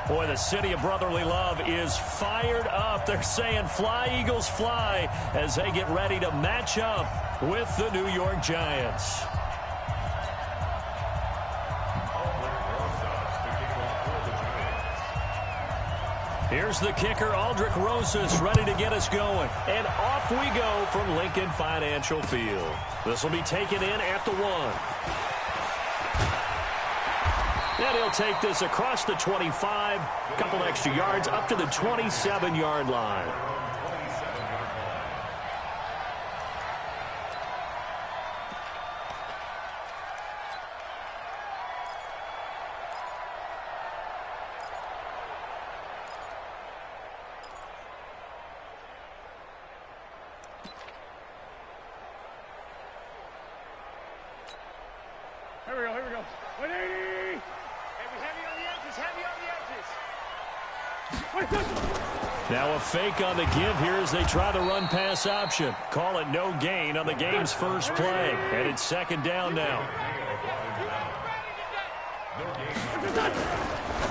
Boy, the city of brotherly love is fired up. They're saying fly, Eagles, fly, as they get ready to match up with the New York Giants. Here's the kicker, Aldrich Rosas, ready to get us going. And off we go from Lincoln Financial Field. This will be taken in at the 1. And he'll take this across the 25, a couple extra yards, up to the 27-yard line. Here we go. 180! Heavy on the edges, Now a fake on the give here as they try the run-pass option. Call it no gain on the game's first play. And it's second down now.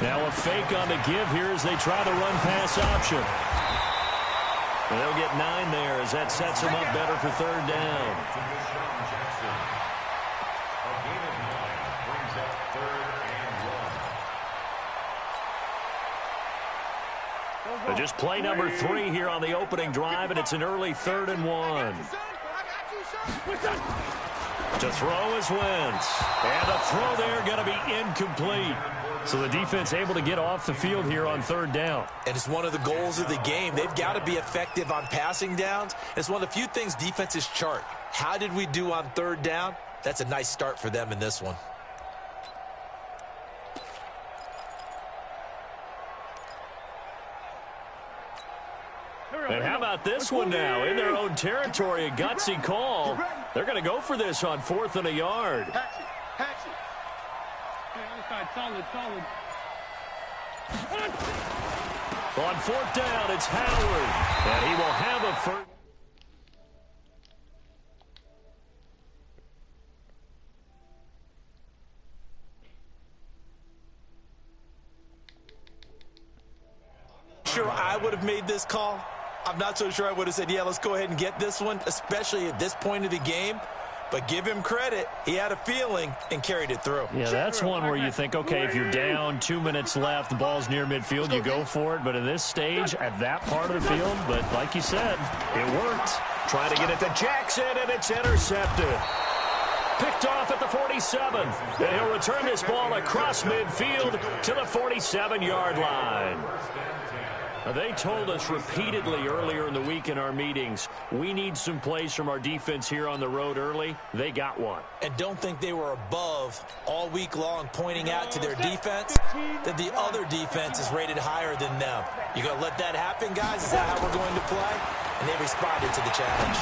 Now a fake on the give here as they try the run-pass option. And they'll get 9 there as that sets them up better for third down. But just play number 3 here on the opening drive, and it's an early 3rd and 1. To throw is Wentz. And the throw there going to be incomplete. So the defense able to get off the field here on third down. And it's one of the goals of the game. They've got to be effective on passing downs. It's one of the few things defenses chart. How did we do on third down? That's a nice start for them in this one. And how about this one now? In their own territory, a gutsy call. They're going to go for this on 4th and a yard. Hatch it. Other side, solid. On 4th down, it's Howard. And he will have a first. Sure, I would have made this call. I'm not so sure I would have said, yeah, let's go ahead and get this one, especially at this point of the game. But give him credit. He had a feeling and carried it through. Yeah, that's one where you think, okay, if you're down, 2 minutes left, the ball's near midfield, you go for it. But in this stage, at that part of the field, but like you said, it worked. Trying to get it to Jackson, and it's intercepted. Picked off at the 47. And he'll return this ball across midfield to the 47-yard line. Now, they told us repeatedly earlier in the week in our meetings, we need some plays from our defense here on the road early. They got one. And don't think they were above all week long pointing out to their defense that the other defense is rated higher than them. You going to let that happen, guys? Is that how we're going to play? And they responded to the challenge.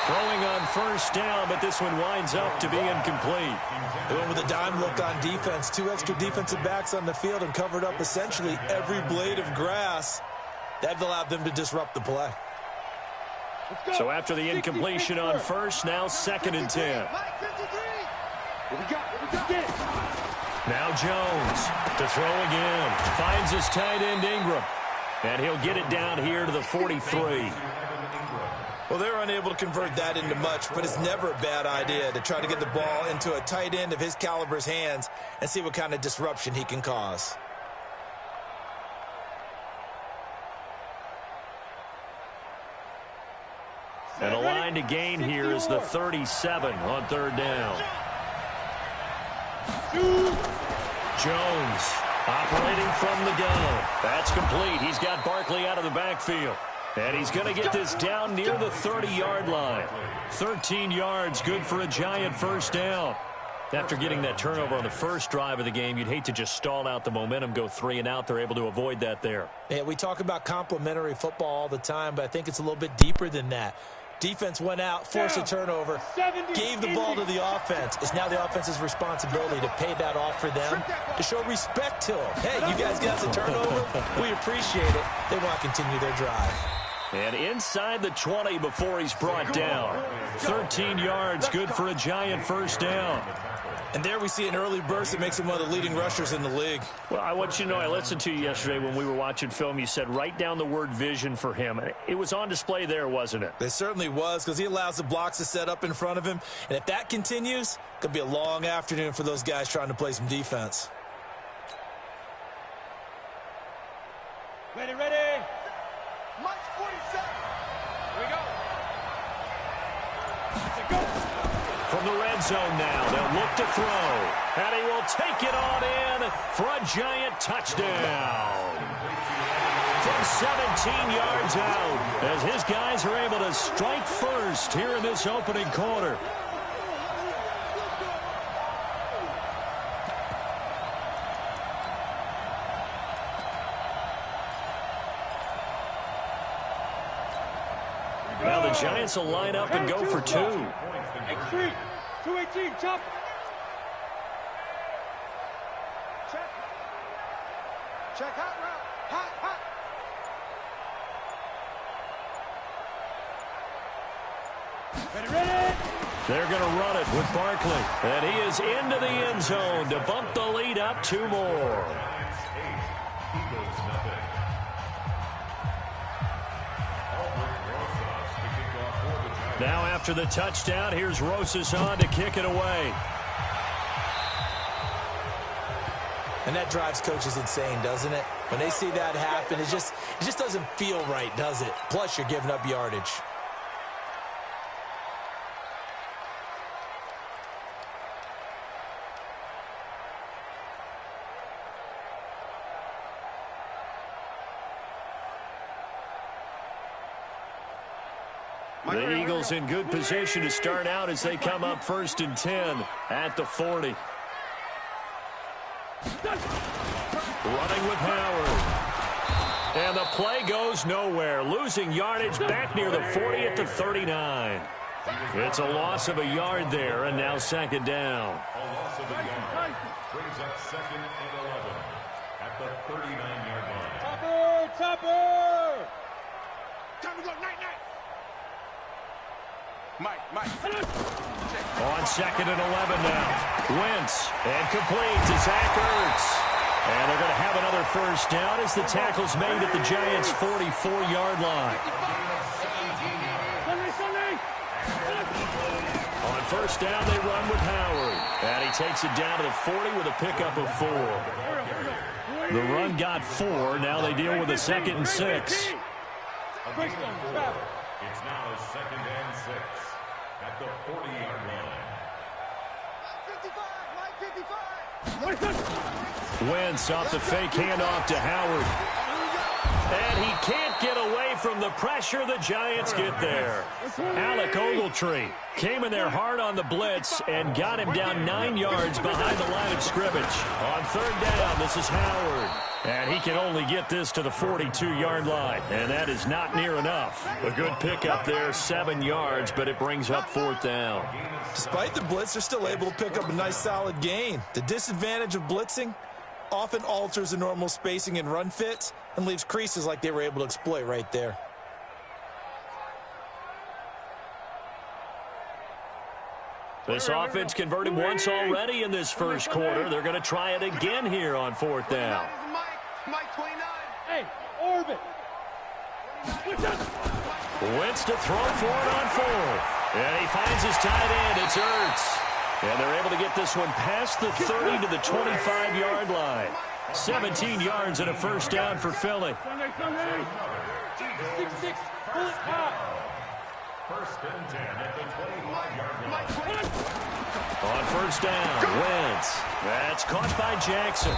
Throwing on first down, but this one winds up to be incomplete. They went with a dime look on defense. 2 extra defensive backs on the field and covered up essentially every blade of grass. That allowed them to disrupt the play. So after the incompletion on first, now 2nd and 10. Now Jones to throw again. Finds his tight end Ingram. And he'll get it down here to the 43. Well, they're unable to convert that into much, but it's never a bad idea to try to get the ball into a tight end of his caliber's hands and see what kind of disruption he can cause. And a line to gain here is the 37 on third down. Jones operating from the gun. That's complete. He's got Barkley out of the backfield. And he's going to get this down near the 30-yard line. 13 yards, good for a Giant first down. After getting that turnover on the first drive of the game, you'd hate to just stall out the momentum, go 3 and out. They're able to avoid that there. Yeah, we talk about complementary football all the time, but I think it's a little bit deeper than that. Defense went out, forced a turnover, gave the ball to the offense. It's now the offense's responsibility to pay that off for them, to show respect to them. Hey, you guys got the turnover. We appreciate it. They want to continue their drive. And inside the 20 before he's brought down. 13 yards, good for a Giant first down. And there we see an early burst that makes him one of the leading rushers in the league. Well, I want you to know, I listened to you yesterday when we were watching film. You said write down the word vision for him. It was on display there, wasn't it? It certainly was, because he allows the blocks to set up in front of him. And if that continues, it could be a long afternoon for those guys trying to play some defense. Ready, ready. March 47. Here we go. Let's go. From the red zone now, they'll look to throw. And he will take it on in for a giant touchdown. From 17 yards out, as his guys are able to strike first here in this opening quarter. Now the Giants will line up and go for two. X3, 218, chop. Check. Check, hot route. Hot, hot. Ready, ready. They're going to run it with Barkley. And he is into the end zone to bump the lead up two more. Now after the touchdown, here's Rosas on to kick it away. And that drives coaches insane, doesn't it? When they see that happen, it just doesn't feel right, does it? Plus, you're giving up yardage. The Eagles in good position to start out as they come up 1st and 10 at the 40. Running with Howard. And the play goes nowhere. Losing yardage back near the 40 at the 39. It's a loss of a yard there, and now 2nd down. A loss of a yard brings up 2nd and 11 at the 39-yard line. Topper, topper. Time to go, night, night. Mike. On 2nd and 11 now. Wentz and complete to Zach Ertz. And they're going to have another 1st down as the tackle's made at the Giants' 44-yard line. Sunday. On 1st down, they run with Howard. And he takes it down to the 40 with a pickup of 4. The run got 4. Now they deal with a 2nd and 6. It's now 2nd and 6 at the 40-yard line. 55. Wentz off the fake handoff to Howard. And he can't get away from the pressure. The Giants get there. Alec Ogletree came in there hard on the blitz and got him down 9 yards behind the line of scrimmage. On 3rd down, this is Howard. And he can only get this to the 42-yard line. And that is not near enough. A good pickup there, 7 yards, but it brings up 4th down. Despite the blitz, they're still able to pick up a nice solid gain. The disadvantage of blitzing often alters the normal spacing and run fits and leaves creases like they were able to exploit right there. This offense converted once already in this 1st quarter. They're going to try it again here on 4th down. Mike 29. Hey, orbit. Wentz to throw for it on 4th. And he finds his tight end. It's Ertz. And they're able to get this one past the 30 to the 25-yard line. 17 yards and a 1st down for Philly. Sunday. 6-6. Pull it out. 1st and 10 at the 25-yard line. On 1st down, Wentz. That's caught by Jackson.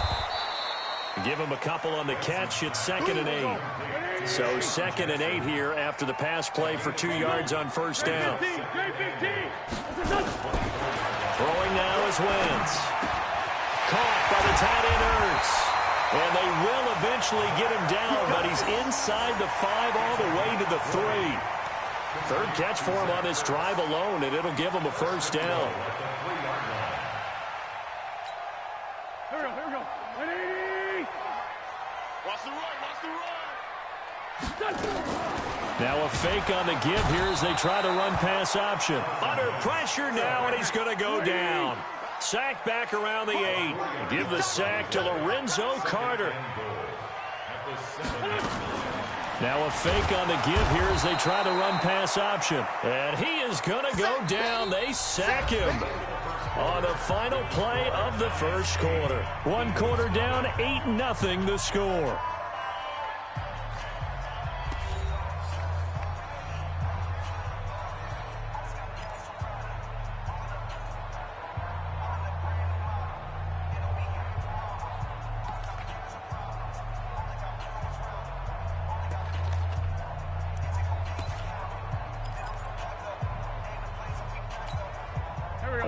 Give him a couple on the catch. It's 2nd and 8. So 2nd and 8 here after the pass play for 2 yards on 1st down. Throwing now is Wentz. Caught by the tight end Ertz. And they will eventually get him down, but he's inside the 5 all the way to the 3. 3rd catch for him on this drive alone, and it'll give him a 1st down. Here we go. Ready? Watch the run. Now a fake on the give here as they try to run pass option. Under pressure now, and he's going to go down. Sack back around the 8. Give the sack to Lorenzo Carter. Now a fake on the give here as they try to run pass option. And he is going to go down. They sack him on the final play of the first quarter. 1 quarter down, 8-0 the score.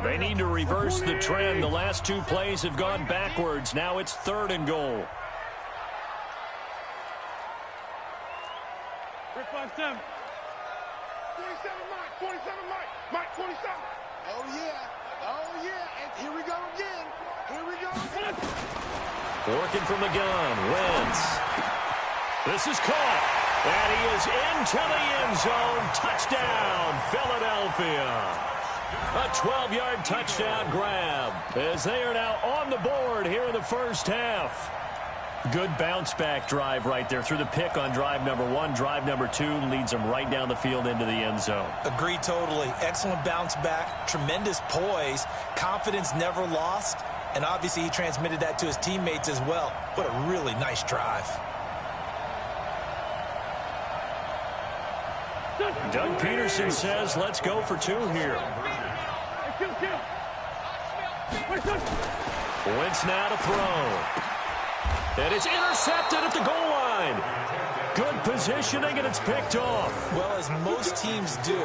They need to reverse the trend. The last 2 plays have gone backwards. Now it's 3rd and goal. Rick 5-7. 27, Mike. 27, Mike. Mike, 27. Oh, yeah. Oh, yeah. And here we go again. Here we go again. Working from the gun. Wentz. This is caught. And he is into the end zone. Touchdown, Philadelphia. A 12-yard touchdown grab as they are now on the board here in the first half. Good bounce-back drive right there through the pick on drive number 1. Drive number 2 leads them right down the field into the end zone. Agree totally. Excellent bounce back, tremendous poise, confidence never lost, and obviously he transmitted that to his teammates as well. What a really nice drive. Doug Peterson says, let's go for 2 here. Wentz now to throw. And it's intercepted at the goal line. Good positioning, and it's picked off. Well, as most teams do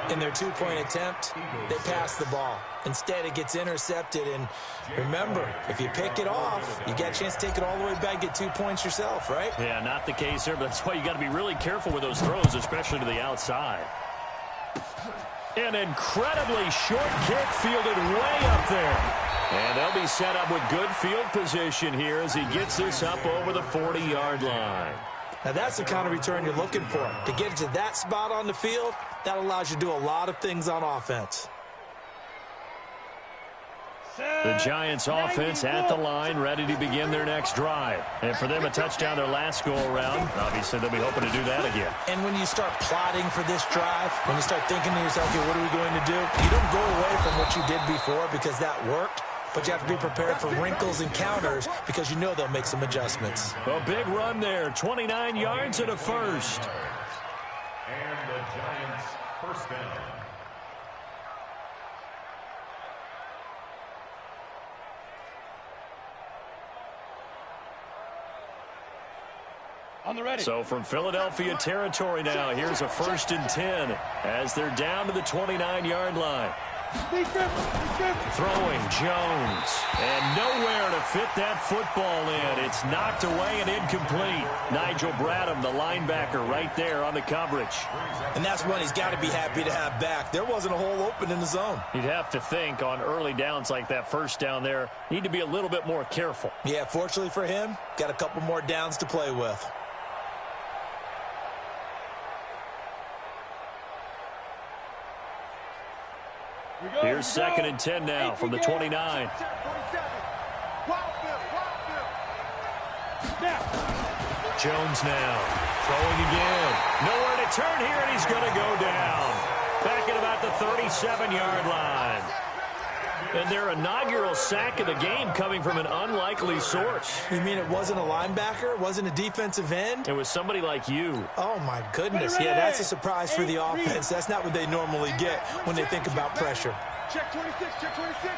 in their 2-point attempt, they pass the ball. Instead, it gets intercepted. And remember, if you pick it off, you got a chance to take it all the way back, get 2 points yourself, right? Yeah, not the case here, but that's why you got to be really careful with those throws, especially to the outside. An incredibly short kick fielded way up there. And they'll be set up with good field position here as he gets this up over the 40-yard line. Now, that's the kind of return you're looking for. To get to that spot on the field, that allows you to do a lot of things on offense. The Giants offense at the line, ready to begin their next drive. And for them, a touchdown their last go-around. Obviously, they'll be hoping to do that again. And when you start plotting for this drive, when you start thinking to yourself, okay, what are we going to do? You don't go away from what you did before because that worked, but you have to be prepared for wrinkles and counters because you know they'll make some adjustments. A big run there, 29 yards and a first. And the Giants first down. On the ready. So from Philadelphia territory now, here's a 1st and 10 as they're down to the 29-yard line. Throwing Jones. And nowhere to fit that football in. It's knocked away and incomplete. Nigel Bradham, the linebacker, right there on the coverage. And that's one he's got to be happy to have back. There wasn't a hole open in the zone. You'd have to think on early downs like that first down there, need to be a little bit more careful. Yeah, fortunately for him, got a couple more downs to play with. Here's 2nd and 10 now from the 29. Jones now throwing again. Nowhere to turn here, and he's going to go down. Back at about the 37-yard line. And their inaugural sack of the game coming from an unlikely source. You mean it wasn't a linebacker? It wasn't a defensive end? It was somebody like you. Oh, my goodness. Yeah, that's a surprise for the offense. That's not what they normally get when they think about pressure. Check 26, check 26.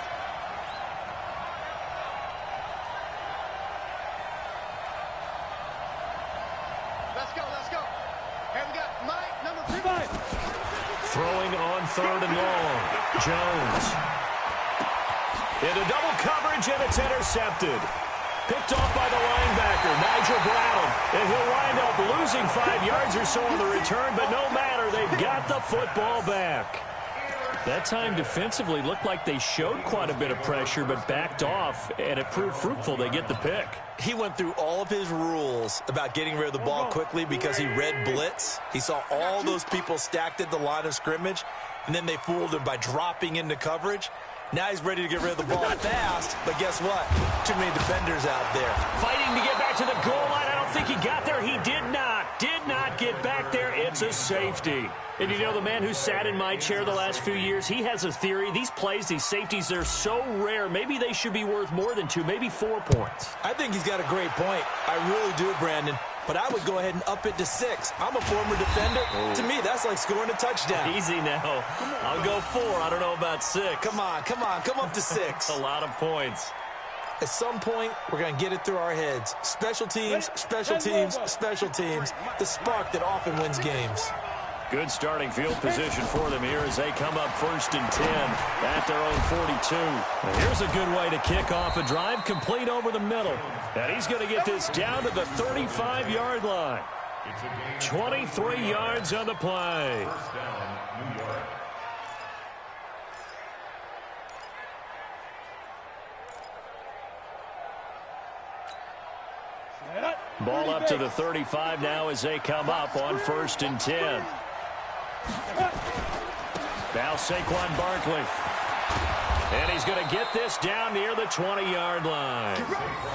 Let's go. And we got Mike, number 3. Throwing on 3rd and long. Jones. Into double coverage, and it's intercepted. Picked off by the linebacker, Nigel Bradham. And he'll wind up losing 5 yards or so on the return, but no matter, they've got the football back. That time defensively looked like they showed quite a bit of pressure, but backed off, and it proved fruitful. They get the pick. He went through all of his rules about getting rid of the ball quickly because he read blitz. He saw all those people stacked at the line of scrimmage, and then they fooled him by dropping into coverage. Now he's ready to get rid of the ball fast, but guess what? Too many defenders out there. Fighting to get back to the goal line. I don't think he got there. He did not get back there. It's a safety. And you know, the man who sat in my chair the last few years, he has a theory. These plays, these safeties, they're so rare. Maybe they should be worth more than 2, maybe 4 points. I think he's got a great point. I really do, Brandon. But I would go ahead and up it to 6. I'm a former defender. Oh. To me, that's like scoring a touchdown. Easy now. I'll go 4. I don't know about 6. Come on. Come up to 6. A lot of points. At some point, we're going to get it through our heads. Special teams, special teams, special teams. The spark that often wins games. Good starting field position for them here as they come up 1st and 10 at their own 42. And here's a good way to kick off a drive, complete over the middle. And he's going to get this down to the 35-yard line. 23 yards on the play. First down, New York. Ball up to the 35 now as they come up on 1st and 10. Now Saquon Barkley. And he's going to get this down near the 20-yard line.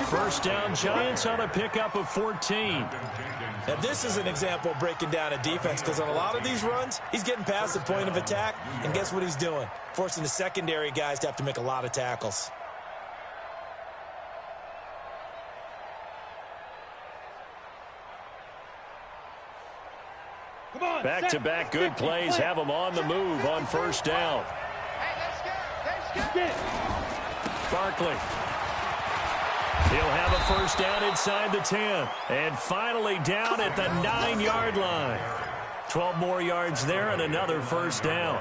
First down, Giants on a pickup of 14. Now, this is an example of breaking down a defense because on a lot of these runs, he's getting past the point of attack, and guess what he's doing? Forcing the secondary guys to have to make a lot of tackles. Back-to-back good plays have them on the move on 1st down. Barkley. He'll have a 1st down inside the 10. And finally down at the 9-yard line. 12 more yards there and another 1st down.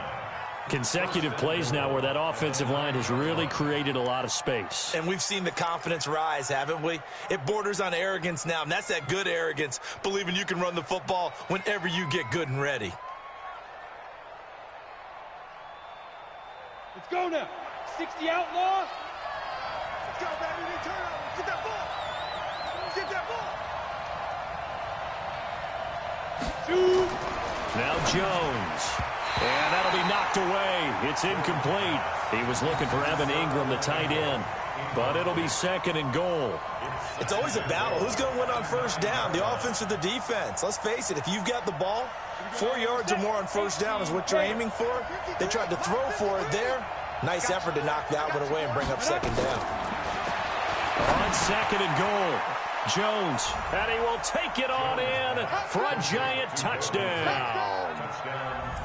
Consecutive plays now where that offensive line has really created a lot of space. And we've seen the confidence rise, haven't we? It borders on arrogance now, and that's that good arrogance, believing you can run the football whenever you get good and ready. Let's go now. 60 outlaws. Let's go, baby. Turn over. Get that ball. Get that ball. Shoot. Now Jones. And that'll be knocked away. It's incomplete. He was looking for Evan Ingram, the tight end. But it'll be 2nd and goal. It's always a battle. Who's going to win on 1st down, the offense or the defense? Let's face it, if you've got the ball, 4 yards or more on 1st down is what you're aiming for. They tried to throw for it there. Nice effort to knock that one away and bring up 2nd down. On 2nd and goal, Jones. And he will take it on in for a Giant touchdown.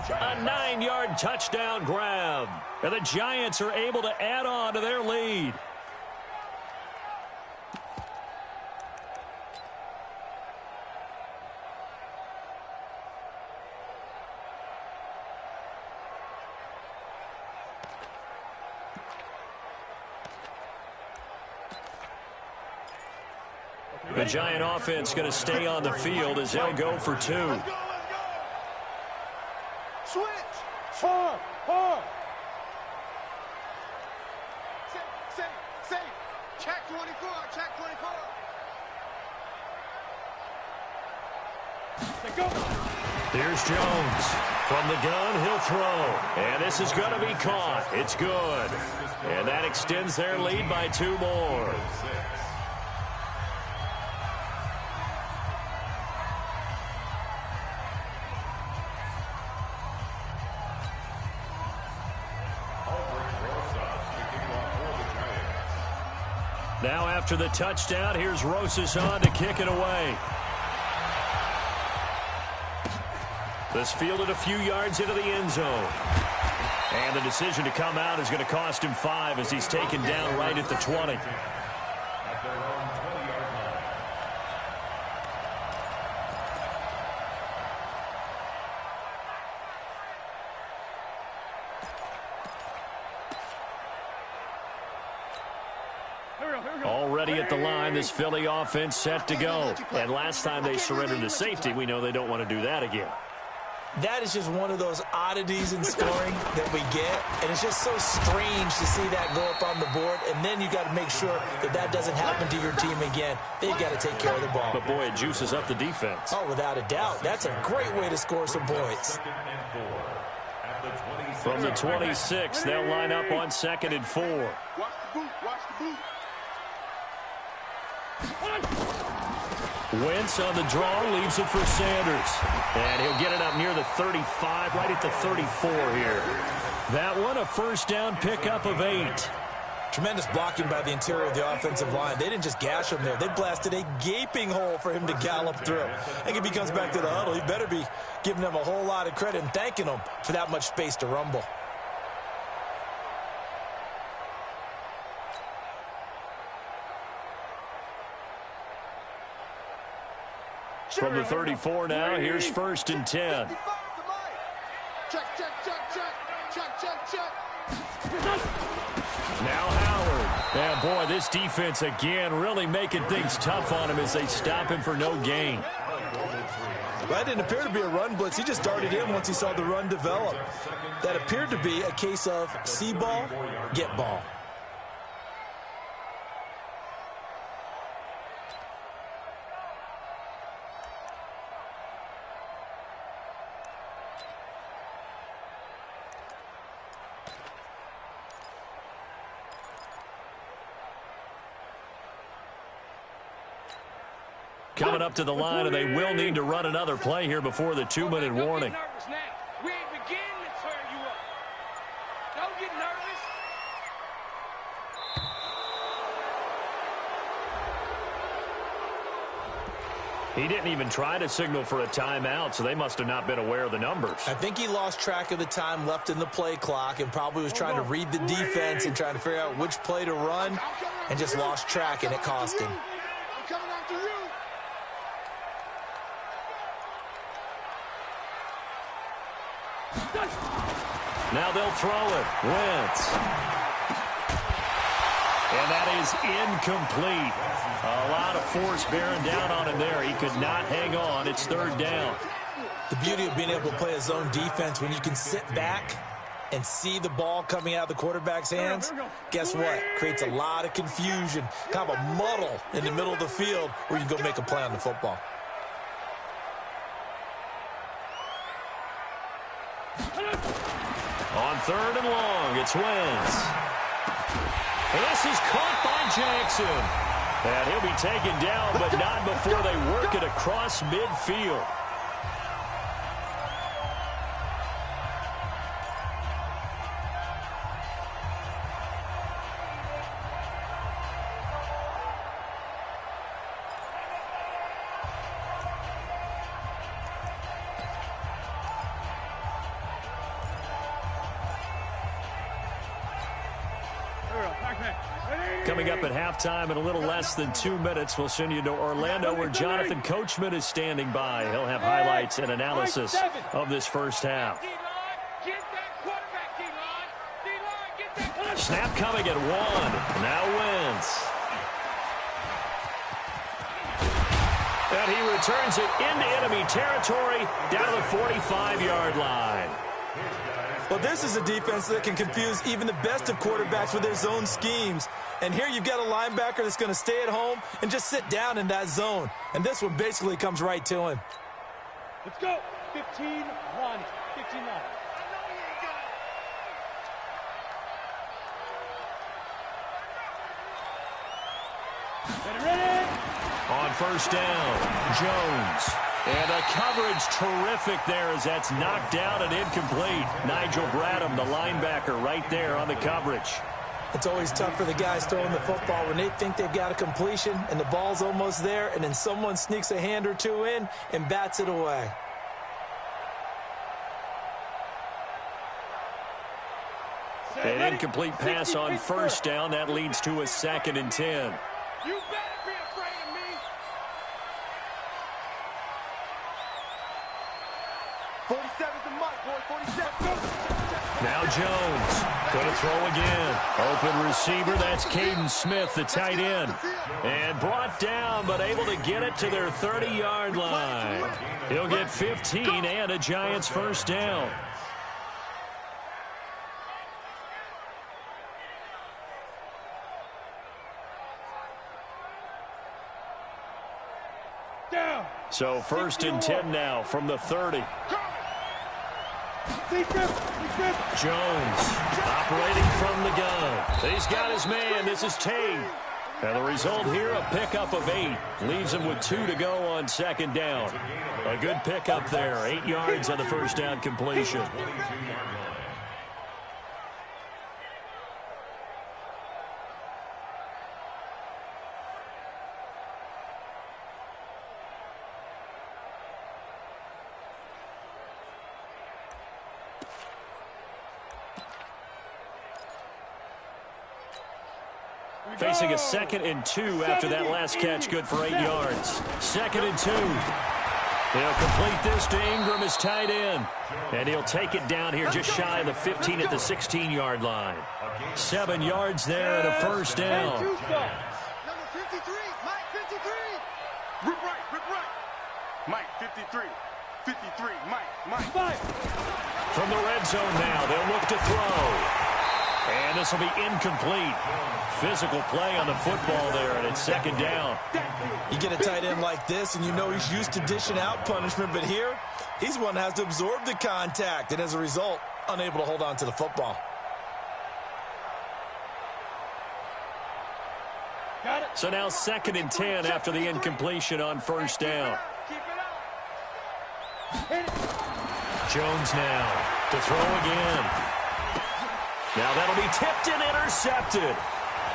A 9-yard touchdown grab. And the Giants are able to add on to their lead. The Giant offense going to stay on the field as they'll go for 2. Let's go. Switch. Hard. Safe. Check 24. Check 24. Let's go. Here's Jones. From the gun, he'll throw. And this is going to be caught. It's good. And that extends their lead by 2 more. Now after the touchdown, here's Rosas on to kick it away. This fielded a few yards into the end zone. And the decision to come out is going to cost him 5 as he's taken down right at the 20. At their own 20-yard line. Already at the line, this Philly offense set to go. And last time they surrendered the safety, we know they don't want to do that again. That is just one of those oddities in scoring that we get, and it's just so strange to see that go up on the board, and then you got to make sure that that doesn't happen to your team again. They've got to take care of the ball. But, boy, it juices up the defense. Oh, without a doubt. That's a great way to score some points. 2nd and 4 at the 27. From the 26, they'll line up on 2nd and 4. Watch the boot. Watch the boot. Wentz on the draw, leaves it for Sanders. And he'll get it up near the 35, right at the 34 here. That one, a first down pickup of 8. Tremendous blocking by the interior of the offensive line. They didn't just gash him there. They blasted a gaping hole for him to gallop through. I think if he comes back to the huddle, he better be giving them a whole lot of credit and thanking them for that much space to rumble. From the 34 now, here's 1st and 10. Check, check, check, check. Check, check, check. Now Howard. And boy, this defense again really making things tough on him as they stop him for no gain. That didn't appear to be a run blitz. He just darted in once he saw the run develop. That appeared to be a case of see ball, get ball. Coming up to the line, and they will need to run another play here before the 2-minute warning. We ain't beginning to turn you up. Don't get nervous. He didn't even try to signal for a timeout, so they must have not been aware of the numbers. I think he lost track of the time left in the play clock and probably was trying to read the defense and trying to figure out which play to run and just lost track, and it cost him. I'm coming after you. Now they'll throw it. Wentz. And that is incomplete. A lot of force bearing down on him there. He could not hang on. It's 3rd down. The beauty of being able to play a zone defense when you can sit back and see the ball coming out of the quarterback's hands, guess what? Creates a lot of confusion, kind of a muddle in the middle of the field where you can go make a play on the football. On 3rd and long, it's Wentz. And this is caught by Jackson. And he'll be taken down, but not before they work it across midfield. Coming up at halftime in a little less than 2 minutes, we'll send you to Orlando where Jonathan Coachman is standing by. He'll have highlights and analysis of this first half. Snap coming at 1. Now Wentz. And he returns it into enemy territory down to the 45-yard line. Well, this is a defense that can confuse even the best of quarterbacks with their zone schemes. And here you've got a linebacker that's going to stay at home and just sit down in that zone. And this one basically comes right to him. Let's go. 15 line. 15 line. Ready? On 1st down, Jones. And a coverage terrific there as that's knocked down and incomplete. Nigel Bradham, the linebacker, right there on the coverage. It's always tough for the guys throwing the football when they think they've got a completion and the ball's almost there, and then someone sneaks a hand or two in and bats it away. An incomplete pass on 1st down. That leads to a 2nd and 10. You better be afraid of me. 47's the mic, boy. 47. Now Jones going to throw again. Open receiver, that's Caden Smith, the tight end. And brought down, but able to get it to their 30-yard line. He'll get 15 and a Giants first down. Down. So 1st and 10 now from the 30. Jones operating from the gun. He's got his man. This is Tate. And the result here, a pickup of 8. Leaves him with 2 to go on second down. A good pickup there. 8 yards on the first down completion. Facing a 2nd and 2 after that last catch, good for 8 yards. 2nd and 2. He'll complete this to Ingram, his tight end. And he'll take it down here just shy of the 15 at the 16-yard line. 7 yards there and a first down. Number 53, Mike 53. Rip right. Mike 53. 53, Mike. From the red zone now, they'll look to throw. And this will be incomplete. Physical play on the football there, and it's 2nd down. You get a tight end like this, and you know he's used to dishing out punishment, but here, he's one that has to absorb the contact, and as a result, unable to hold on to the football. Got it. So now 2nd and 10 after the incompletion on first down. Keep it up. Jones now to throw again. Now that'll be tipped and intercepted.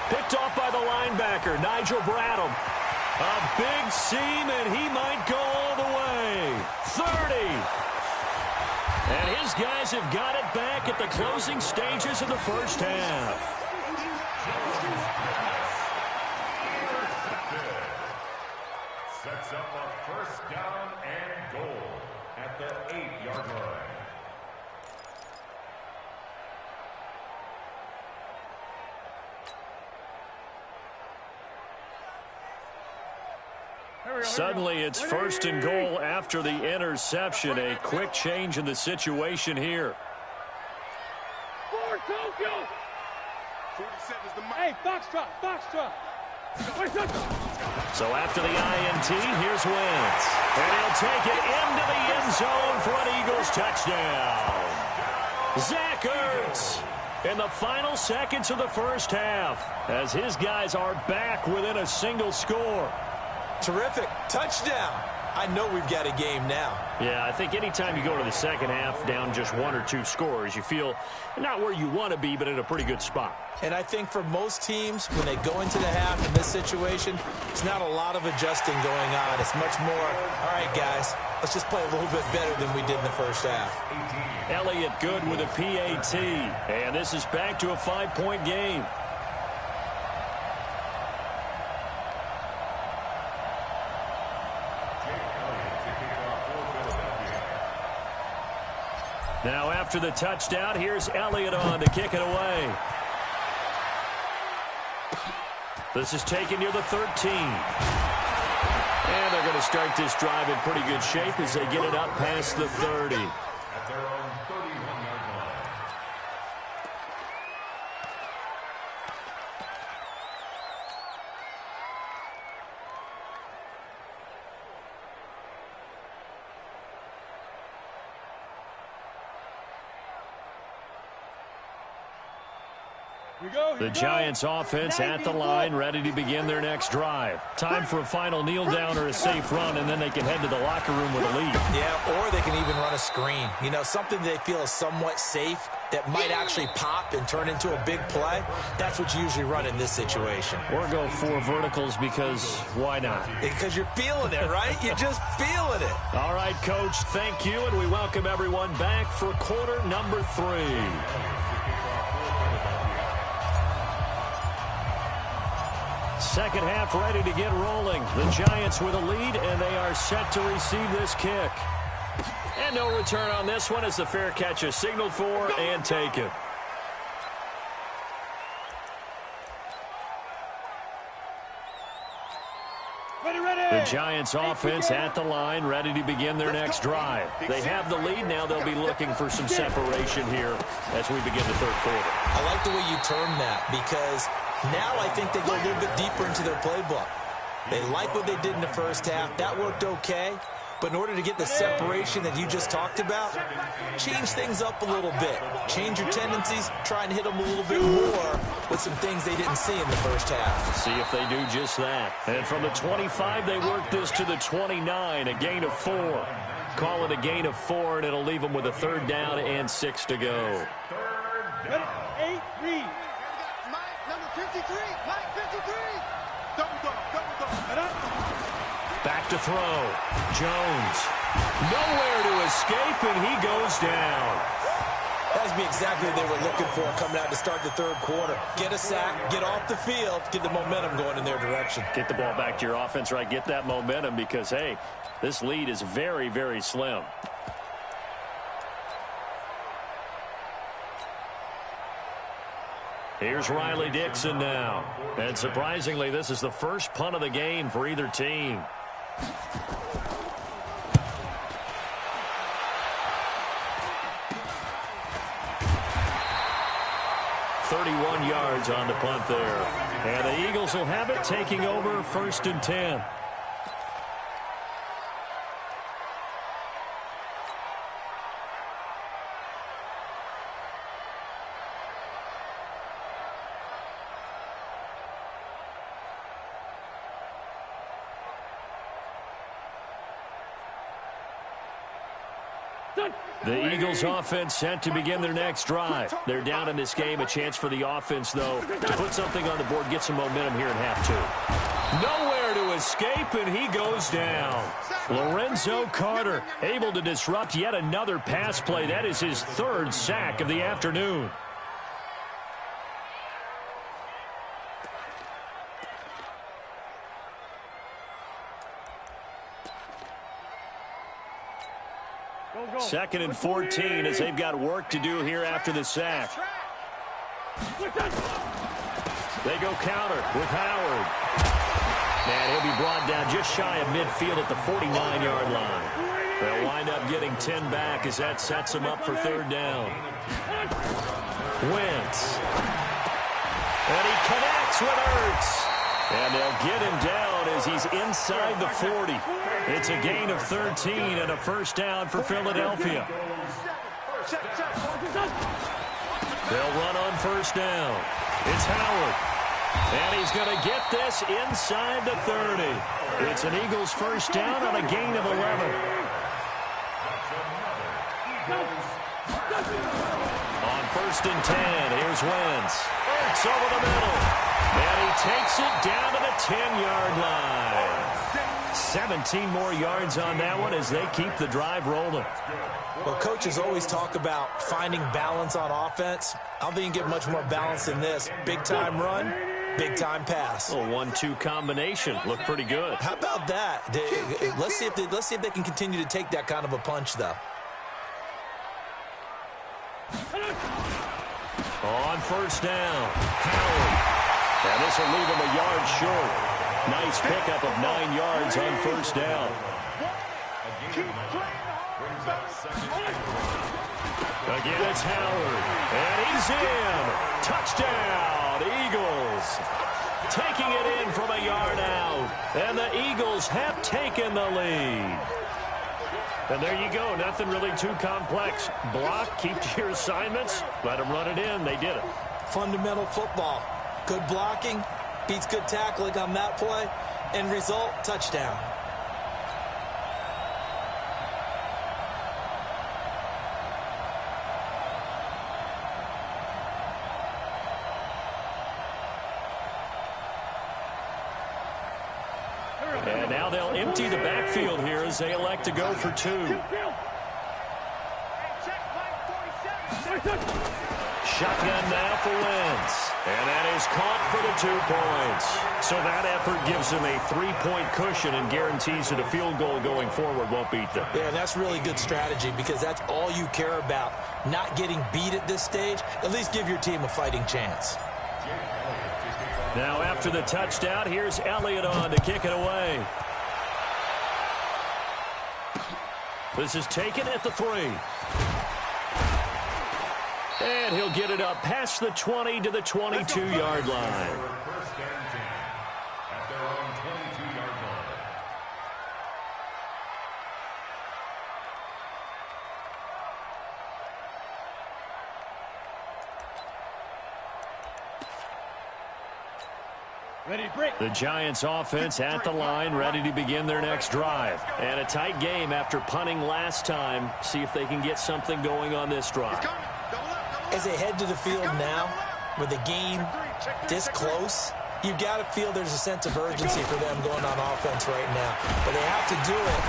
Picked off by the linebacker, Nigel Bradham. A big seam, and he might go all the way. 30. And his guys have got it back at the closing stages of the first half. Sets up a first down and goal at the 8-yard line. Suddenly, it's 1st and goal after the interception. A quick change in the situation here. For Tokyo. 47's the Mike. Hey, Foxtrot. So after the INT, here's Wentz. And he'll take it into the end zone for an Eagles touchdown. Zach Ertz in the final seconds of the first half as his guys are back within a single score. Terrific. Touchdown. I know we've got a game now. Yeah, I think anytime you go to the second half down just 1 or 2 scores, you feel not where you want to be, but in a pretty good spot. And I think for most teams, when they go into the half in this situation, it's not a lot of adjusting going on. It's much more, all right, guys, let's just play a little bit better than we did in the first half. Elliott good with a PAT. And this is back to a 5-point game. Now after the touchdown, here's Elliott on to kick it away. This is taken near the 13. And they're going to start this drive in pretty good shape as they get it up past the 30. At their own 31-yard line. The Giants offense at the line, ready to begin their next drive. Time for a final kneel down or a safe run, and then they can head to the locker room with a lead. Yeah, or they can even run a screen. You know, something they feel is somewhat safe that might actually pop and turn into a big play. That's what you usually run in this situation. Or go 4 verticals because why not? Because you're feeling it, right? You're just feeling it. All right, Coach, thank you, and we welcome everyone back for quarter number 3. Second half ready to get rolling. The Giants with a lead, and they are set to receive this kick. And no return on this one as the fair catch is signaled for and taken. The Giants offense at the line, ready to begin their next drive. They have the lead. Now they'll be looking for some separation here as we begin the third quarter. I like the way you term that because now I think they go a little bit deeper into their playbook. They like what they did in the first half. That worked okay. But in order to get the separation that you just talked about, change things up a little bit. Change your tendencies, try and hit them a little bit more with some things they didn't see in the first half. Let's see if they do just that. And from the 25, they work this to the 29, a gain of 4. Call it a gain of 4, and it'll leave them with a 3rd down and 6 to go. 8 read. Number 53, Mike 53. Double dog. Back to throw. Jones. Nowhere to escape, and he goes down. That would be exactly what they were looking for coming out to start the 3rd quarter. Get a sack, get off the field, get the momentum going in their direction. Get the ball back to your offense, right? Get that momentum because, hey, this lead is very, very slim. Here's Riley Dixon now. And surprisingly, this is the first punt of the game for either team. .31 yards on the punt there. And the Eagles will have it, taking over 1st and 10. The Eagles offense set to begin their next drive. They're down in this game. A chance for the offense, though, to put something on the board, get some momentum here in half 2. Nowhere to escape, and he goes down. Lorenzo Carter able to disrupt yet another pass play. That is his 3rd sack of the afternoon. Second and 14 as they've got work to do here after the sack. They go counter with Howard. And he'll be brought down just shy of midfield at the 49-yard line. They'll wind up getting 10 back as that sets them up for 3rd down. Wentz. And he connects with Ertz. And they'll get him down as he's inside the 40. It's a gain of 13 and a 1st down for Philadelphia. They'll run on 1st down. It's Howard. And he's going to get this inside the 30. It's an Eagles 1st down on a gain of 11. On 1st and 10, here's Wentz. Ertz over the middle. And he takes it down to the 10-yard line. 17 more yards on that one as they keep the drive rolling. Well, coaches always talk about finding balance on offense. I don't think you can get much more balance than this. Big-time run, big-time pass. A 1-2 combination. Looked pretty good. How about that? Let's see if they can continue to take that kind of a punch, though. On 1st down, Howard. And this will leave him a yard short. Nice pickup of 9 yards on 1st down. Again, it's Howard. And he's in. Touchdown, Eagles. Taking it in from a yard out. And the Eagles have taken the lead. And there you go. Nothing really too complex. Block, keep to your assignments. Let them run it in. They did it. Fundamental football. Good blocking, beats good tackling on that play. End result, touchdown. And now they'll empty the backfield here as they elect to go for 2. Shotgun now for Wentz. And that is caught for the 2 points. So that effort gives them a 3-point cushion and guarantees that a field goal going forward won't beat them. Yeah, that's really good strategy because that's all you care about. Not getting beat at this stage. At least give your team a fighting chance. Now after the touchdown, here's Elliott on to kick it away. This is taken at the 3. And he'll get it up past the 20 to the 22-yard line. The Giants offense at the line, ready to begin their next drive. And a tight game after punting last time. See if they can get something going on this drive. As they head to the field now, with the game this close, you've got to feel there's a sense of urgency for them going on offense right now. But they have to do it.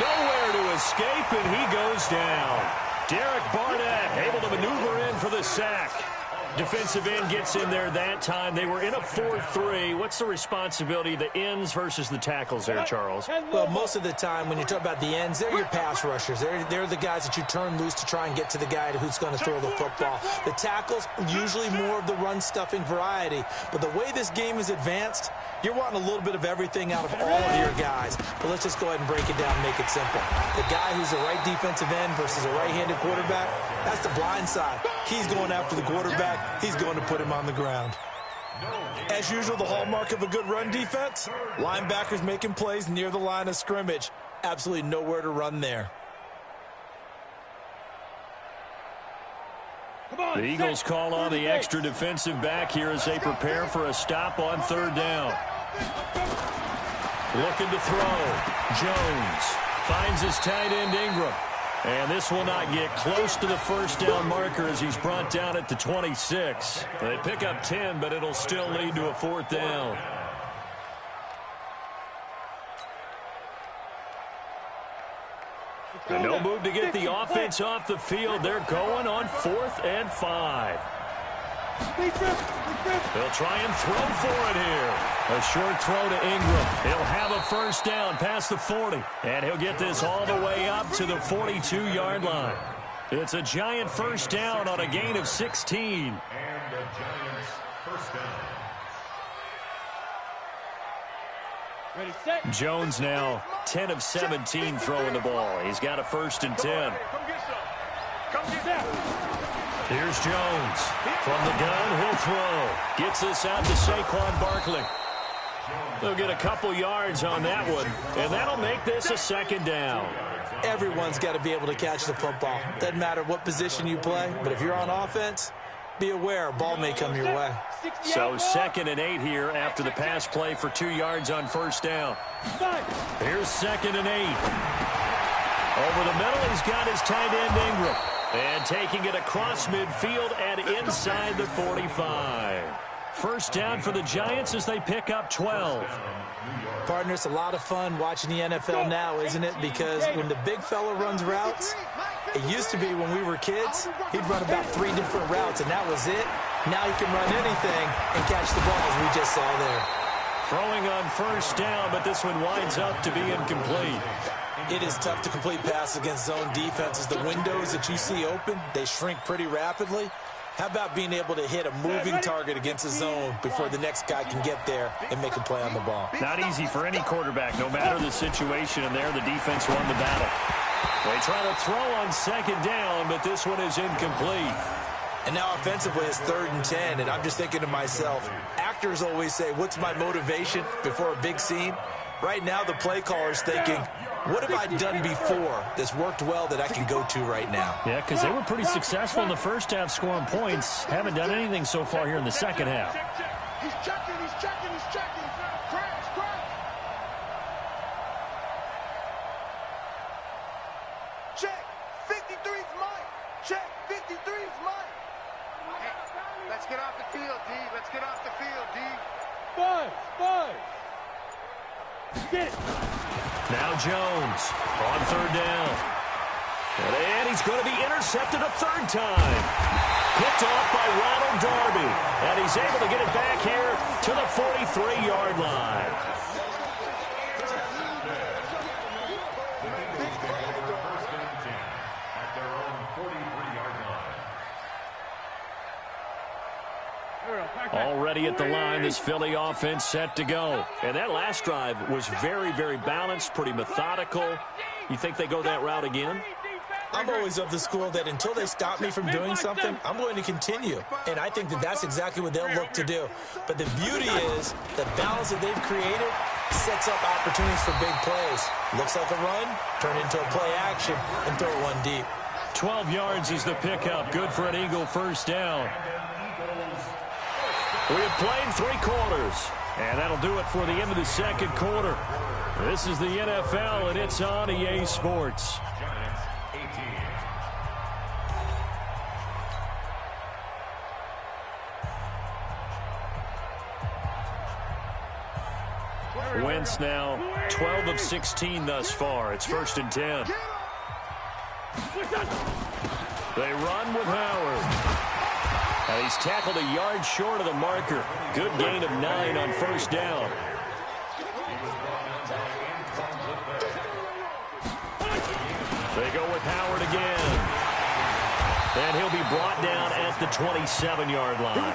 Nowhere to escape, and he goes down. Derek Barnett able to maneuver in for the sack. Defensive end gets in there that time. They were in a 4-3. What's the responsibility of the ends versus the tackles there, Charles? Well, most of the time when you talk about the ends, they're your pass rushers. They're the guys that you turn loose to try and get to the guy who's going to throw the football. The tackles, usually more of the run-stuffing variety. But the way this game is advanced, you're wanting a little bit of everything out of all of your guys. But let's just go ahead and break it down and make it simple. The guy who's the right defensive end versus a right-handed quarterback, that's the blind side. He's going after the quarterback. He's going to put him on the ground. As usual, the hallmark of a good run defense, linebackers making plays near the line of scrimmage. Absolutely nowhere to run there. The Eagles call on the extra defensive back here as they prepare for a stop on third down. Looking to throw. Jones finds his tight end Ingram. And this will not get close to the first down marker as he's brought down at the 26. They pick up 10, but it'll still lead to a fourth down. No move to get the offense off the field. They're going on 4th and 5. They'll try and throw for it here. A short throw to Ingram. He'll have a first down past the 40. And he'll get this all the way up to the 42-yard line. It's a Giant first down on a gain of 16. And the Giants first down. Jones now 10 of 17 throwing the ball. He's got a 1st and 10. Here's Jones. From the gun, he'll throw. Gets this out to Saquon Barkley. They'll get a couple yards on that one, and that'll make this a 2nd down. Everyone's got to be able to catch the football. Doesn't matter what position you play, but if you're on offense, be aware a ball may come your way. So 2nd and 8 here after the pass play for 2 yards on first down. Here's 2nd and 8. Over the middle, he's got his tight end Ingram. And taking it across midfield and inside the 45. First down for the Giants as they pick up 12. Partner, it's a lot of fun watching the NFL now, isn't it? Because when the big fella runs routes, it used to be when we were kids, he'd run about 3 different routes, and that was it. Now he can run anything and catch the ball, as we just saw there. Throwing on first down, but this one winds up to be incomplete. It is tough to complete passes against zone defenses. The windows that you see open, they shrink pretty rapidly. How about being able to hit a moving target against a zone before the next guy can get there and make a play on the ball? Not easy for any quarterback, no matter the situation, and there the defense won the battle. They try to throw on 2nd down, but this one is incomplete. And now offensively it's 3rd and 10, and I'm just thinking to myself, actors always say, what's my motivation before a big scene? Right now the play caller's thinking, what have I done before that's worked well that I can go to right now? Yeah, because they were pretty successful in the first half scoring points. Haven't done anything so far here in the second half. He's checking. Crash. Check. 53's mine. Check. 53's mine. Hey, let's get off the field, D. Let's get off the field, D. Five. Get it. Now Jones on 3rd down. And he's going to be intercepted a 3rd time. Picked off by Ronald Darby. And he's able to get it back here to the 43-yard line. At their own 43-yard line. Already at the line, this Philly offense set to go. And that last drive was very, very balanced, pretty methodical. You think they go that route again? I'm always of the school that until they stop me from doing something, I'm going to continue. And I think that that's exactly what they'll look to do. But the beauty is the balance that they've created sets up opportunities for big plays. Looks like a run, turn it into a play action, and throw it one deep. 12 yards is the pickup. Good for an Eagle first down. We have played 3 quarters. And that'll do it for the end of the second quarter. This is the NFL, and it's on EA Sports. Giants 18. Wentz now 12 of 16 thus far. It's 1st and 10. They run with Howard. And he's tackled a yard short of the marker. Good gain of 9 on 1st down. They go with Howard again. And he'll be brought down at the 27-yard line.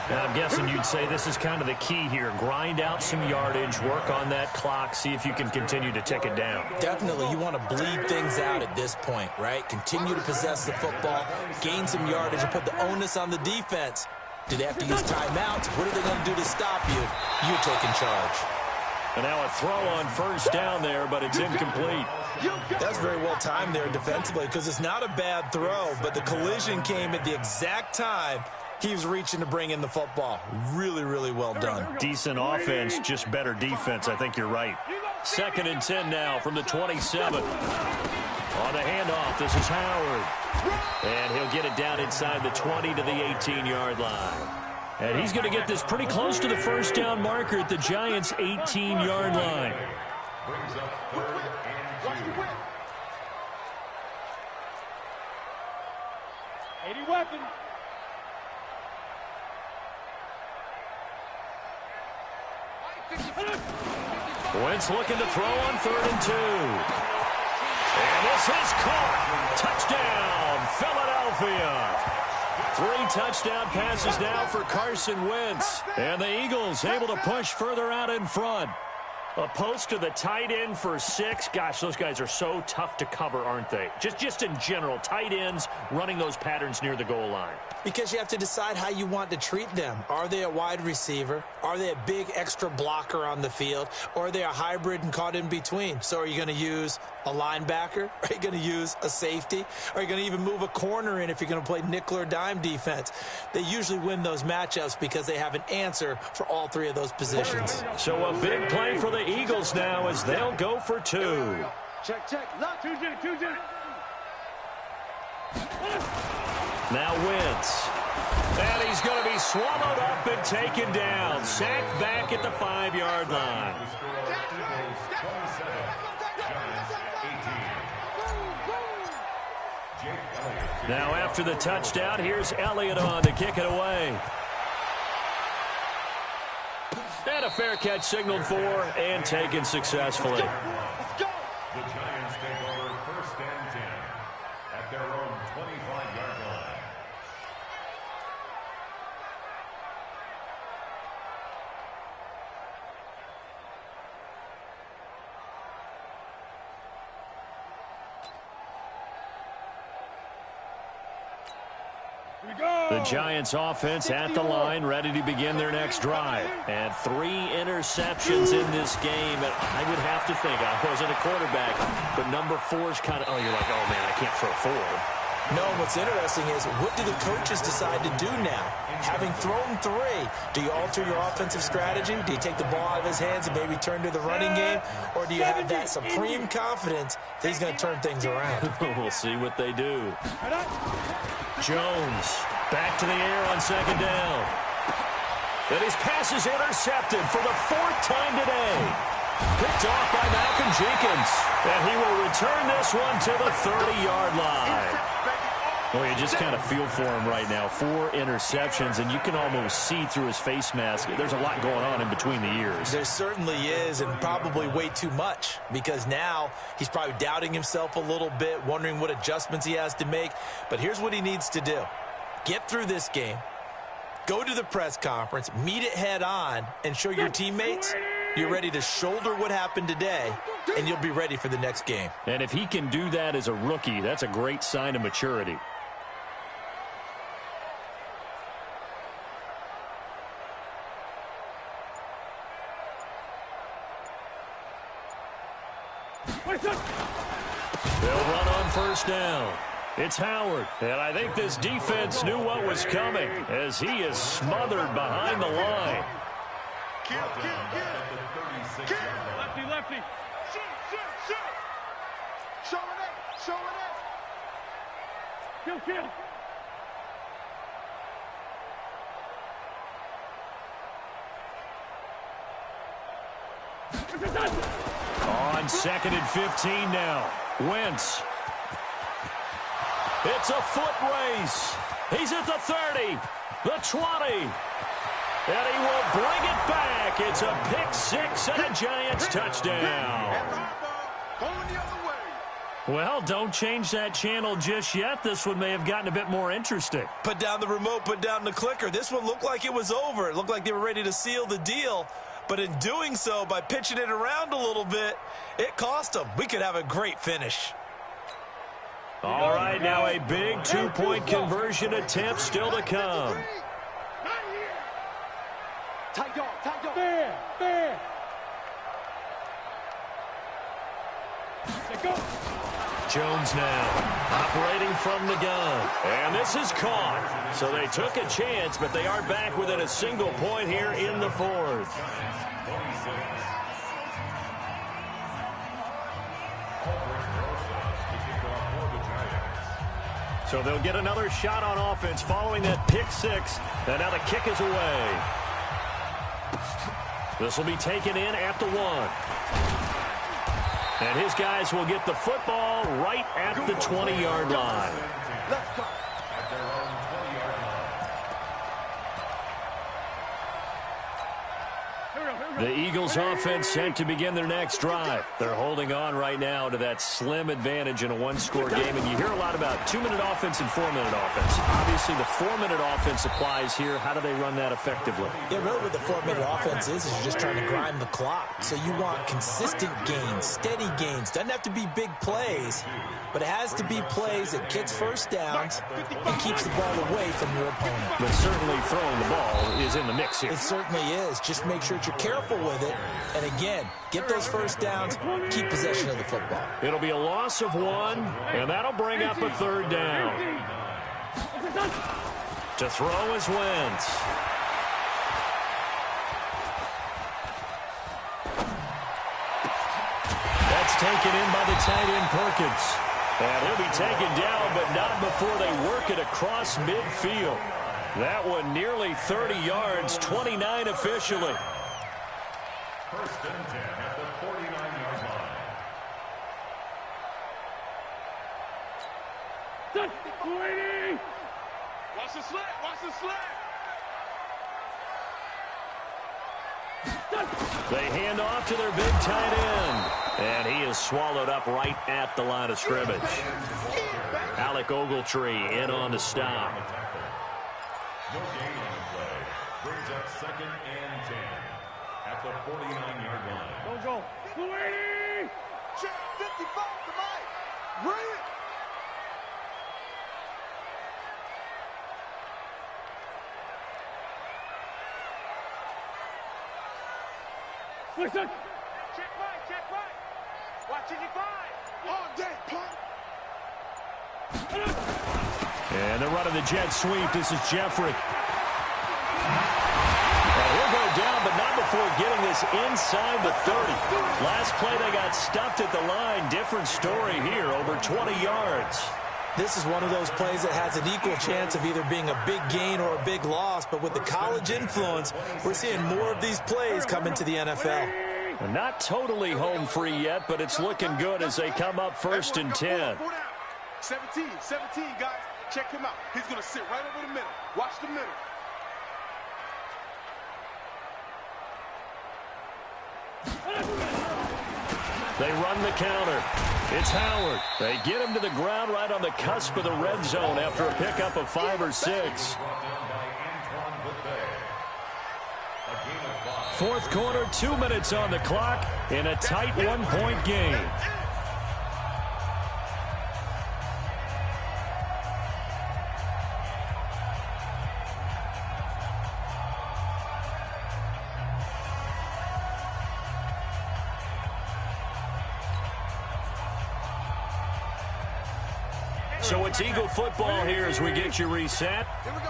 Now, I'm guessing you'd say this is kind of the key here. Grind out some yardage, work on that clock, see if you can continue to tick it down. Definitely, you want to bleed things out at this point, right? Continue to possess the football, gain some yardage, and put the onus on the defense. Do they have to use timeouts? What are they going to do to stop you? You're taking charge. And now a throw on 1st down there, but it's incomplete. That's very well timed there defensively because it's not a bad throw, but the collision came at the exact time he was reaching to bring in the football. Really, really well done. Decent offense, just better defense. I think you're right. 2nd and 10 now from the 27. On the handoff, this is Howard. And he'll get it down inside the 20 to the 18-yard line. And he's going to get this pretty close to the 1st down marker at the Giants' 18-yard line. Brings up 3rd and 2. 80 weapon. Wentz looking to throw on 3rd and 2. And this is caught. Touchdown, Philadelphia. 3 touchdown passes now for Carson Wentz. And the Eagles able to push further out in front. A post to the tight end for 6. Gosh, those guys are so tough to cover, aren't they? Just in general, tight ends running those patterns near the goal line. Because you have to decide how you want to treat them. Are they a wide receiver? Are they a big extra blocker on the field? Or are they a hybrid and caught in between? So are you going to use a linebacker? Are you going to use a safety? Are you going to even move a corner in if you're going to play nickel or dime defense? They usually win those matchups because they have an answer for all 3 of those positions. So a big play for the Eagles now as they'll go for 2. Check. Lock. 2 Now Wentz. And he's going to be swallowed up and taken down. Sacked back at the 5-yard line. Now after the touchdown, here's Elliott on to kick it away. And a fair catch signaled for and taken successfully. The Giants take over 1st and 10 at their own 25-yard line. The Giants offense at the line, ready to begin their next drive. And 3 interceptions in this game. And I would have to think, I wasn't a quarterback, but number 4 is kind of, you're like, oh, man, I can't throw 4. No, what's interesting is what do the coaches decide to do now? Having thrown 3, do you alter your offensive strategy? Do you take the ball out of his hands and maybe turn to the running game? Or do you have that supreme confidence that he's going to turn things around? We'll see what they do. Jones back to the air on 2nd down. And his pass is intercepted for the 4th time today. Picked off by Malcolm Jenkins. And he will return this one to the 30-yard line. Well, you just kind of feel for him right now. 4 interceptions, and you can almost see through his face mask. There's a lot going on in between the ears. There certainly is, and probably way too much, because now he's probably doubting himself a little bit, wondering what adjustments he has to make. But here's what he needs to do. Get through this game, go to the press conference, meet it head on, and show your teammates you're ready to shoulder what happened today, and you'll be ready for the next game. And if he can do that as a rookie, that's a great sign of maturity. They'll run on 1st down. It's Howard, and I think this defense knew what was coming as he is smothered behind the line. Lefty, lefty. Shoot. Show it. Kill. On 2nd and 15 now. Wentz. It's a foot race. He's at the 30, the 20, and he will bring it back. It's a pick six and a Giants touchdown. Well, don't change that channel just yet. This one may have gotten a bit more interesting. Put down the remote, put down the clicker. This one looked like it was over. It looked like they were ready to seal the deal. But in doing so, by pitching it around a little bit, it cost them. We could have a great finish. All right, now a big two-point conversion attempt still to come. Tight dog. Fair. Let go. Jones now operating from the gun. And this is caught. So they took a chance, but they are back within a single point here in the fourth. So they'll get another shot on offense following that pick six. And now the kick is away. This will be taken in at the 1. And his guys will get the football right at the 20-yard line. Let's go. The Eagles offense set to begin their next drive. They're holding on right now to that slim advantage in a one-score game. And you hear a lot about 2-minute offense and 4-minute offense. Obviously, the 4-minute offense applies here. How do they run that effectively? Yeah, really what the 4-minute offense is you're just trying to grind the clock. So you want consistent gains, steady gains. Doesn't have to be big plays, but it has to be plays that gets first downs and keeps the ball away from your opponent. But certainly throwing the ball is in the mix here. It certainly is. Just make sure that you're careful with it. And again, get those first downs, keep possession of the football. It'll be a loss of 1, and that'll bring up a 3rd down. To throw is Wentz. That's taken in by the tight end Perkins. And he'll be taken down, but not before they work it across midfield. That one nearly 30 yards, 29 officially. 1st and 10 at the 49-yard line. Watch the slant. They hand off to their big tight end. And he is swallowed up right at the line of scrimmage. Alec Ogletree in on the stop. No gain on the play. Brings up 2nd and 10 at the 49-yard line. Don't go. Flutie! Check 55 to Mike. Bring it. Listen. Check right. Watch 85. All day, punk. And they're running the jet sweep. This is Jeffrey. And he'll go down, but not before getting this inside the 30. Last play, they got stuffed at the line. Different story here, over 20 yards. This is one of those plays that has an equal chance of either being a big gain or a big loss. But with the college influence, we're seeing more of these plays come into the NFL. And not totally home free yet, but it's looking good as they come up 1st and 10. 17, guys. Check him out. He's going to sit right over the middle. Watch the middle. They run the counter. It's Howard. They get him to the ground right on the cusp of the red zone after a pickup of 5 or 6. 4th quarter, 2 minutes on the clock in a tight 1-point game. So it's Eagle football here as we get you reset.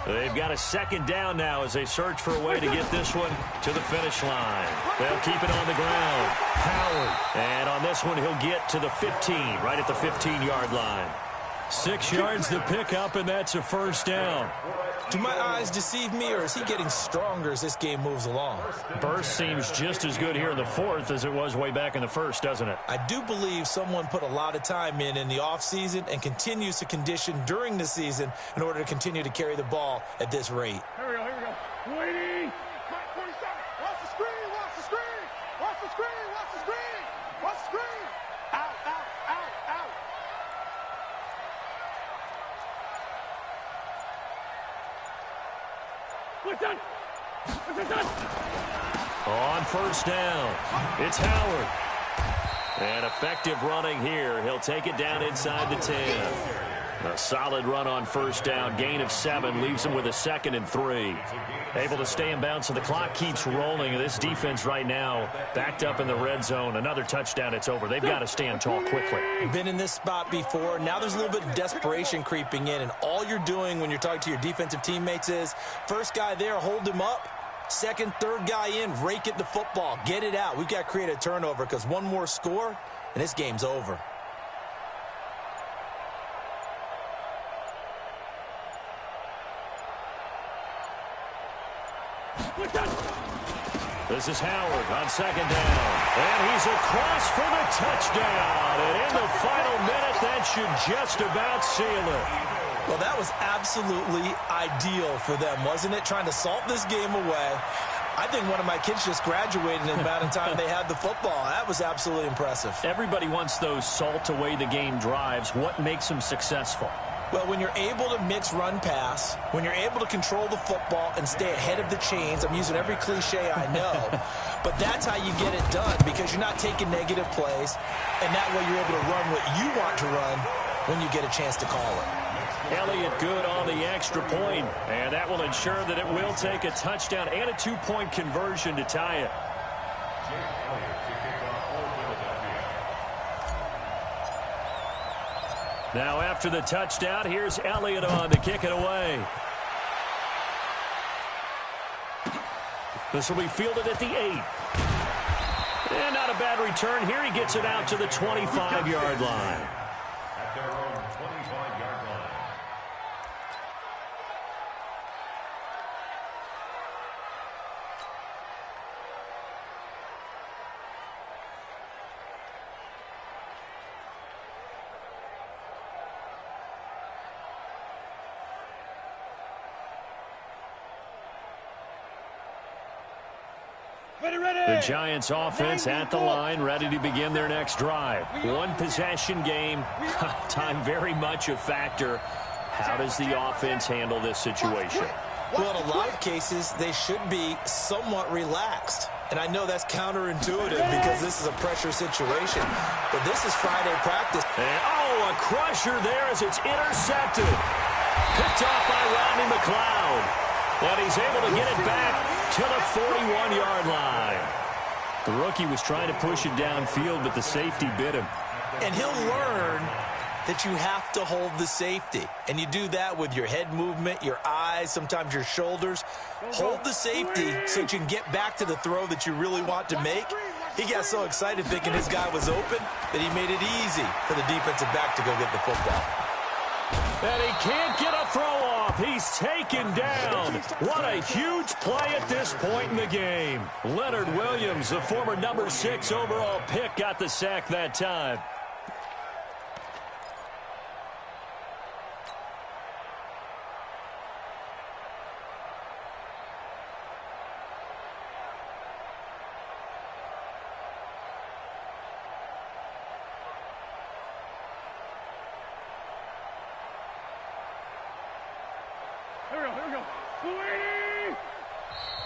They've got a second down now as they search for a way to get this one to the finish line. They'll keep it on the ground. Howard. And on this one, he'll get to the 15, right at the 15-yard line. 6 yards to pick up, and that's a first down. Do my eyes deceive me, or is he getting stronger as this game moves along? Burst seems just as good here in the fourth as it was way back in the first, doesn't it? I do believe someone put a lot of time in the offseason and continues to condition during the season in order to continue to carry the ball at this rate. Here we go. Waiting. Mike 47. Watch the screen. Watch the screen. Watch the screen. Watch the screen. Watch the screen. Out, out, out, out. What's done? What's done? On first down, it's Howard. And effective running here. He'll take it down inside the 10. A solid run on first down. Gain of 7 leaves him with a 2nd and 3. Able to stay in bounds, so the clock keeps rolling. And this defense right now backed up in the red zone. Another touchdown, it's over. They've got to stand tall quickly. Been in this spot before. Now there's a little bit of desperation creeping in. And all you're doing when you're talking to your defensive teammates is, first guy there, hold him up. Second, third guy in, rake at the football. Get it out. We've got to create a turnover because one more score, and this game's over. This is Howard on second down. And he's across for the touchdown. And in the final minute, that should just about seal it. Well, that was absolutely ideal for them, wasn't it? Trying to salt this game away. I think one of my kids just graduated in the amount of time they had the football. That was absolutely impressive. Everybody wants those salt-away-the-game drives. What makes them successful? Well, when you're able to mix run-pass, when you're able to control the football and stay ahead of the chains, I'm using every cliche I know, but that's how you get it done because you're not taking negative plays, and that way you're able to run what you want to run when you get a chance to call it. Elliott good on the extra point, and that will ensure that it will take a touchdown and a 2-point conversion to tie it. Now after the touchdown, here's Elliott on to kick it away. This will be fielded at the 8. And not a bad return here. He gets it out to the 25-yard line. At their own 25-yard line. The Giants offense at the line, ready to begin their next drive. One possession game, time very much a factor. How does the offense handle this situation? Well, in a lot of cases, they should be somewhat relaxed. And I know that's counterintuitive because this is a pressure situation. But this is Friday practice. And, oh, a crusher there as it's intercepted. Picked off by Rodney McLeod. And he's able to get it back to the 41-yard line. The rookie was trying to push it downfield, but the safety bit him. And he'll learn that you have to hold the safety. And you do that with your head movement, your eyes, sometimes your shoulders. Hold the safety so that you can get back to the throw that you really want to make. He got so excited thinking his guy was open that he made it easy for the defensive back to go get the football. And he can't get a throw off. He's taken down. What a huge play at this point in the game. Leonard Williams, the former number 6 overall pick, got the sack that time.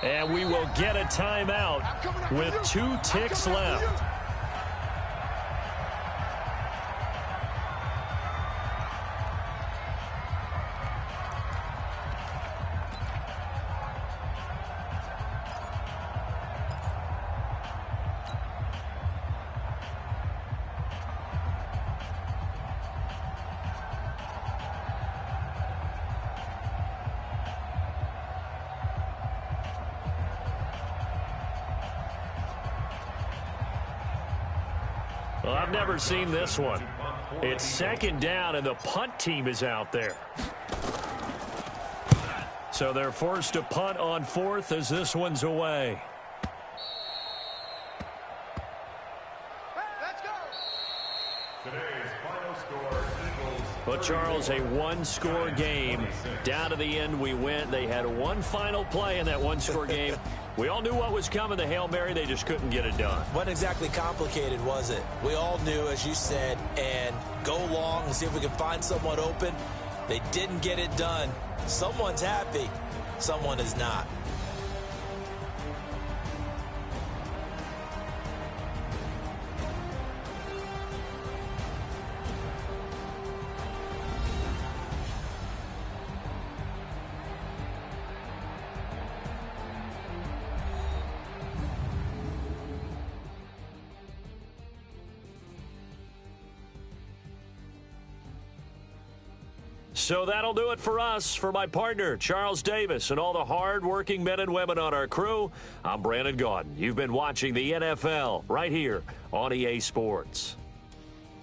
And we will get a timeout with 2 ticks left. Well, I've never seen this one. It's second down, and the punt team is out there. So they're forced to punt on fourth as this one's away. Let's go. Today's final score, Eagles. Well, Charles, a one-score game. Down to the end we went. They had one final play in that one-score game. We all knew what was coming, the Hail Mary. They just couldn't get it done. Wasn't exactly complicated, was it? We all knew, as you said, and go long and see if we can find someone open. They didn't get it done. Someone's happy. Someone is not. So that'll do it for us. For my partner, Charles Davis, and all the hard-working men and women on our crew, I'm Brandon Gaudin. You've been watching the NFL right here on EA Sports.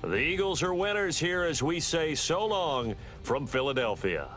The Eagles are winners here as we say so long from Philadelphia.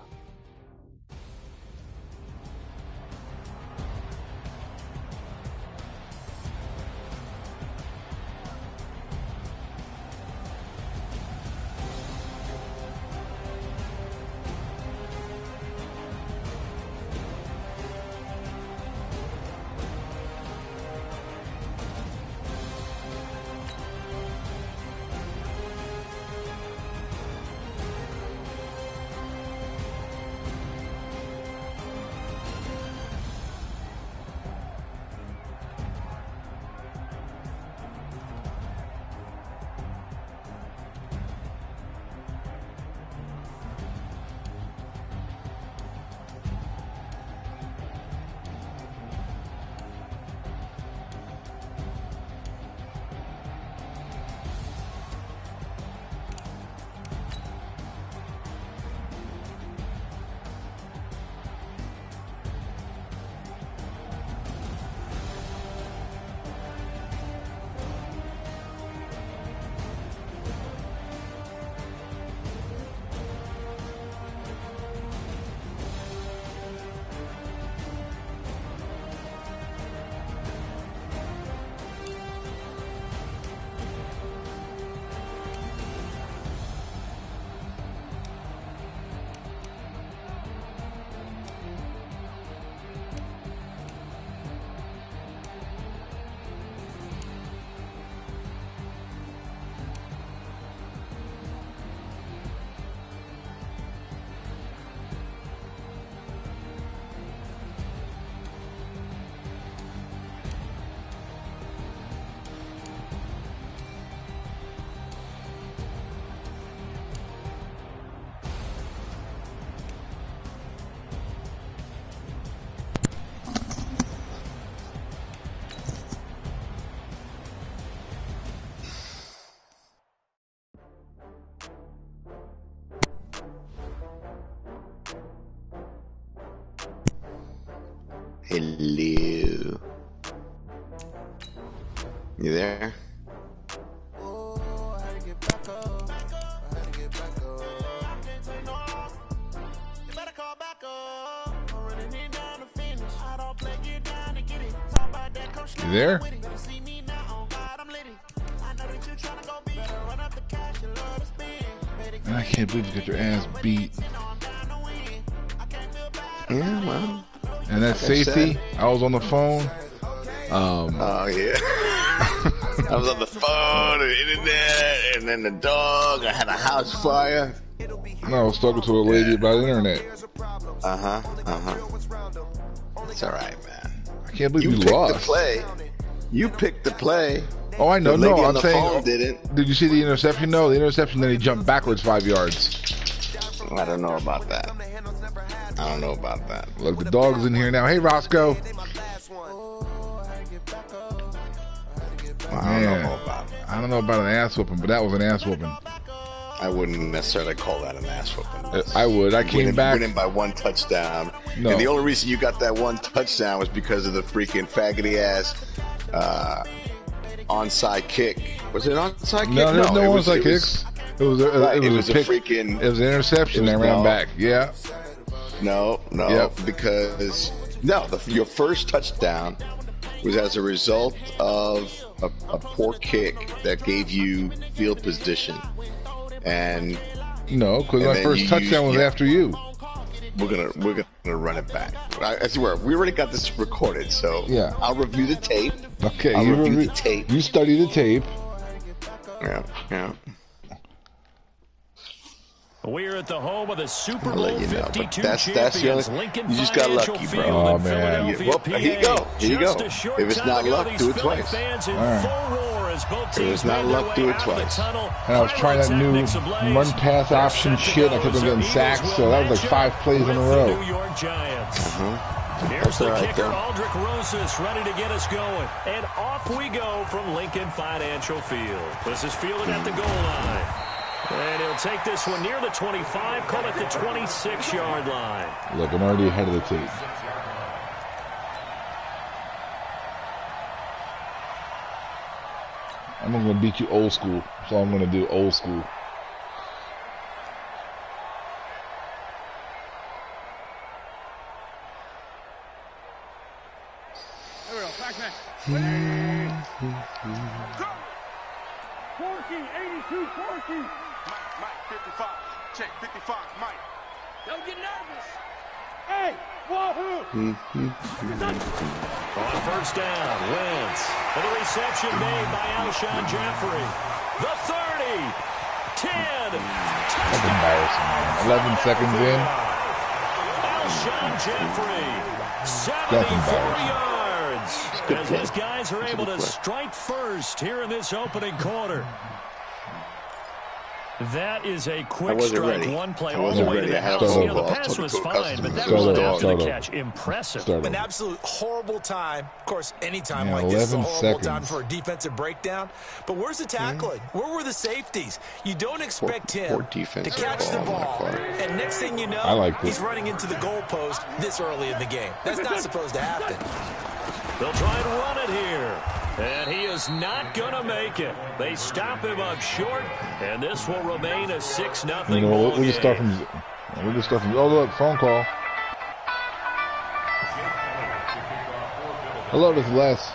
Hello. You there? You there? I can't believe you got your ass beat. Yeah, well. And that safety, I was on the phone. Oh, yeah. I was on the phone, the internet, and then the dog. I had a house fire. No, I was talking to a lady about the internet. It's all right, man. I can't believe you picked lost. The play. You picked the play. Oh, I know. The lady No, on I'm the saying. phone didn't. Did you see the interception? No, the interception. Then he jumped backwards 5 yards. I don't know about that. I don't know about that. Look, the dog's in here now. Hey, Roscoe. I don't know about that. I don't know about an ass whooping, but that was an ass whooping. I wouldn't necessarily call that an ass whooping. I would. I came back. Winning by one touchdown. No. And the only reason you got that one touchdown was because of the freaking faggoty ass onside kick. Was it an onside kick? No, there's no onside it kicks. It was a pick. Freaking. It was an interception. They ran back. Yeah. No, because your first touchdown was as a result of a poor kick that gave you field position, and no, because my first touchdown was after you. We're gonna run it back. I swear, we already got this recorded, so yeah, I'll review the tape. Okay, I'll review the tape. You study the tape. Yeah. We're at the home of the Super Bowl 52 that's champions, the only, Lincoln you just got Financial lucky, Field bro. Oh, in man. Philadelphia, Here you go. If it's not luck, do it twice. Fans in All full roar as both If teams it's not made their luck, way do it out of the twice. tunnel. And I was trying that new run-pass option shit. I kept on getting sacked, so that was like 5 plays in a row. New York Giants. Here's the kicker, Aldrich Rosas, ready to get us going. And off we go from Lincoln Financial Field. This is fielded at the goal line. And he'll take this one near the 25, call it the 26-yard line. Look, I'm already ahead of the tape. I'm going to beat you old school. That's all I'm going to do, old school. There we go. Back man. Go. 14, 82, 14. Mike, 55. Check, 55, Mike. Don't get nervous. Hey, wahoo! On first down, Wentz. And the reception made by Alshon Jeffrey. The 30, 10. That's embarrassing, man. 11 seconds in. Alshon Jeffrey, 74 yards. As his guys are able to strike first here in this opening quarter. That is a quick strike, one play all the way to the house. You know, the pass was fine, but that was after the catch. Impressive. An absolute horrible time. Of course, any time like this is a horrible time for a defensive breakdown. But where's the tackling? Where were the safeties? You don't expect him to catch the ball. And next thing you know, he's running into the goalpost this early in the game. That's not supposed to happen. They'll try and run it here. And he is not going to make it. They stop him up short, and this will remain a 6-0 ball game. We'll just start from, oh, look, phone call. Hello, this is Les.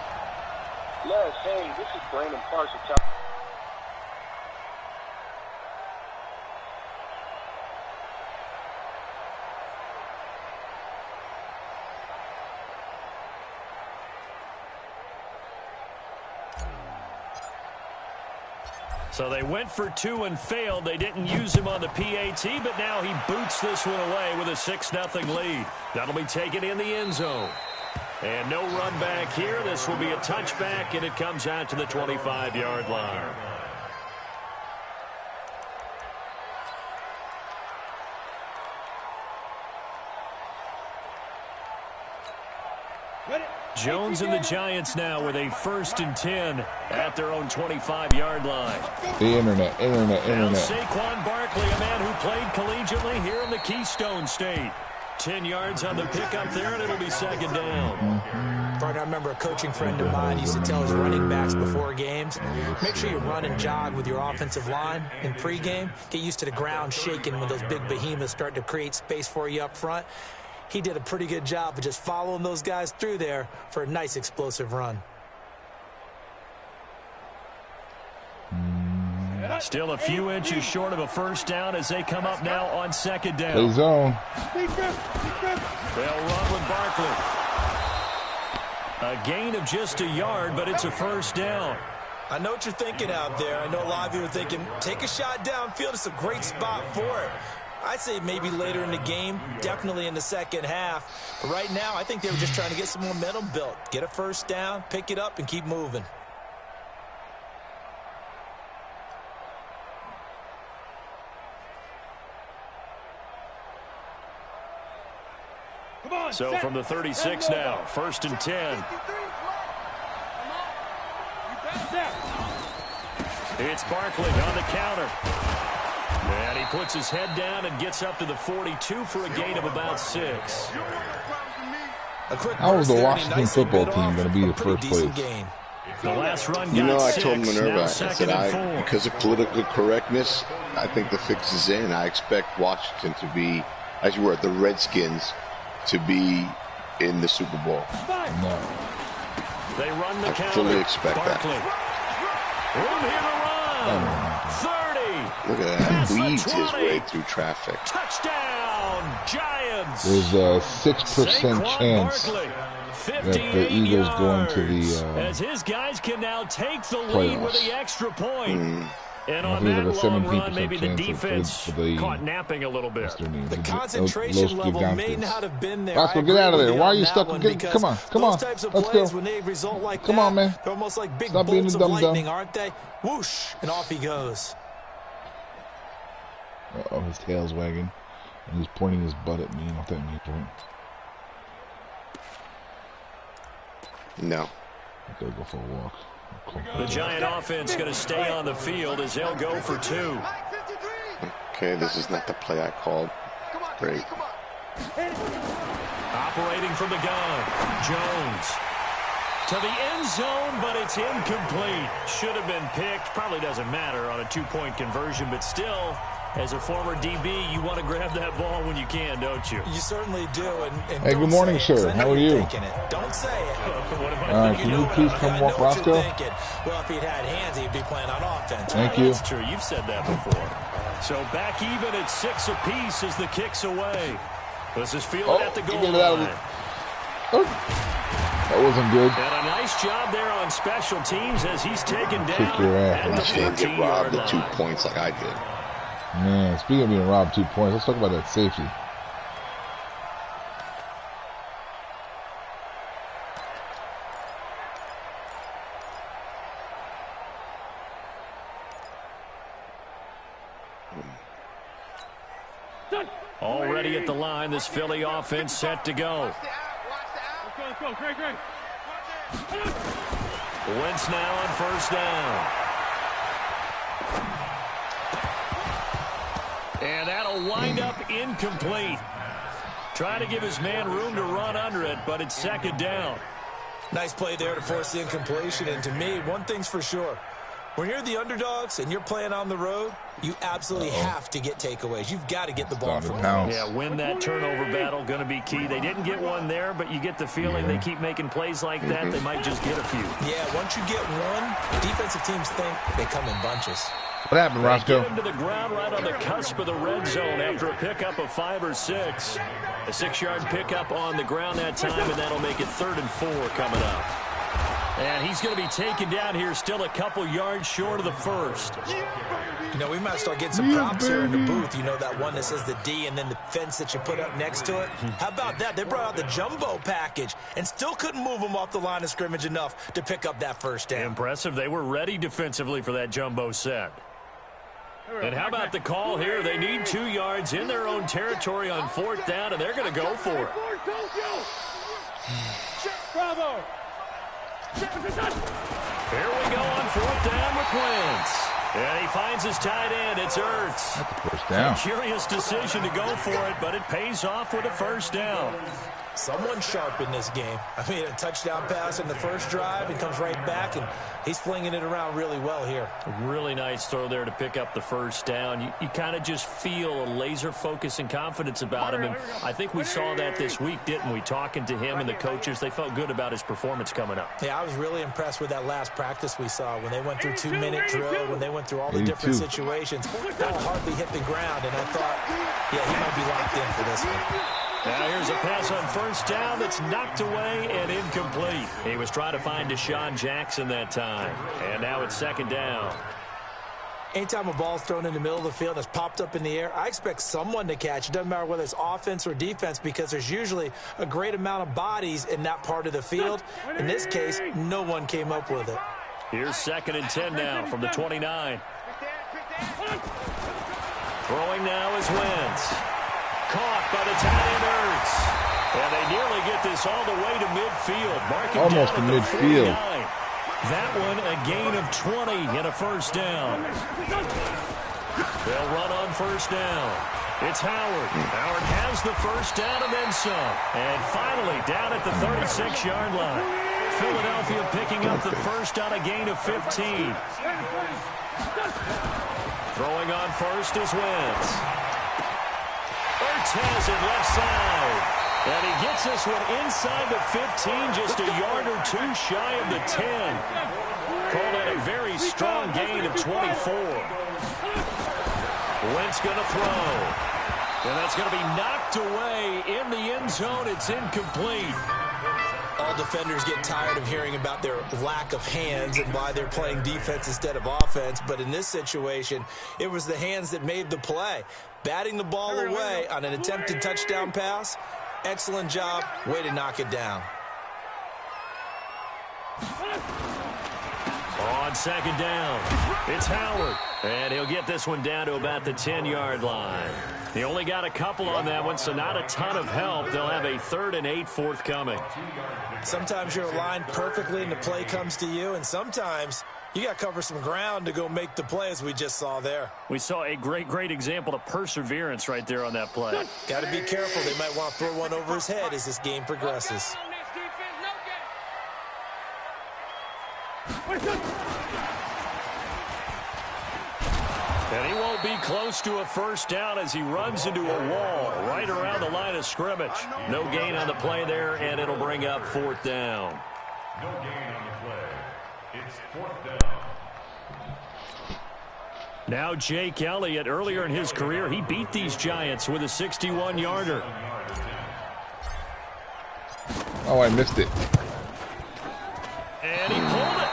Les, hey, this is Brandon Parks. So they went for 2 and failed. They didn't use him on the PAT, but now he boots this one away with a 6-0 lead. That'll be taken in the end zone. And no run back here. This will be a touchback, and it comes out to the 25-yard line. Jones and the Giants now with a 1st and 10 at their own 25-yard line. The internet. Now Saquon Barkley, a man who played collegiately here in the Keystone State. 10 yards on the pickup there, and it'll be 2nd down. I remember a coaching friend of mine used to tell his running backs before games, make sure you run and jog with your offensive line in pregame. Get used to the ground shaking when those big behemoths start to create space for you up front. He did a pretty good job of just following those guys through there for a nice explosive run. Still a few inches short of a 1st down as they come up now on 2nd down. Play zone. They'll run with Barkley. A gain of just a yard, but it's a 1st down. I know what you're thinking out there. I know a lot of you are thinking, take a shot downfield. It's a great spot for it. I'd say maybe later in the game, definitely in the second half. But right now, I think they were just trying to get some momentum built. Get a 1st down, pick it up, and keep moving. So from the 36 now, 1st and 10. It's Barkley on the counter. And he puts his head down and gets up to the 42 for a gain of about 6. How was the Washington football team going to be the first place? The last run You know, got I 6, told Minerva, now I said, 2nd and 4. because of political correctness, I think the fix is in. I expect Washington to be, as you were, the Redskins to be in the Super Bowl. No. They run the I counter. fully expect Barkley. Room here to run. 30. Look at that. Weaves his way through traffic. Touchdown, Giants. There's a 6% chance that the Eagles go into the as his guys can now take the lead with the extra point. And on that like a long run, 17% maybe the chance defense caught napping a little bit. The concentration level may not have been there. Roscoe, get out of there. Why are you stuck? Come on. Let's go. When they result like Come on, man. They're almost like big Stop being bolts a of dum-dum. lightning, aren't they? Whoosh, and off he goes. Uh-oh, his tail's wagging. And he's pointing his butt at me. I don't know what that means, right? No. I gotta go for a walk. The Giant offense going to stay on the field as they'll go for 2. Okay, this is not the play I called. Great. Operating from the gun, Jones. To the end zone, but it's incomplete. Should have been picked. Probably doesn't matter on a 2-point conversion, but still, as a former DB, you want to grab that ball when you can, don't you? You certainly do. And hey, good morning, sir. How are you? Don't say it. What am I All right, can you please come walk Roscoe? Well, if he'd had hands, he'd be playing on offense. Thank you. That's true. You've said that before. So back even at 6 apiece as the kick's away. This is fielded at the goal line. That wasn't good. And a nice job there on special teams as he's taken down Kick your ass. at the He didn't get robbed 14-yard of 2 line. points like I did. Man, speaking of being robbed 2 points, let's talk about that safety. Already at the line, this Philly offense set to go. Let's go, Greg. Wentz now on first down. And that'll wind up incomplete. Trying to give his man room to run under it, but it's 2nd down. Nice play there to force the incompletion. And to me, one thing's for sure. When you're the underdogs and you're playing on the road, you absolutely have to get takeaways. You've got to get the ball from them. Yeah, win that turnover battle, going to be key. They didn't get one there, but you get the feeling they keep making plays like that, they might just get a few. Yeah, once you get one, defensive teams think they come in bunches. What happened, Roscoe? Get him to the ground right on the cusp of the red zone after a pickup of 5 or 6. A 6-yard pickup on the ground that time, and that'll make it 3rd and 4 coming up. And he's going to be taken down here still a couple yards short of the first. You know, we might start getting some props here in the booth. You know, that one that says the D and then the fence that you put up next to it. How about that? They brought out the jumbo package and still couldn't move them off the line of scrimmage enough to pick up that first down. Impressive. They were ready defensively for that jumbo set. And how about the call here? They need 2 yards in their own territory on 4th down, and they're going to go for it. Bravo. Here we go on 4th down with Wentz. And he finds his tight end. It's Ertz. That's the first down. A curious decision to go for it, but it pays off with a first down. Someone sharp in this game. I mean, a touchdown pass in the first drive and comes right back, and he's flinging it around really well here. A really nice throw there to pick up the first down. You kind of just feel a laser focus and confidence about him, and I think we saw that this week, didn't we? Talking to him and the coaches, they felt good about his performance coming up. Yeah, I was really impressed with that last practice we saw when they went through 2-minute drill, when they went through all the different situations. Ball hardly hit the ground, and I thought, yeah, he might be locked in for this one. Now here's a pass on first down that's knocked away and incomplete. He was trying to find Deshaun Jackson that time. And now it's 2nd down. Anytime a ball's thrown in the middle of the field and it's popped up in the air, I expect someone to catch. It doesn't matter whether it's offense or defense because there's usually a great amount of bodies in that part of the field. In this case, no one came up with it. Here's 2nd and 10 now from the 29. Throwing now is Wentz. Caught by the tight end Ertz. And they nearly get this all the way to midfield. Almost to midfield. That one a gain of 20 and a first down. They'll run on first down. It's Howard. Howard has the first down and then some. And finally down at the 36-yard line. Philadelphia picking up the first on a gain of 15. Throwing on first is Wentz. Ertz has it left side. And he gets this one inside the 15, just a yard or two shy of the 10. Called that a very strong gain of 24. Wentz going to throw. And that's going to be knocked away in the end zone. It's incomplete. All defenders get tired of hearing about their lack of hands and why they're playing defense instead of offense. But in this situation, it was the hands that made the play. Batting the ball away on an attempted touchdown pass. Excellent job. Way to knock it down. On second down, it's Howard. And he'll get this one down to about the 10-yard line. He only got a couple on that one, so not a ton of help. They'll have a 3rd and 8 forthcoming. Sometimes you're aligned perfectly and the play comes to you, and sometimes you got to cover some ground to go make the play, as we just saw there. We saw a great example of perseverance right there on that play. Got to be careful. They might want to throw one over his head as this game progresses. And he won't be close to a first down as he runs into a wall right around the line of scrimmage. No gain on the play there, and it'll bring up 4th down. No gain on the play. It's 4th down. Now Jake Elliott, earlier in his career, he beat these Giants with a 61-yarder. Oh, I missed it. And he pulled it.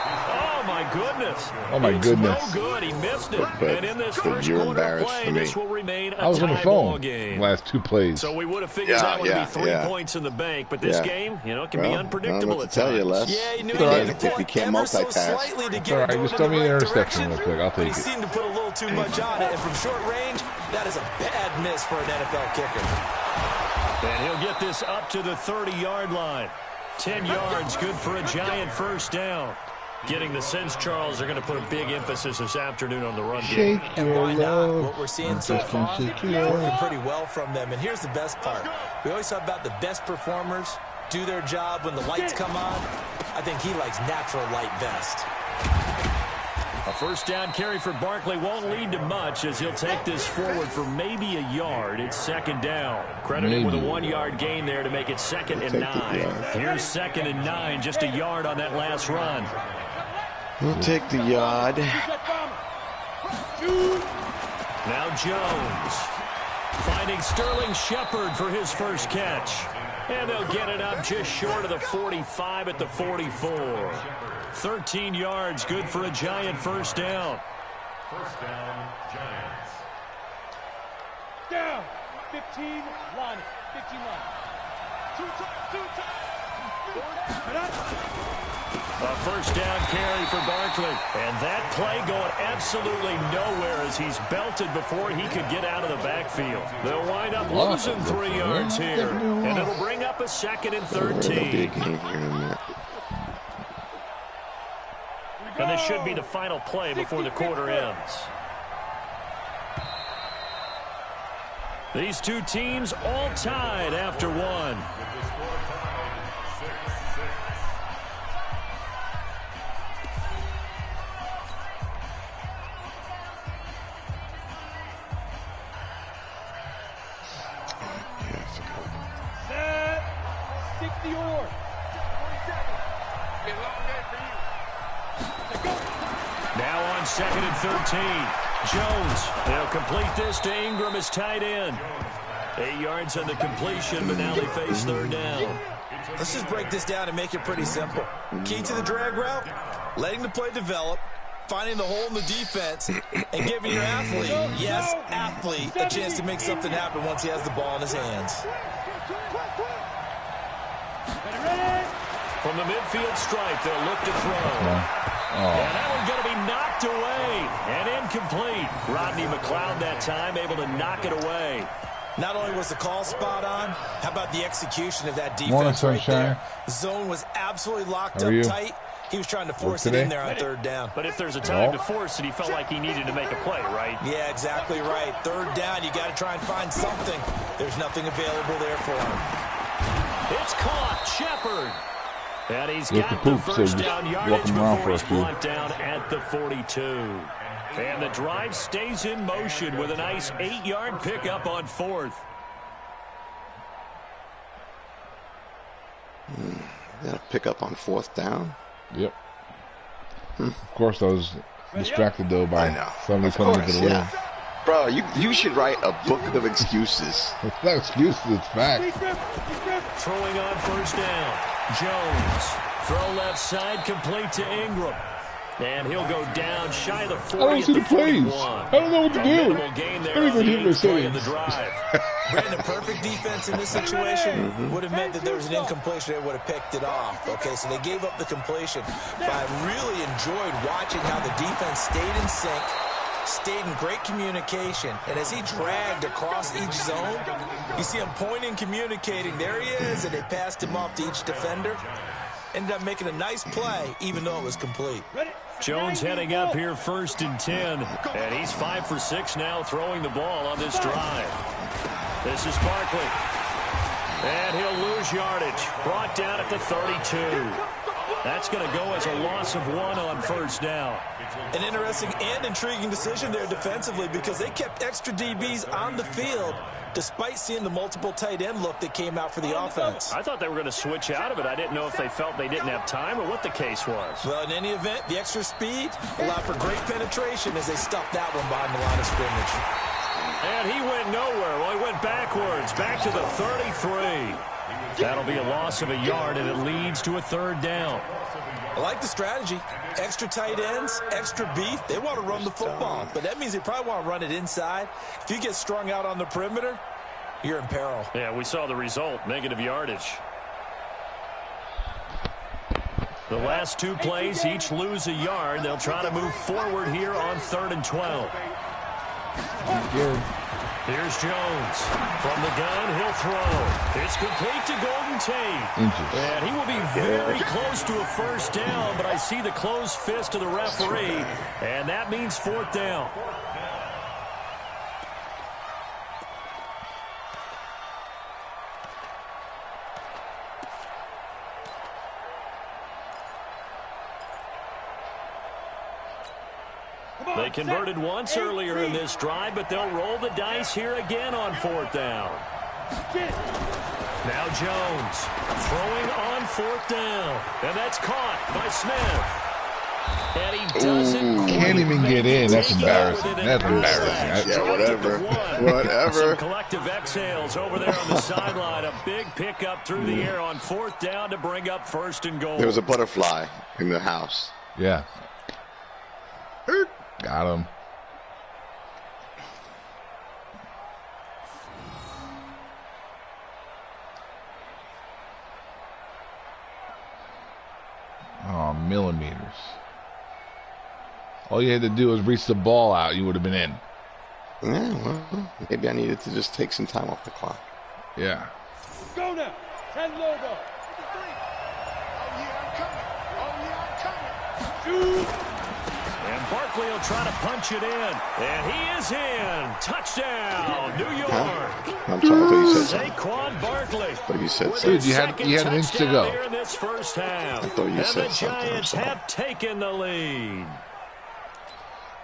Oh, my goodness. Oh, my goodness. It's no good. He missed it. But and in this first you're quarter embarrassed play, for me. this will remain a I was on the tie ball phone game. last 2 plays. So we would have figured that one to be 3 points in the bank. But this game, you know, it can be unpredictable at times. Yeah, he knew he right. needed to If you can't ever so multitask. slightly to All get right, it just going throw in me the an right interception direction. real quick. I'll But he take it. seemed to put a little too much on it, and from short range, that is a bad miss for an NFL kicker. And he'll get this up to the 30-yard line. 10 yards, good for a Giant first down. Getting the sense, Charles, they're going to put a big emphasis this afternoon on the run game. And why not? What we're seeing so far, working pretty well from them. And here's the best part. We always talk about the best performers do their job when the lights come on. I think he likes natural light best. A first down carry for Barkley won't lead to much as he'll take this forward for maybe a yard. It's 2nd down. Credited with a 1-yard gain there to make it 2nd and 9. Here's 2nd and 9, just a yard on that last run. We'll take the yard. Now Jones finding Sterling Shepard for his first catch. And they'll get it up just short of the 45 at the 44. 13 yards, good for a Giant first down. First down, Giants. Down. 15, line. 15 line. Two times. A first down carry for Barkley. And that play going absolutely nowhere as he's belted before he could get out of the backfield. They'll wind up losing 3 yards here. And it'll bring up a 2nd and 13. And this should be the final play before the quarter ends. These two teams all tied after one. Set. 60 or. Now on 2nd and 13. Jones, they'll complete this to Ingram as tight end. 8 yards on the completion, but now they face 3rd down. Let's just break this down and make it pretty simple. Key to the drag route, letting the play develop, finding the hole in the defense, and giving your athlete, yes, athlete, a chance to make something happen once he has the ball in his hands. From the midfield stripe, they'll look to throw. And that one's going to be knocked away and incomplete. Rodney McLeod that time able to knock it away. Not only was the call spot on, how about the execution of that defense right there? The zone was absolutely locked up tight. He was trying to force it in there on 3rd down. But if there's a time to force it, he felt like he needed to make a play, right? Yeah, exactly right. 3rd down, you got to try and find something. There's nothing available there for him. It's caught. Shepard. And he's Get got the the poop, so first just down walk yardage him around before for he's a few. brought down at the 42. And the drive stays in motion with a nice 8-yard pickup on 4th. Got a pickup on 4th down. Yep. Of course, I was distracted though by somebody coming into the room. Bro, you should write a book of excuses. It's not excuses, it's facts. Throwing on first down. Jones. Throw left side, complete to Ingram. And he'll go down shy of the 40 I don't see the plays. I don't know what to do. I don't even hear my settings. Brandon, perfect defense in this situation would have meant that there was an incompletion. They would have picked it off. Okay, so they gave up the completion. But I really enjoyed watching how the defense stayed in sync, stayed in great communication. And as he dragged across each zone, you see him pointing, communicating. There he is, and they passed him off to each defender. Ended up making a nice play, even though it was complete. Jones heading up here 1st and 10. And he's 5 for 6 now throwing the ball on this drive. This is Barkley. And he'll lose yardage. Brought down at the 32. That's going to go as a loss of 1 on first down. An interesting and intriguing decision there defensively because they kept extra DBs on the field despite seeing the multiple tight end look that came out for the offense. I thought they were going to switch out of it. I didn't know if they felt they didn't have time or what the case was. Well, in any event, the extra speed allowed for great penetration as they stuffed that one behind the line of scrimmage. And he went nowhere. Well, he went backwards, back to the 33. That'll be a loss of a yard, and it leads to a 3rd down. I like the strategy. Extra tight ends, extra beef. They want to run the football, but that means they probably want to run it inside. If you get strung out on the perimeter, you're in peril. Yeah, we saw the result, negative yardage. The last 2 plays each lose a yard. They'll try to move forward here on 3rd and 12. Here's Jones. From the gun, he'll throw. It's complete to Golden Tate. And he will be very close to a first down, but I see the closed fist of the referee, and that means 4th down. They converted once earlier in this drive, but they'll roll the dice here again on 4th down. Now Jones throwing on 4th down. And that's caught by Smith. And he doesn't can't even get in. That's embarrassing. That's embarrassing. Yeah, whatever. Whatever. Some collective exhales over there on the sideline. A big pickup through the air on 4th down to bring up 1st and goal. There was a butterfly in the house. Yeah. Got him. Oh, millimeters. All you had to do was reach the ball out. You would have been in. Yeah, well, maybe I needed to just take some time off the clock. Yeah. Go now. 10 logo. Oh, yeah, I'm coming. Oh, yeah, I'm coming. And Barkley will try to punch it in. And he is in. Touchdown, New York. I'm sorry, I thought you said something. Saquon Barkley. But you said with something. Dude, you had an inch to go. Here in this first half. I thought you said and the something. I'm Giants sorry. have taken the lead.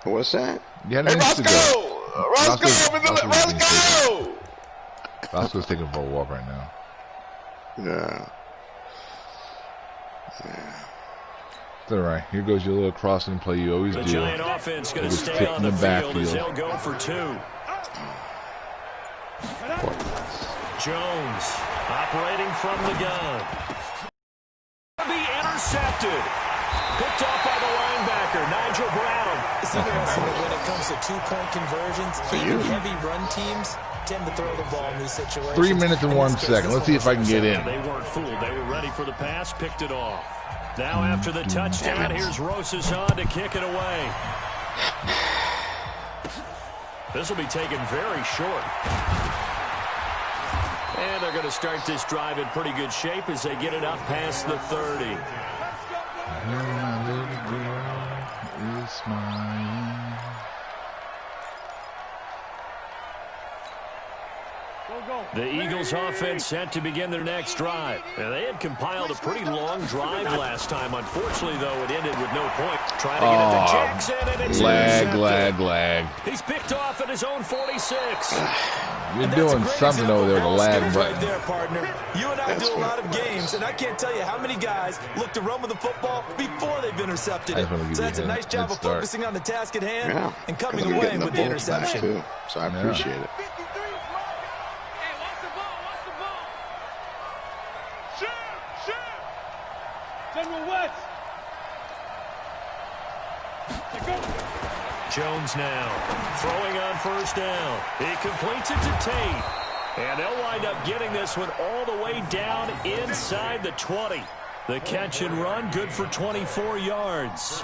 What's that? You had an inch to go. Roscoe's taking for a walk right now. Yeah. It's all right. Here goes your little crossing play you always The do. Giant offense going to Just stay kick on in the the field as backfield. they'll go for 2. Jones operating from the gun. Be intercepted. Picked off by the linebacker, Nigel Bradham. It's interesting that when it comes to 2-point conversions, even heavy run teams tend to throw the ball in these situations. 3 minutes and 1 second. Let's see if I can get in. They weren't fooled. They were ready for the pass, picked it off. Now after the touchdown, here's Rosas on to kick it away. This will be taken very short. And they're going to start this drive in pretty good shape as they get it up past the 30. My little girl is smiling. The Eagles offense set to begin their next drive. Now, they had compiled a pretty long drive last time. Unfortunately, though, it ended with no point. Trying to get it to Jackson, and it's lag. He's picked off at his own 46. You're doing something over there with the lag button. Right there, partner. You and I do a lot of games, and I can't tell you how many guys look to run with the football before they've intercepted it. So that's a nice job of focusing on the task at hand and coming away with the interception. Too, so I appreciate it. Jones now throwing on first down. He completes it to Tate. And they'll wind up getting this one all the way down inside the 20. The catch and run, good for 24 yards.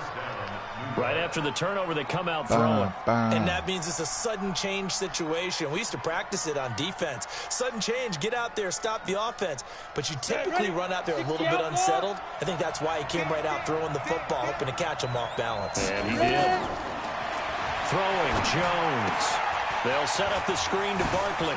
Right after the turnover, they come out throwing. And that means it's a sudden change situation. We used to practice it on defense. Sudden change, get out there, stop the offense. But you typically run out there a little bit unsettled. I think that's why he came right out throwing the football, hoping to catch him off balance. And he did. Throwing, Jones. They'll set up the screen to Barkley.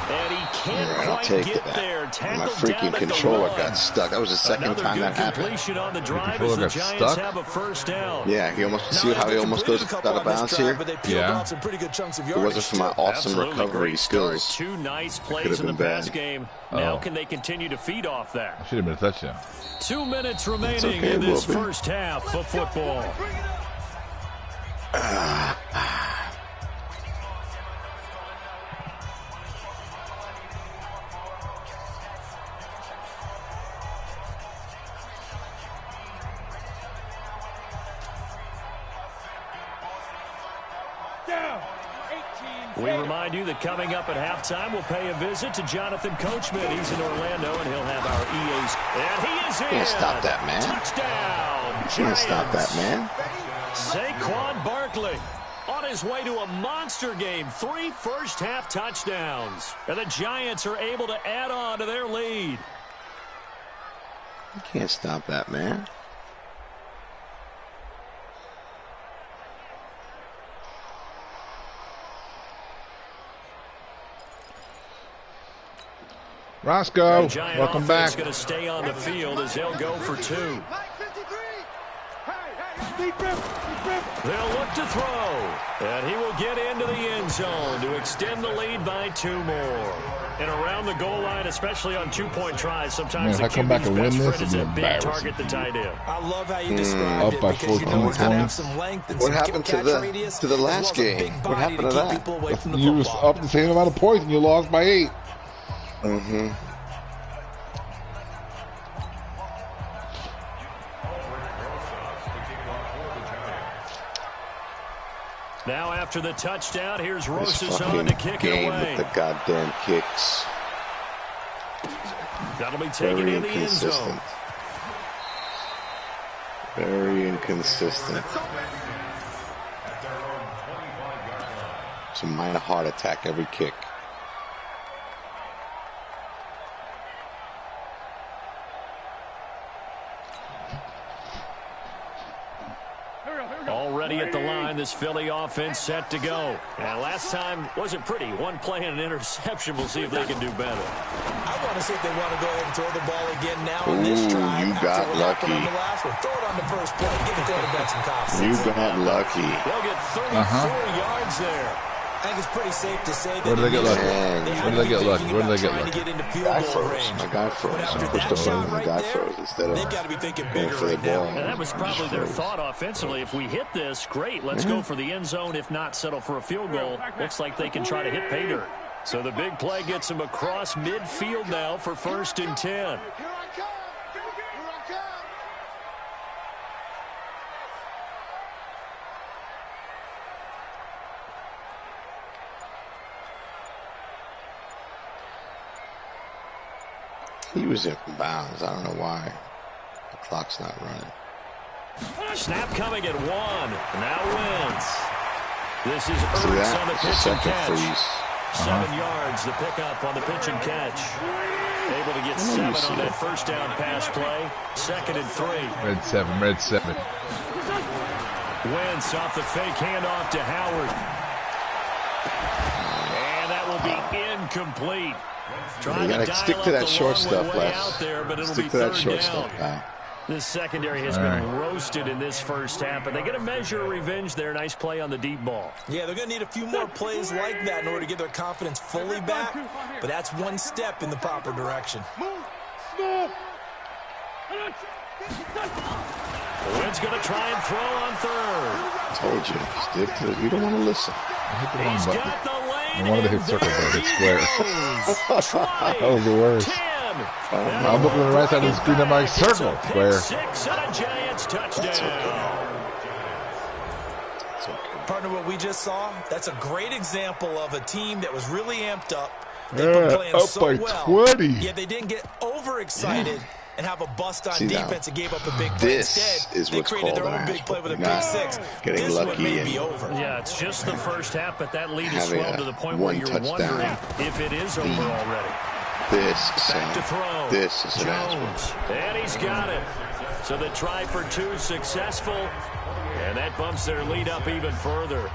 And he can't quite get there. My freaking controller got stuck. That was the second time that happened. Completion on the drive as the Giants have a first down. Yeah, he almost see how he almost goes out of bounds here. Yeah. It wasn't for my awesome recovery skills. Two nice plays in the pass game. Now can they continue to feed off that? Should have been a touchdown. 2 minutes remaining in this first half of football. We remind you that coming up at halftime, we'll pay a visit to Jonathan Coachman. He's in Orlando, and he'll have our EA's. And he is in. Can't stop that, man. Touchdown, Giants. Can't stop that, man. Saquon Barkley on his way to a monster game. 3 first-half touchdowns. And the Giants are able to add on to their lead. You can't stop that, man. Roscoe, welcome back. Going to stay on the field as they'll go for 2. They'll look to throw, and he will get into the end zone to extend the lead by 2 more. And around the goal line, especially on 2-point tries, sometimes the QB's best friend is a big target the tight end. I love how you described it because you know it's going to have some length and what happened to the last game? What happened to that? You was up the same amount of points and you lost by 8. Mm-hmm. Now after the touchdown, here's Rosas on to kick it away. With the goddamn kicks. That'll be taken in the end zone. Very inconsistent. It's a minor heart attack every kick. Already at the line, this Philly offense set to go. And last time wasn't pretty. One play and an interception. We'll see if they can do better. I want to see if they want to go ahead and throw the ball again now on this drive. You got lucky. On the last one. Throw it on the first play. Give the quarterback some confidence. You got lucky. They'll get 34 yards there. I think it's pretty safe to say that. Where did they get lucky? Where did they get lucky? Where did they get lucky? Guy froze. My guy froze. I pushed the button and the guy froze instead of going for the ball. And that was probably their thought offensively. If we hit this, great. Let's go for the end zone. If not, settle for a field goal. Looks like they can try to hit pay dirt. So the big play gets them across midfield now for 1st and 10. He was in bounds. I don't know why. The clock's not running. Snap coming at 1. Now wins. This is Ertz on the pitch and catch. 7 yards, the pickup on the pitch and catch. Able to get 7 on that first down pass play. 2nd and 3. Red 7, red 7. Wentz off the fake handoff to Howard. And that will be incomplete. You got to stick to that short stuff, Les. Stick to that short stuff, pal. This secondary has been roasted in this first half, but they get a measure of revenge there. Nice play on the deep ball. Yeah, they're going to need a few more plays like that in order to get their confidence fully back, but that's one step in the proper direction. Wynn's going to try and throw on third. Told you, stick to it. You don't want to listen. He's got the lane. I wanted to hit circle, but I hit square. That was the worst. I'm looking at the right side of the screen. I'm like, circle, square. 6 and a Giants touchdown. Partner, what we just saw, that's a great example of a team that was really amped up. They've been playing up so by well. 20. Yeah, they didn't get overexcited and have a bust on defense and gave up a big play. This instead. is what's they created called their own an big play with a big not 6. getting this lucky one may and be over. Yeah, it's just the first half, but that lead is swelled to the point where you're wondering if it is over already. Back to throw. This is Jones. And he's got it. So the try for 2 successful. And that bumps their lead up even further.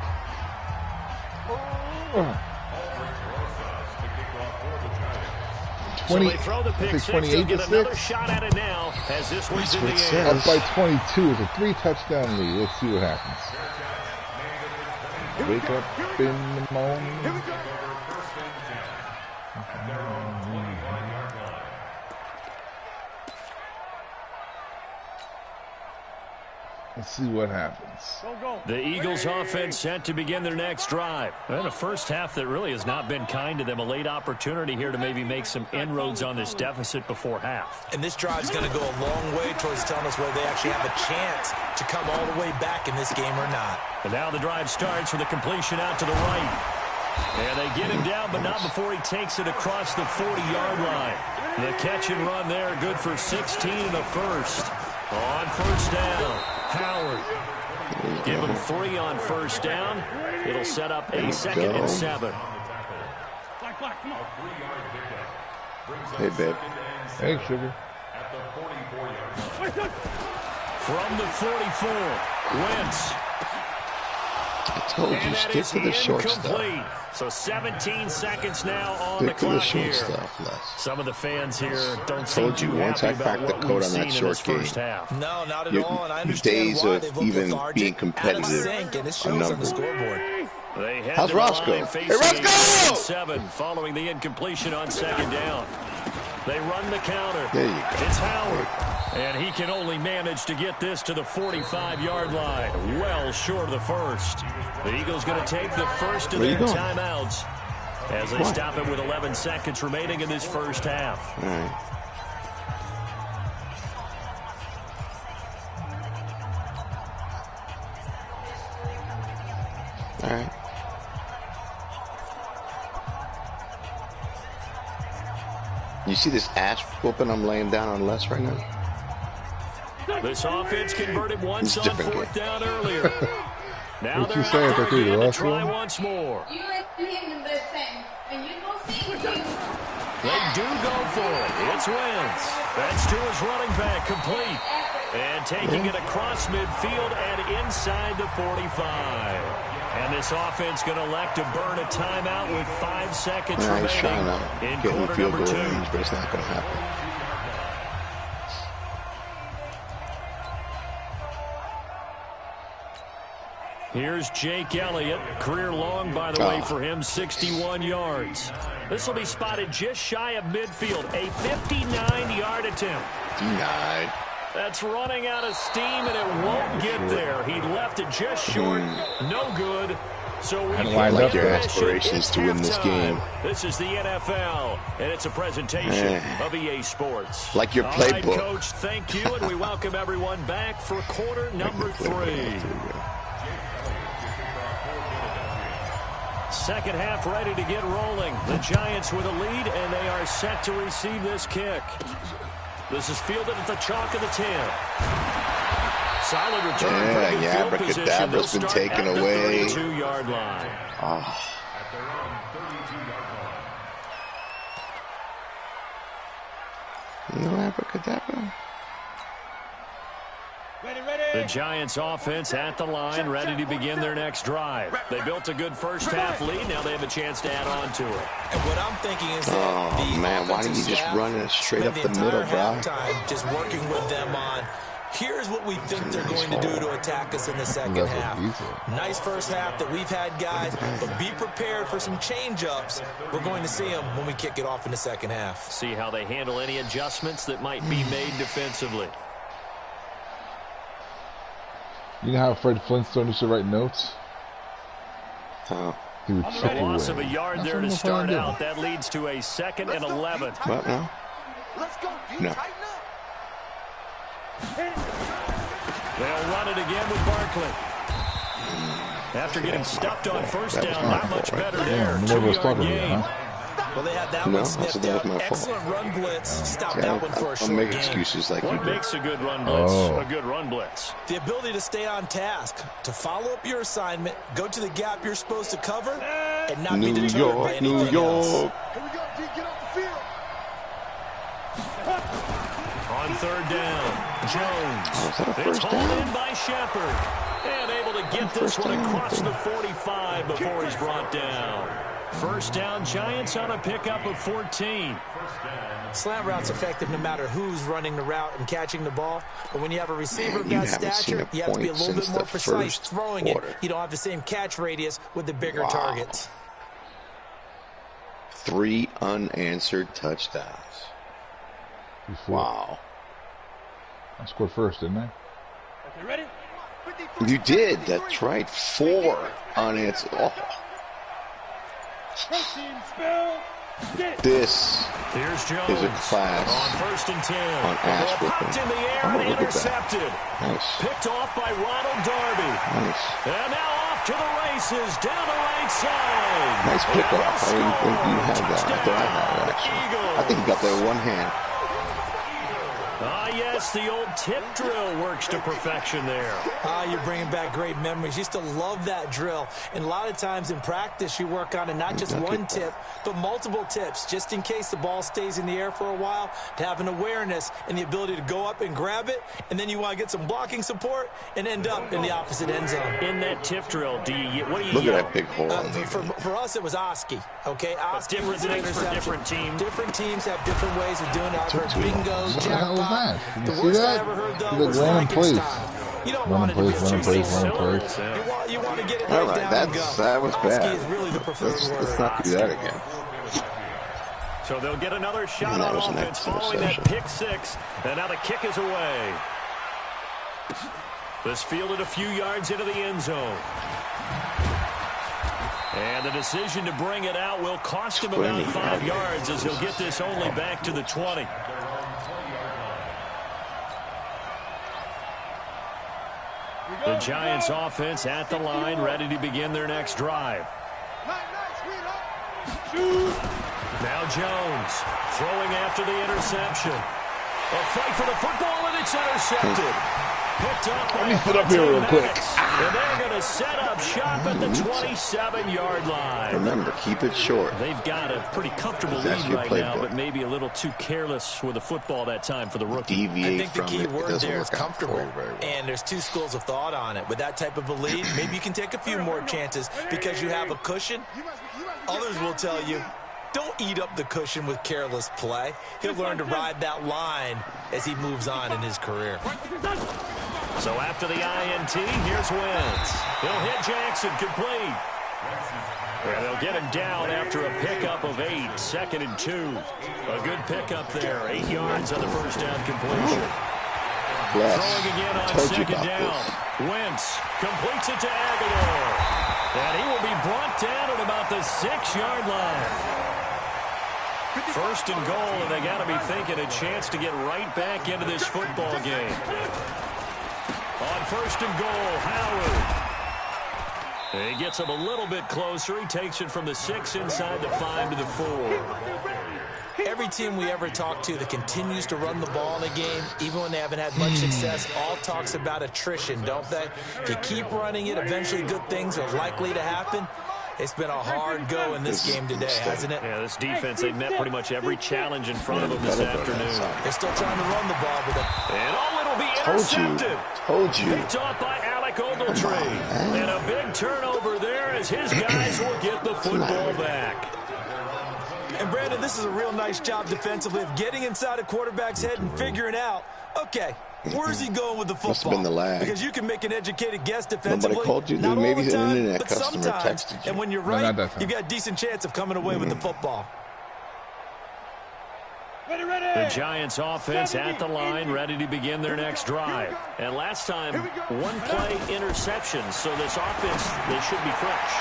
So they throw the pick 6. They'll get another shot at it now as this one's in the air. Up by 22. It's a 3-touchdown lead. Let's see what happens. Wake up in the morning. Let's see what happens. The Eagles offense set to begin their next drive. And a first half that really has not been kind to them. A late opportunity here to maybe make some inroads on this deficit before half. And this drive is going to go a long way towards telling us whether they actually have a chance to come all the way back in this game or not. And now the drive starts with a completion out to the right. And they get him down, but not before he takes it across the 40-yard line. The catch and run there, good for 16 and a first. On first down, Howard. Give him 3 on first down. It'll set up a 2nd and 7. Hey, babe. Hey, sugar. From the 44, Wentz. I told you, stick to the short stuff. So 17 seconds now on the clock here. Some of the fans here don't seem too happy about what we've seen in this first half. No, not at all. And I understand days why of they've looked even lethargic, being competitive and it shows on the scoreboard. They head How's to the Roscoe? line Hey, facing Roscoe! 7 following the incompletion on 2nd down. They run the counter. There you go. It's Howard. And he can only manage to get this to the 45-yard line. Well short of the first. The Eagles going to take the first of their timeouts as they stop him with 11 seconds remaining in this first half. All right. All right. You see this ass whooping I'm laying down on Les right now? This offense converted once on 4th down earlier. Now what they're you saying out there again to try one? once more. They do go for it. It's Wentz. That's to his running back, complete. And taking it across midfield and inside the 45. And this offense going to elect to burn a timeout with 5 seconds remaining in quarter number 2. But it's not going to happen. Here's Jake Elliott. Career long, by the way, for him, 61 yards. This will be spotted just shy of midfield. A 59-yard attempt. 59. That's running out of steam, and it won't get there. He left it just short. No good. So we like your aspirations to win this game. This is the NFL, and it's a presentation of EA Sports. Like your playbook. All right, Coach, thank you, and we welcome everyone back for quarter number 3. Second half ready to get rolling. The Giants with a lead, and they are set to receive this kick. This is fielded at the chalk of the 10. Solid return for good field position. They'll start been taken away. At the 32-yard line. No abracadabra. The Giants offense at the line, ready to begin their next drive. They built a good first half lead. Now they have a chance to add on to it. And what I'm thinking is that why didn't you just run it straight up the middle, bro? Just working with them on, here's what we think they're going to do to attack us in the second half. Nice first half that we've had, guys, but be prepared for some change-ups. We're going to see them when we kick it off in the second half. See how they handle any adjustments that might be made defensively. You know how Fred Flintstone used to write notes? He would chip away. Loss of a yard there to start out. That leads to a 2nd and 11. What now? Let's go, D. No. Tighten up. They'll run it again with Barkley. After getting stuffed on first down, not much better there. 2-yard gain. Well, they had that one snipped out. Excellent run blitz. Stop that one for a short make gain. excuses like What makes a good run blitz? A good run blitz. The ability to stay on task, to follow up your assignment, go to the gap you're supposed to cover, and not be deterred by anything else. Here we go, D. Get off the field. On 3rd down, Jones. It's hauled in by Shepard. And able to get this one across the 45 before he's brought down. First down, Giants on a pickup of 14. Slant route's effective no matter who's running the route and catching the ball. But when you have a receiver of that stature, you have to be a little bit more precise throwing it. You don't have the same catch radius with the bigger targets. 3 unanswered touchdowns. Wow. I scored first, didn't I? You ready? You did. That's right. 4 unanswered. Oh. This Here's Jones is a class on 1st and 10. on ass Popped in the air and intercepted. Nice. Picked off by Ronald Darby. Nice. And now off to the races down the right side. Nice pickoff. I didn't think you had that. I thought I had it, actually. I think you got that with one hand. Ah, yes, the old tip drill works to perfection there. You're bringing back great memories. Used to love that drill. And a lot of times in practice, you work on it, not just one tip, but multiple tips, just in case the ball stays in the air for a while, to have an awareness and the ability to go up and grab it, and then you want to get some blocking support and end up in the opposite end zone. In that tip drill, what do you Look yell? at that big hole. For us, it was Oski. Okay, Oski different was an things for interception. different teams. Different teams have different ways of doing it. I've heard bingo, What the hell was jackpot. that? Did The you see worst I that? ever heard, though, Look, was random plays. Frankenstein. You don't want Random it to be plays, a random chasing plays, random cylinder. plays. You want to get it All right right, down and go. that was Oski bad. is really the preferred word. Let's not do that again. So they'll get another shot That on was an offense excellent following that session. pick 6. And now the kick is away. This fielded a few yards into the end zone. And the decision to bring it out will cost him about 5 yards as he'll get this only back to the 20. The Giants offense at the line, ready to begin their next drive. Now Jones throwing after the interception. A fight for the football, and it's intercepted. Picked up by Let me sit up here real quick. And they're going to set up shop at the 27-yard line. Remember, keep it short. They've got a pretty comfortable That's lead your right now, playbook. but maybe a little too careless with the football that time for the rookie. I Deviate think the from key it. It word doesn't there is work out comfortable. very well. And there's 2 schools of thought on it. With that type of a lead, maybe you can take a few more chances because you have a cushion. Others will tell you, don't eat up the cushion with careless play. He'll learn to ride that line as he moves on in his career. So after the INT, here's Wentz. He'll hit Jackson complete. And they'll get him down after a pickup of 8, 2nd and 2. A good pickup there, 8 yards on the first down completion. Throwing again on 2nd down. Wentz completes it to Aguilar. And he will be brought down at about the 6-yard line. First and goal, and they got to be thinking a chance to get right back into this football game. On 1st and goal, Howard. He gets him a little bit closer. He takes it from the 6 inside the 5 to the 4. Every team we ever talk to that continues to run the ball in a game, even when they haven't had much success, all talks about attrition, don't they? If you keep running it, eventually good things are likely to happen. It's been a hard go in this game today, hasn't it? Yeah, this defense, they've met pretty much every challenge in front of them this afternoon. They're still trying to run the ball with it. And oh, it'll will be intercepted. Told you. Picked off by Alec Ogletree. And a big turnover there as his guys will get the football back. And, Brandon, this is a real nice job defensively of getting inside a quarterback's head and figuring out, okay, where's he going with the football? Must have been the lag. Because you can make an educated guess defensively. Nobody called you. Not Maybe all the time, an internet but customer sometimes. texted you. And when you're right, you've got a decent chance of coming away with the football. The Giants offense at the line, ready to begin their next drive. And last time, one-play interception, so this offense, they should be fresh.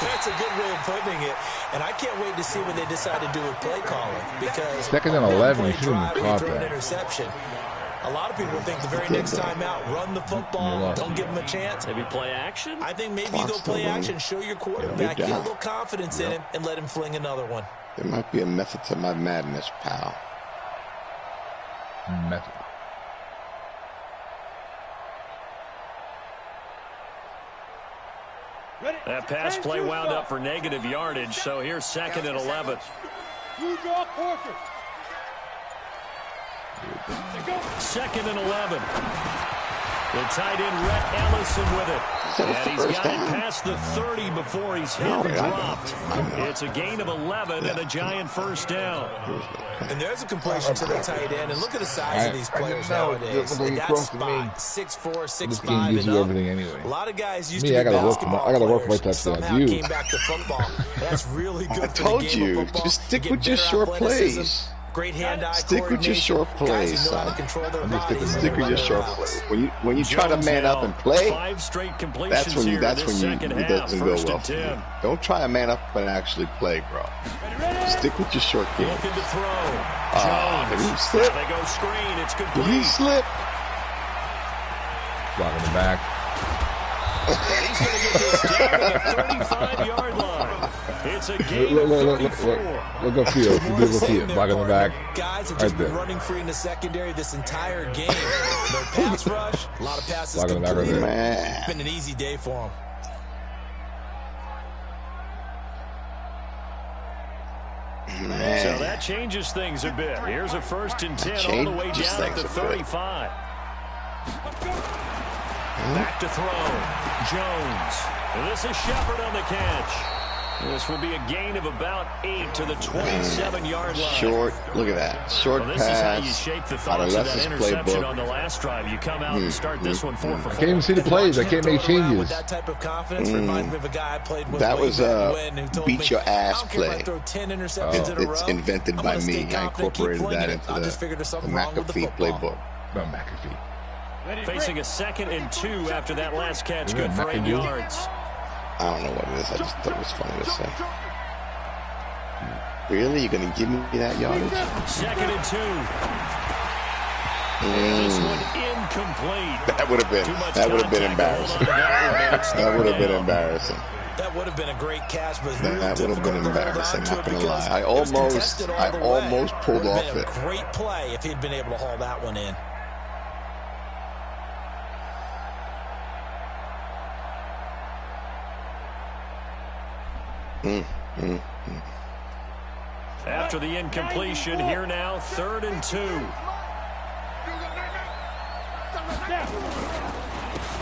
That's a good way of putting it. And I can't wait to see what they decide to do with play calling. Because 2nd and 11, you shouldn't have caught an that. interception. A lot of people think the very next time out, run the football, don't give them a chance. Maybe play action? I think maybe you go play action, show your quarterback, get a little confidence in him, and let him fling another one. There might be a method to my madness, pal. Method. That pass play wound up for negative yardage, so here's 2nd and 11. Second and 11. The tight end, Rhett Ellison, with it. And he's got it past the 30 before he's hit and dropped. It's a gain of 11 and a Giant first down. And there's a completion to the tight end. And look at the size of these players nowadays. That spot, 6'4", 6'5", and up. Anyway. A lot of guys used to be basketball I gotta work my players. touchdowns. Somehow came back to football. That's really good I told you, just stick with your short plays. Great hand-eye Stick with your short plays, son. Stick with your short plays. When you try to man up and play, that's when it doesn't go well for you. Don't try to man up and actually play, bro. Stick with your short game. Looking to throw. Did he slip? They go screen. It's complete. Did he slip? Blocking the back. He's going to get this down to the 35-yard line. It's a gain of 34. Look up field. Look field. Blocking the back. Guys have just been running free in the secondary this entire game. No pass rush. A lot of passes completed. It's been an easy day for them. So that changes things a bit. Here's a 1st and 10 all the way down at the 35. Back to throw. Jones. This is Shepard on the catch. This will be a gain of about 8 to the 27-yard line. Short. Look at that. Short pass. This is how you shake the thoughts of that interception on the last drive. You come out and start this one 4 for 4. I can't even see the plays. I can't make changes. That type of confidence reminds me of a guy I played with. That was beat your ass play. It's invented by me. I incorporated that into the McAfee playbook. No, McAfee. Facing a 2nd and 2 after that last catch. Good for 8 yards. I don't know what it is. I just thought it was funny to say. Really? You're going to give me that yardage? 2nd and 2. This one incomplete. That would have been embarrassing. That would have been embarrassing. That would have been a great catch, but that would have been embarrassing. I'm not going to lie. I almost pulled off it. Great play if he'd been able to haul that one in. After the incompletion, here now, 3rd and 2.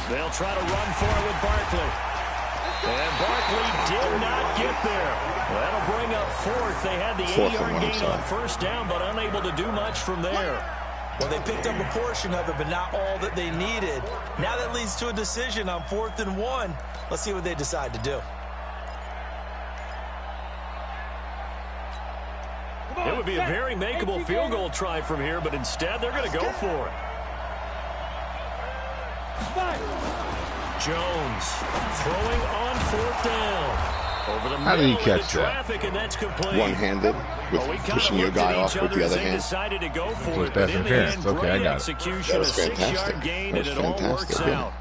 They'll try to run for it with Barkley. And Barkley did not get there. That'll bring up 4th. They had the 8-yard gain on 1st down, but unable to do much from there. Well, they picked up a portion of it, but not all that they needed. Now that leads to a decision on 4th and 1. Let's see what they decide to do. It would be a very makeable field goal try from here, but instead they're going to go for it. Jones throwing on 4th down. Over the How did he catch that? And that's complete. One-handed with pushing your guy off with the other hand. Decided to go for it, but in the end, Okay, I got it. That was fantastic. That was fantastic. Yeah.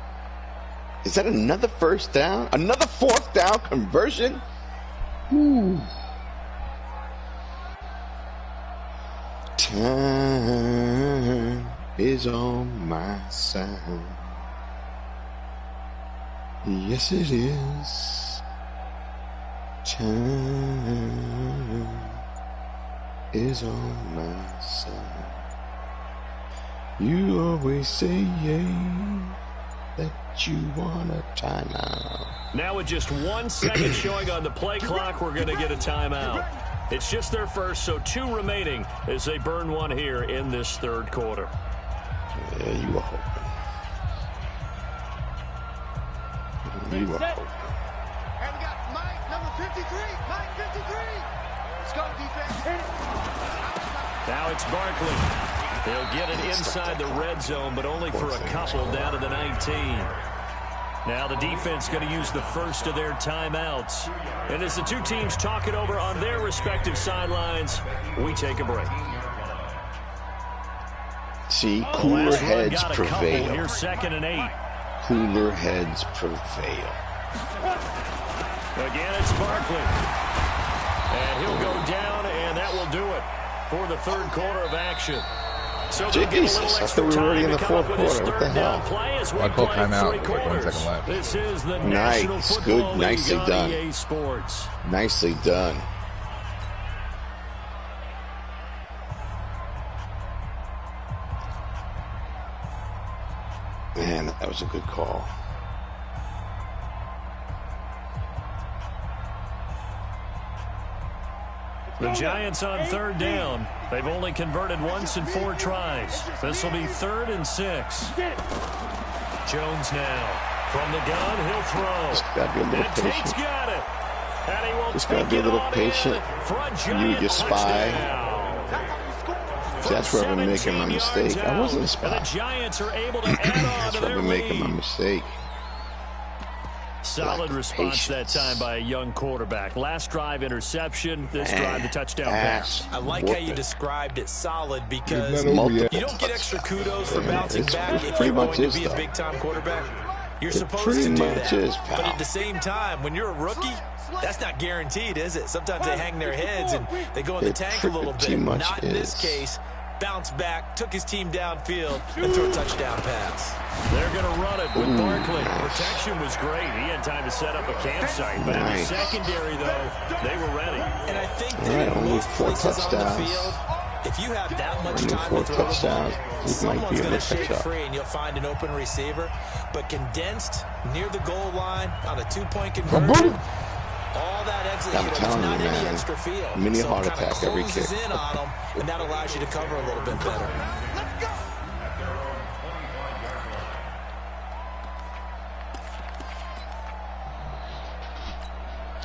Is that another 1st down? Another 4th down conversion? Ooh. Time is on my side. Yes, it is. Time is on my side. You always say that you want a timeout. Now with just 1 second showing on the play clock, we're going to get a timeout. It's just their first, so 2 remaining as they burn 1 here in this third quarter. Yeah, you were hoping. You were hoping. And we got Mike, number 53. Mike, 53. Let's go, defense. Now it's Barkley. They'll get it inside the red zone, but only for a couple down to the 19. Now the defense going to use the first of their timeouts. And as the 2 teams talk it over on their respective sidelines, we take a break. See, cooler heads prevail. Here's 2nd and 8. Cooler heads prevail. Again, it's Barkley. And he'll go down, and that will do it for the third quarter of action. So Jesus, I thought we were already in the fourth quarter. What the hell? I called timeout with 1 second left. This is the nice, good, nicely done. EA Sports. Nicely done. Man, that was a good call. The Giants on 3rd down. They've only converted once in 4 tries. This will be 3rd and 6. Jones now. From the gun, he'll throw. Just gotta be a little patient. Tate's got it. And he will just gotta be a little patient. You just spy. That's where I've been making my mistake. I wasn't a spy. The Giants are able to add on That's to where their I've been making my lead. mistake. Solid response that time by a young quarterback. Last drive interception, this drive the touchdown pass. I like how you described it, solid, because Not over you yet. don't get extra kudos for bouncing back if pretty you're going much to is, be a though. big-time quarterback. You're It supposed pretty to do much that. is, pal. But at the same time, when you're a rookie, that's not guaranteed, is it? Sometimes they hang their heads and they go in the It tank a little pretty bit. much Not in this is. case. Bounced back, took his team downfield, and threw a touchdown pass. They're going to run it with Barkley. Protection was great. He had time to set up a campsite. But in the secondary, though, they were ready. And I think that in most places on the field, if you have that much time to throw the ball, someone's going to shake free and you'll find an open receiver. But condensed near the goal line on a 2-point conversion, all that exit, I'm there's telling not you, any man. extra field. Mini so heart it kinda attack every closes kick. in on them, and that allows you to cover a little bit better.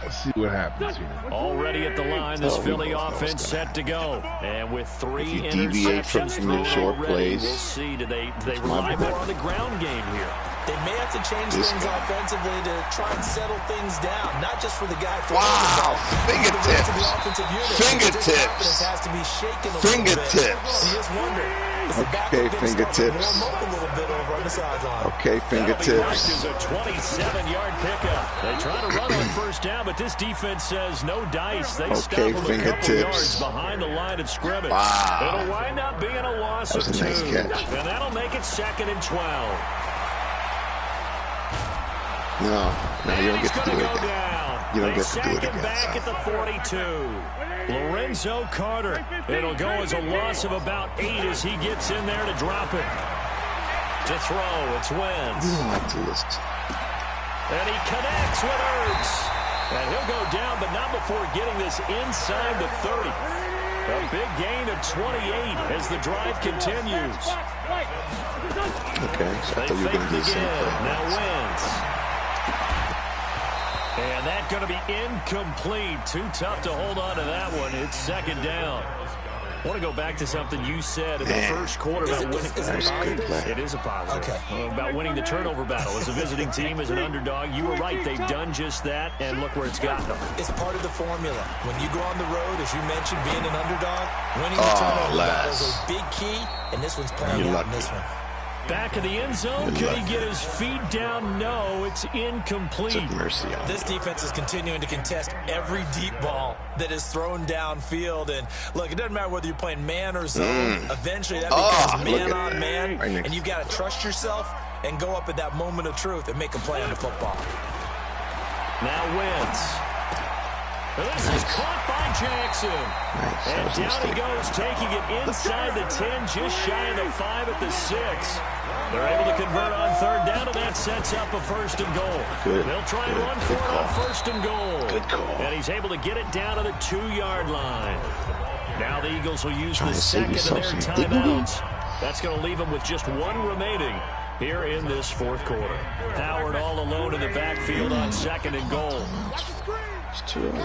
Let's see what happens here. Already at the line, this Philly offense set to go. And with 3 If you deviate from interceptions some of the thrown short already, plays, we'll see. Do they rely more on the ground game here? They may have to change This things guy. offensively to try and settle things down, not just for the guy Wow, throwing the ball, but for the rest of the fingertips. offensive unit. Fingertips. His confidence has to be shaken a little bit. Fingertips. You just wonder, is the backup Okay, going to start to fingertips. warm up a little bit over on the sideline? Okay, That'll be marked fingertips. as a 27-yard pickup. They try to run on 1st down, but this defense says no dice. They stop Okay, them a couple fingertips. yards behind the line of scrimmage. Wow. It'll wind up being a loss That was of a nice 2. catch. And that'll make it 2nd and 12. No, you don't get to do it. Go down. You don't They get to do sack it him again. back at the 42. Lorenzo Carter. It'll go as a loss of about 8 as he gets in there to drop it. To throw, it's Wentz. You don't like to listen. And he connects with Ertz. And he'll go down, but not before getting this inside the 30. A big gain of 28 as the drive continues. Okay, so I They thought you were fake going to do the the same give. thing. Now Wentz. And that's going to be incomplete. Too tough to hold on to that one. It's 2nd down. I want to go back to something you said in the first quarter about winning. It is a positive. Okay. About winning the turnover battle. As a visiting team, as an underdog, you were right. They've done just that, and look where it's gotten them. It's part of the formula. When you go on the road, as you mentioned, being an underdog, winning the turnover battle is a big key, and this one's playing out in this one. Back in the end zone, could he get his feet down? No, it's incomplete. Mercy on This defense is continuing to contest every deep ball that is thrown downfield. And look, it doesn't matter whether you're playing man or zone. Eventually, that becomes man on man. Right, and you've got to trust yourself and go up at that moment of truth and make a play on the football. Now Wentz. This is caught by Jackson. Nice. And down he goes, taking it inside the 10, just shy of the 5 at the 6. They're able to convert on third down, and that sets up a first and goal. Good. They'll try and run for it on first and goal. Good call. And he's able to get it down to the 2-yard line. Now the Eagles will use the second of their timeouts. That's going to leave them with just one remaining here in this fourth quarter. Howard all alone in the backfield on second and goal. It's too early.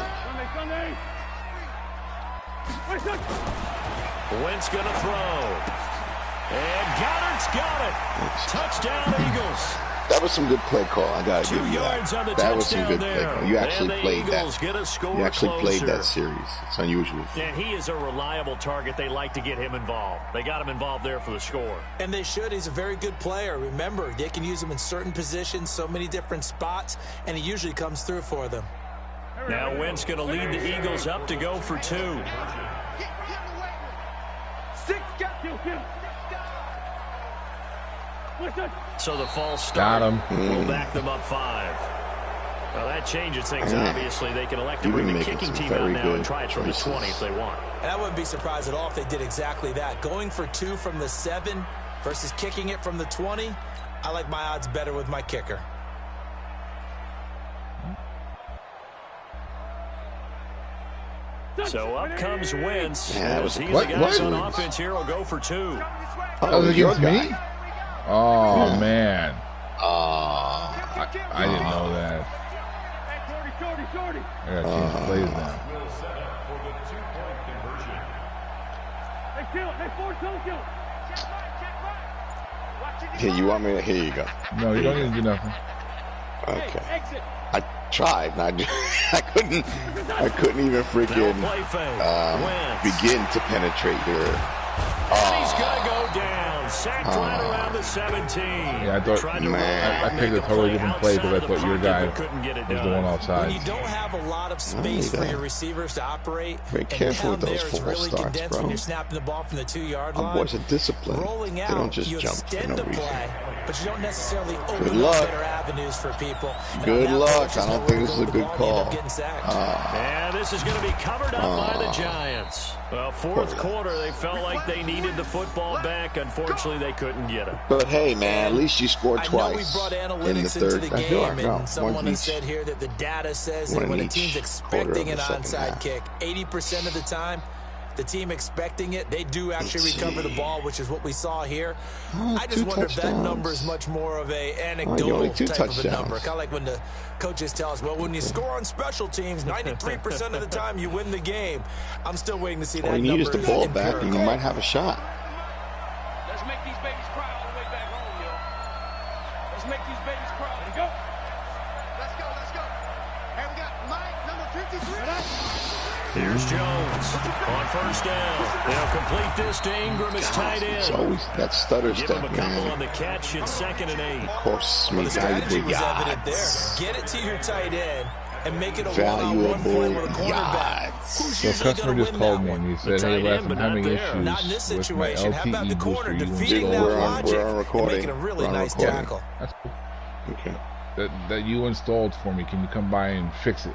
Wentz going to throw. And Goddard's got it. Touchdown, Eagles. That was some good play call. I got to give you that. That was some good play call. You actually played that. You actually played that series. It's unusual. And he is a reliable target. They like to get him involved. They got him involved there for the score. And they should. He's a very good player. Remember, they can use him in certain positions, so many different spots, and he usually comes through for them. Now Wentz going to lead the Eagles up to go for 2. So the false start will back them up 5. Well, that changes things, obviously. They can elect to bring the kicking team out now and try it from the 20 if they want. And I wouldn't be surprised at all if they did exactly that. Going for 2 from the 7 versus kicking it from the 20, I like my odds better with my kicker. So up comes Wentz. Yeah, He's the guys on offense here will go for 2. That was against me? Oh, man. I didn't know that. I got to change plays now. Here, you want me to? Here you go. No, you don't need to do nothing. Okay. I tried. And I couldn't even freaking begin to penetrate your. And he's going to go down. Sacked right around the 17. Yeah, I thought, I picked a totally different play because I thought your guy was the one outside. When you don't have a lot of space for your receivers to operate, very careful with those full really starts, bro. When you're snapping the ball from the 2-yard line. Our boys are disciplined. Rolling out, they don't just you jump for extend no the reason. play, but you don't necessarily open up better avenues for people. Good luck. I don't think this is a good call. And this is going to be covered up by the Giants. Well, fourth quarter, they felt like they needed the football back. Unfortunately, they couldn't get it. But hey, man, at least you scored twice. I know we brought analytics into the game, and someone has said here that the data says that when a team's expecting an onside kick, 80% of the time, the team expecting it, they do actually recover the ball, which is what we saw here. I just wonder if that number is much more of a anecdotal type of a number. Kind of like when the coaches tell us, well, when you score on special teams, 93% of the time you win the game. I'm still waiting to see that number. All you need is the ball back, and you might have a shot. Let's make these babies cry all the way back home, yo. Let's make these babies cry. Let's go. Let's go, let's go. And we got Mike, number 53. Here's Jones on first down. They'll complete this to Ingram as tight end. It's always that stutter Give step, him a couple on the catch at 2nd and 8. Of course, the strategy was evident there. Get it to your tight end and make it a one-on-one play with a cornerback. So a customer just called me and he said, hey, Les, I'm having issues not in this with my situation. How about the LTE corner booster. defeating that logic we're on recording. and making a really nice tackle? That's cool. Okay. That you installed for me. Can you come by and fix it?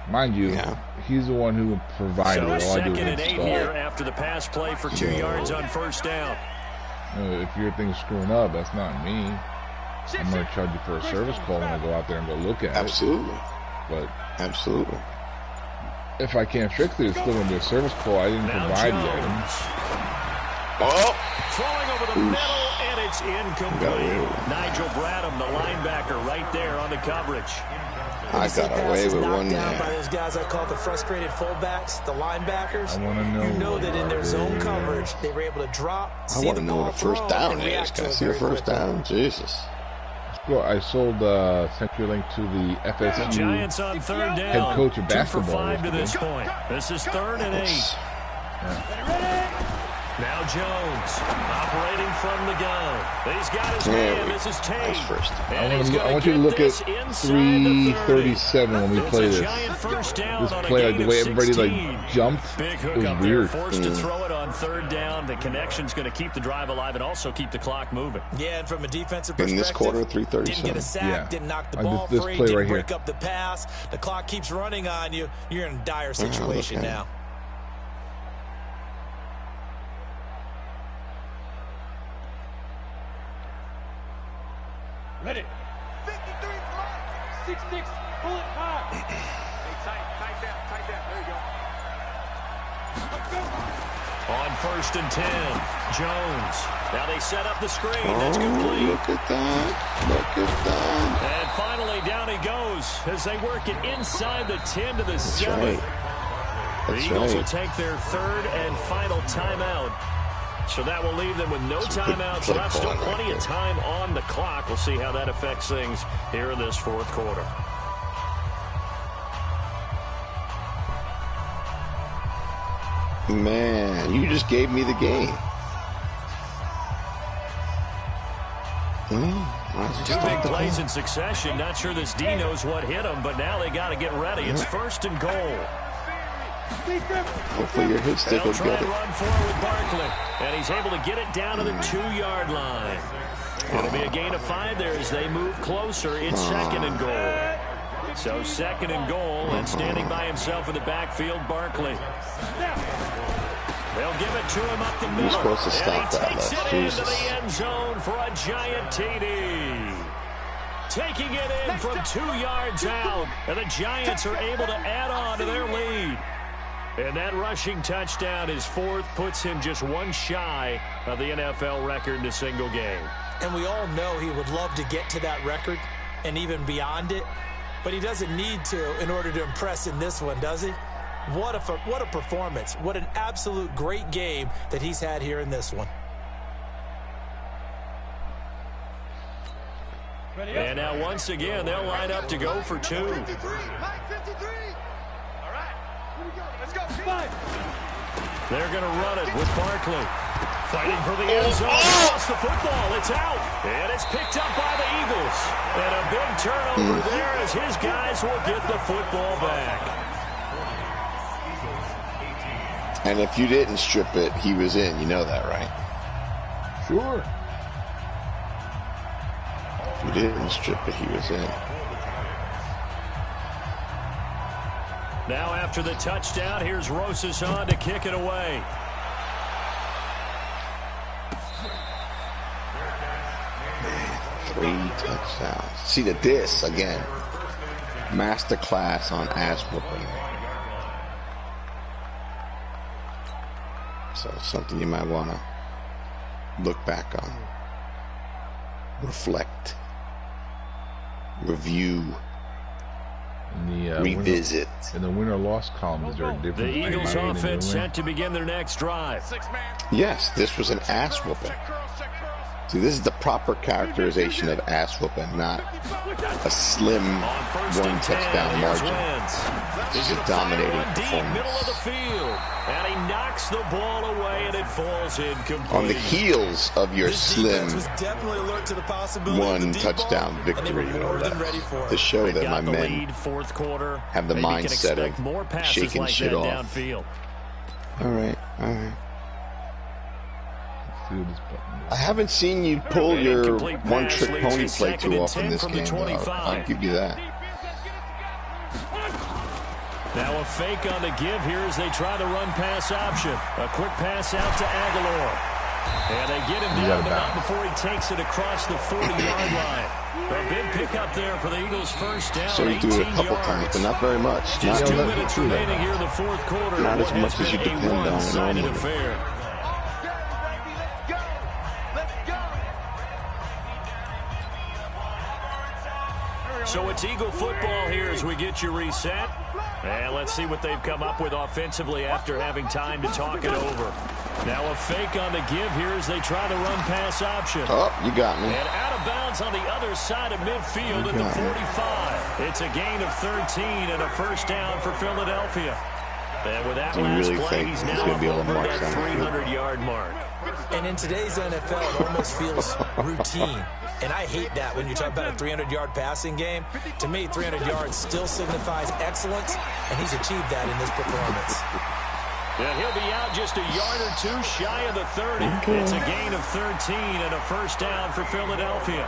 Mind you, he's the one who provided it. So All I do 2nd and is 8 install. here after the pass play for 2 yards on first down. If your thing's screwing up, that's not me. I'm going to charge you for a service call when I go out there and go look at Absolutely. it. But absolutely. If I can't fix it, it's still going to be a service call. I didn't provide the item. Oh! Throwing over the middle, and it's incomplete. Nigel Bradham, the linebacker, right there on the coverage. I got away with one there. By those guys I call the frustrated fullbacks, the linebackers. I want to know. You know that in their zone coverage, they were able to drop. I want to know what a first down is. Can I see a first down? Jesus. Well, I sold sent you a link to the FSU Giants on third down. head coach of 2 for basketball. 5 to this point. This is 3rd and 8. Yeah. Now Jones operating from the gun. He's got his man. This is Tate. I want you to look at 337 when we play this. This play, like the way everybody like jumped, it was weird. Forced to throw it on third down. The connection's going to keep the drive alive and also keep the clock moving. Yeah, and from a defensive perspective, in this quarter, 337. Didn't get a sack, didn't knock the ball this free, play didn't right break here. up the pass. The clock keeps running on you. You're in a dire situation now. Ready. 53 Mike. 6'6", bullet high. Hey, tight down. There you go. Let's go. On 1st and 10, Jones. Now they set up the screen. That's complete. Look at that. And finally, down he goes as they work it inside the 10 to the 7. The Eagles will take their third and final timeout. So that will leave them with no timeouts left. Still plenty of time on the clock. We'll see how that affects things here in this fourth quarter. Man, you just gave me the game. Two big plays in succession. Not sure this D knows what hit him, but now they got to get ready. It's 1st and goal. Hopefully your hit stick will They'll try get and it. run forward with Barkley, and he's able to get it down to the 2-yard line. It'll be a gain of 5 there as they move closer. It's 2nd and goal. So 2nd and goal, and standing by himself in the backfield, Barkley. They'll give it to him up the middle. You're supposed to stop that, takes it Jesus. into the end zone for a giant TD. Taking it in from 2 yards out, and the Giants are able to add on to their lead. And that rushing touchdown, his 4th, puts him just 1 shy of the NFL record in a single game. And we all know he would love to get to that record and even beyond it, but he doesn't need to in order to impress in this one, does he? What a performance. What an absolute great game that he's had here in this one. And now once again, they'll line up to go for 2. 53, Mike 53. All right. Here we go. Let's go. 5. They're going to run it with Barkley. Fighting for the end zone. Lost the football. It's out. And it's picked up by the Eagles. And a big turnover there as his guys will get the football back. And if you didn't strip it, he was in. You know that, right? Sure. If you didn't strip it, he was in. Now after the touchdown, here's Rosas on to kick it away. Man, 3 touchdowns. See this again. Masterclass on ass whooping. So it's something you might want to look back on. Reflect. Review. Revisit. In the win or loss column, is there a difference? The Eagles offense set to begin their next drive. Yes, this was an ass whooping. See, this is the proper characterization of ass whooping, not a slim 1 touchdown margin. This is dominating Deep middle of the performance. field, and he knocks the ball away, and it falls incomplete. On the heels of your This slim defense was definitely alert to the possibility of 1 the deep ball, touchdown and they victory, were more than ready for it. to show They've that my got the men lead, fourth quarter. have the Maybe can mindset expect of more passes shaking like shit that off. downfield. All right. See what this button I is. haven't seen you pull An your incomplete pass one-trick leads pony to play 2nd too and often 10 this from the game. Though. 25. I'll give you that. Now a fake on the give here as they try the run-pass option. A quick pass out to Aguilar. And they get him down, but not before he takes it across the 40-yard line. A big pickup there for the Eagles' first down. So you do it a couple times, but not very much. Just Not 2 minutes remaining here in the fourth quarter. Not as What much has as you been a depend on it one-sided normally. affair. So it's Eagle football here as we get you reset. And let's see what they've come up with offensively after having time to talk it over. Now a fake on the give here as they try the run-pass option. Oh, you got me. And out of bounds on the other side of midfield at the 45. It's a gain of 13 and a first down for Philadelphia. And with that Do you last really play, think he's he's now going to be able to over mark that that? 300-yard mark. And in today's NFL, it almost feels routine. And I hate that when you talk about a 300-yard passing game. To me, 300 yards still signifies excellence, and he's achieved that in this performance. And he'll be out just a yard or two shy of the 30. It's a gain of 13 and a first down for Philadelphia.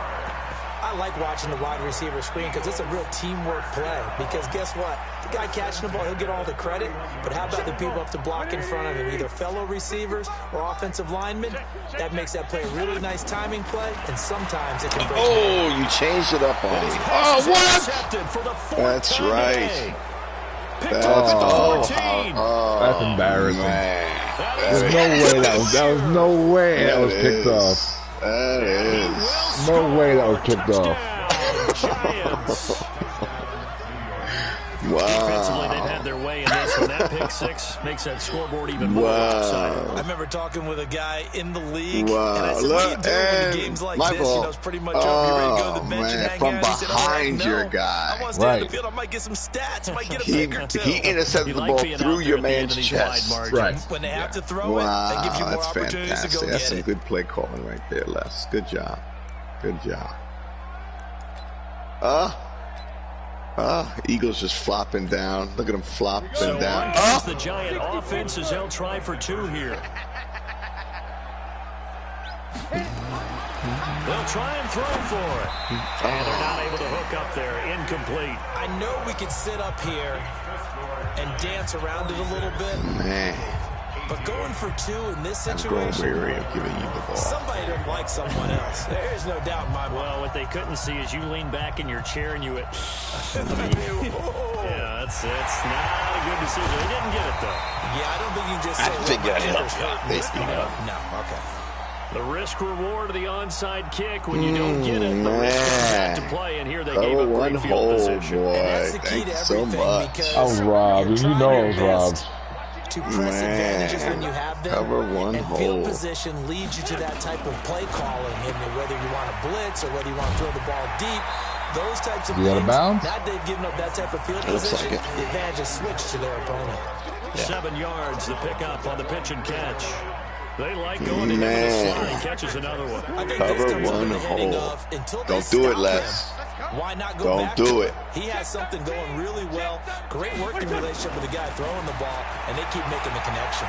I like watching the wide receiver screen because it's a real teamwork play. Because guess what? The guy catching the ball, he'll get all the credit. But how about the people up to block in front of him, either fellow receivers or offensive linemen? That makes that play a really nice timing play, and sometimes it can break. Oh, you changed it up on me. Oh, what? That's right. That's that's embarrassing. Man. There's no way that was picked off. That is. No way that was picked off. Wow. Defensively, they've had their way in this one. That pick six makes that scoreboard even more lopsided. I remember talking with a guy in the league, wow. and I said, what do you do in games like this? You know, it's pretty much up. You're ready to go to the bench and hang from out. He said, behind your guy. I want to stay on the field. I might get some stats. I might get a pick or two. He intercepted the ball through your man's chest. Right. When they have to throw it, that gives you more opportunities to go That's get some it. good play calling right there, Les. Good job. Good job. Eagles just flopping down. Look at them flopping down. The Giant offense as they'll try for two here. They'll try and throw for it. And they're not able to hook up there. Incomplete. I know we could sit up here and dance around it a little bit. Man. But going for two in this I'm growing situation, weary of giving you the ball. somebody doesn't like someone else. There's no doubt in my mind. Well, what they couldn't see is you lean back in your chair and you went, yeah, that's not a good decision. They didn't get it, though. Yeah, I don't think you can just say, I think I No, okay. The risk-reward of the onside kick when you don't get it, the risk comes back to play, and here they gave up great field position. Boy. And that's the key Thank to you so everything much. because I was robbed. You know I was robbed. to press advantages when you have them. Cover one and hole. field position leads you to that type of play calling. And whether you want to blitz or whether you want to throw the ball deep, those types of things. Out of bounds? Now they've given up that type of field position. Like the advantage is switched to their opponent. Yeah. 7 yards, the pickup on the pitch and catch. They like going to him with a slide. Catches another one. I think Cover this comes one under the heading hole. of, until they Don't do it, stop Les. him, why not go Don't back do to it. He has something going really well. Great working relationship with the guy throwing the ball, and they keep making the connection.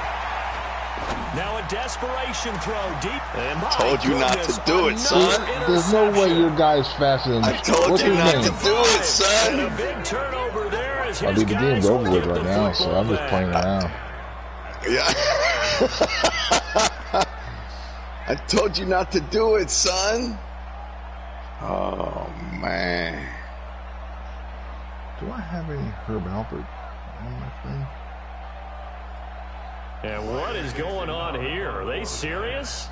Now a desperation throw deep. And Told you not to do it, son. There's no way your guy's faster than I told what's you his not name? to do it, And son. a big turnover there as I his mean, the game's guys over will with get right the now, so I'm just football playing back. around. Yeah. I told you not to do it, son. Oh, man. Do I have any Herb Alpert on my thing? And what is going on here? Are they serious?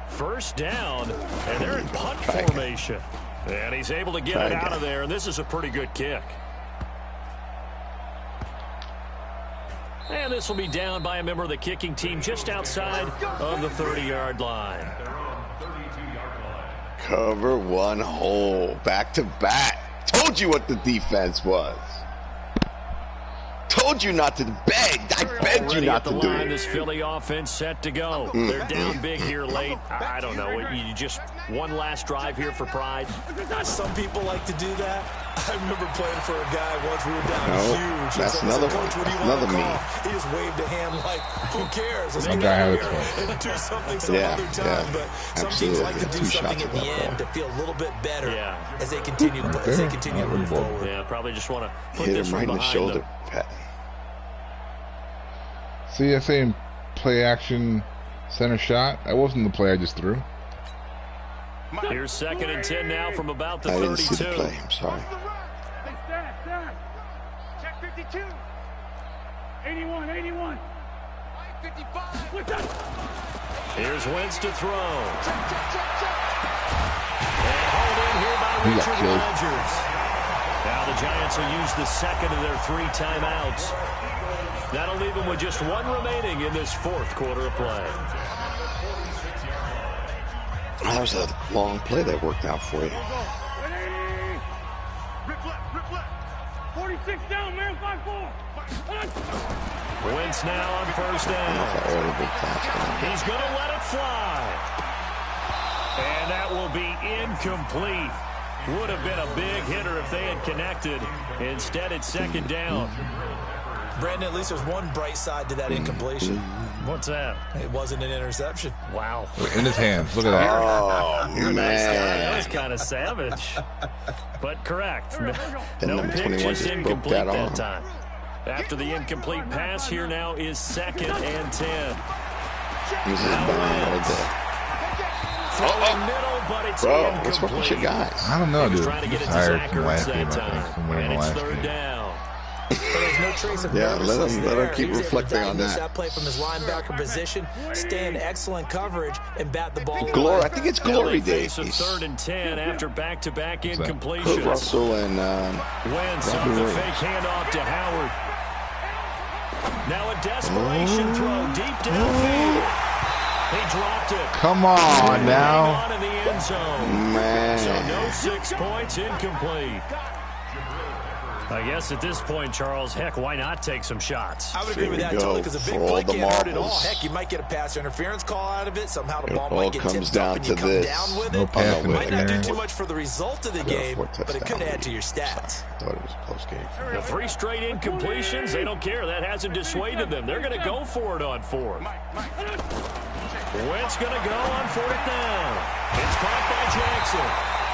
First down, and they're in punt formation. And he's able to get it out of there, and this is a pretty good kick. And this will be down by a member of the kicking team just outside of the 30-yard line. Cover one hole. Back to back. Told you what the defense was. Told you not to beg. I begged you not to do it. This Philly offense set to go. They're down big here late. I don't know. You just one last drive here for pride. Some people like to do that. I remember playing for a guy once. We were down huge. That's another one. That's another me. He just waved a hand like, who cares? Let's That get guy out had here a and do something some other time. But some teams like to do something at the end to feel a little bit better as they continue to play, as they continue to move forward. Yeah, probably just want to put Hit this him one right in the behind shoulder. them. CSA and play action center shot. That wasn't the play I just threw. Here's 2nd and 10 now from about the I 32. didn't see the play. I'm sorry. Check 52. 81, 81. 55. What's up? Here's Wentz to throw. Check, check, check, check. And hauled in here by He got Richard killed. Rodgers. Now the Giants will use the second of their 3 timeouts. That'll leave them with just 1 remaining in this 4th quarter of play. That was a long play that worked out for you. 180. Rip left, rip left. 46 down, man, 5-4. Wentz now on first down. He's going to let it fly. And that will be incomplete. Would have been a big hitter if they had connected. Instead, it's second down. Brandon, at least there's one bright side to that incompletion. What's that? It wasn't an interception. Wow. In his hands. Look at that. Oh, man. Nice guy. That was kind of savage. But correct. No pitch, just incomplete that time. After the incomplete pass, here now is 2nd and 10. This is right there. Throwing middle, but it's incomplete. What's wrong with your guys? I don't know, dude. Trying to get it to Tired from Zacharias last that game, time. And it's 3rd down. There's no trace of let him keep reflecting on that. That play from his linebacker position, stay in excellent coverage, and bat the ball. Glory, I think it's glory days. So 3rd and 10 after back-to-back incompletions. Kurt Russell and Wentz off the fake handoff to Howard. Now a desperation throw deep downfield. He dropped it. Come on now. On in the end zone. Man. So no 6 points, incomplete. I guess at this point, Charles, heck, why not take some shots? I would agree with that totally, because a big play can't hurt at all. Heck, you might get a pass interference call out of it. Somehow the ball might get tipped up and you come down with it. It might not do too much for the result of the game, but it could add to your stats. I thought it was a close game. The 3 straight incompletions, they don't care. That hasn't dissuaded them. They're going to go for it on 4th. Wentz going to go on 4th down. It's caught by Jackson.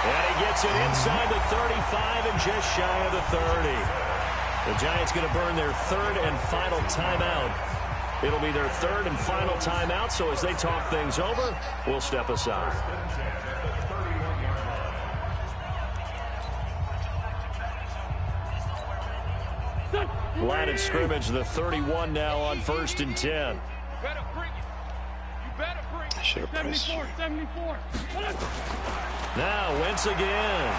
And he gets it inside the 35 and just shy of the 30. The Giants going to burn their 3rd and final timeout. It'll be their 3rd and final timeout, so as they talk things over, we'll step aside. Line of scrimmage, the 31 now on 1st and 10. I should have pressed. 74. Now Wentz again.